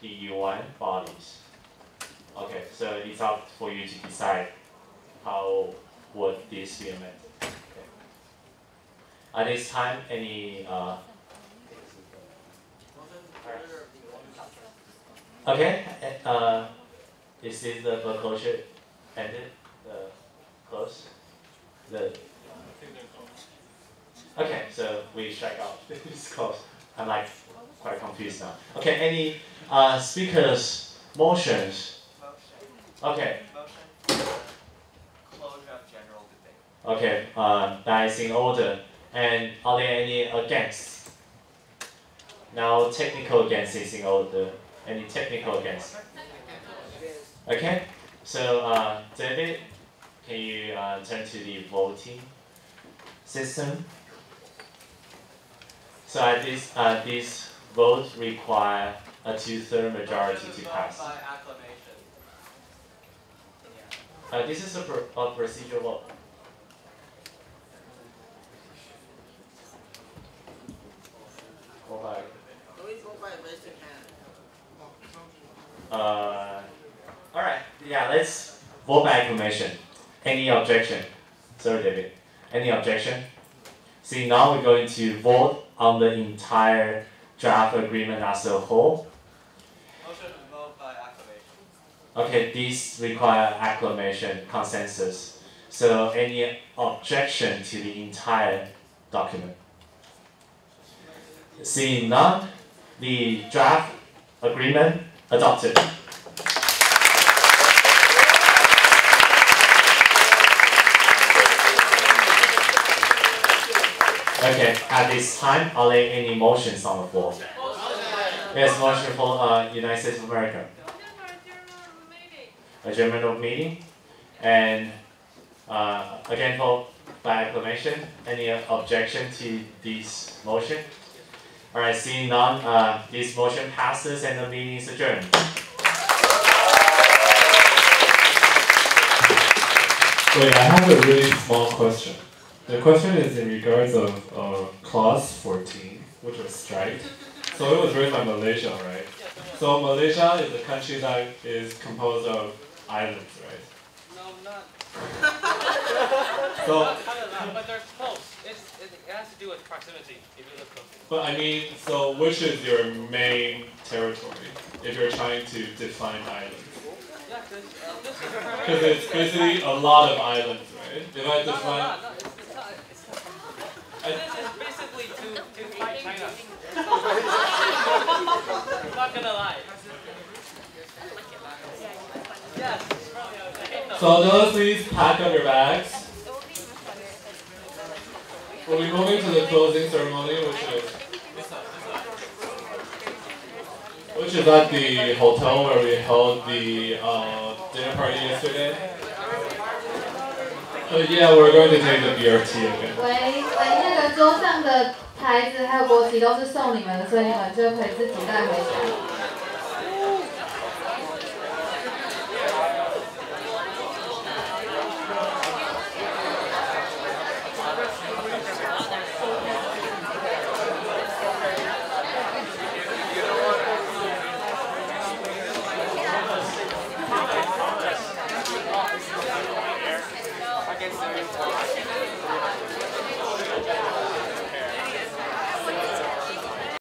the UN bodies. Okay, so it's up for you to decide how would this be amended. Okay. At this time, any okay, is this the closure ended? Close? Okay, so we strike out. It's close. I'm like quite confused now. Okay, any speakers, motions? Okay. Closure of general debate. Okay, that is in order. And are there any against? Now technical against is in order. Any technical against? Okay, so David, can you turn to the voting system? So at this vote require a 2/3 majority to pass. By acclamation. This is a procedural vote. Go back. All right. Yeah, let's vote by acclamation. Any objection? Sorry, David. Any objection? See, now we're going to vote on the entire draft agreement as a whole. Motion to vote by acclamation. Okay, these require acclamation, consensus. So any objection to the entire document? Seeing none, the draft agreement adopted. Okay, at this time, are there any motions on the floor? Yes, motion for United States of America. Adjournment of meeting. And again, vote by acclamation. Any objection to this motion? Alright, seeing none, this motion passes and the meeting is adjourned. Wait, I have a really small question. The question is in regards of clause 14, which was strike. So it was raised by Malaysia, right? So Malaysia is a country that is composed of islands, right? No, not. So, but they're close. It has to do with proximity. If you look close. but I mean, so which is your main territory if you're trying to define islands? Yeah, because it's basically a lot of islands, right? If I define. This is basically to fight China. I'm not gonna lie. Yes. So those, please pack up your bags. We'll be moving to the closing ceremony, which is at the hotel where we held the dinner party yesterday. Yeah, we're going to take the BRT again. 喂，那个桌上的台子还有国旗都是送你们的，所以你们就可以自己带回家。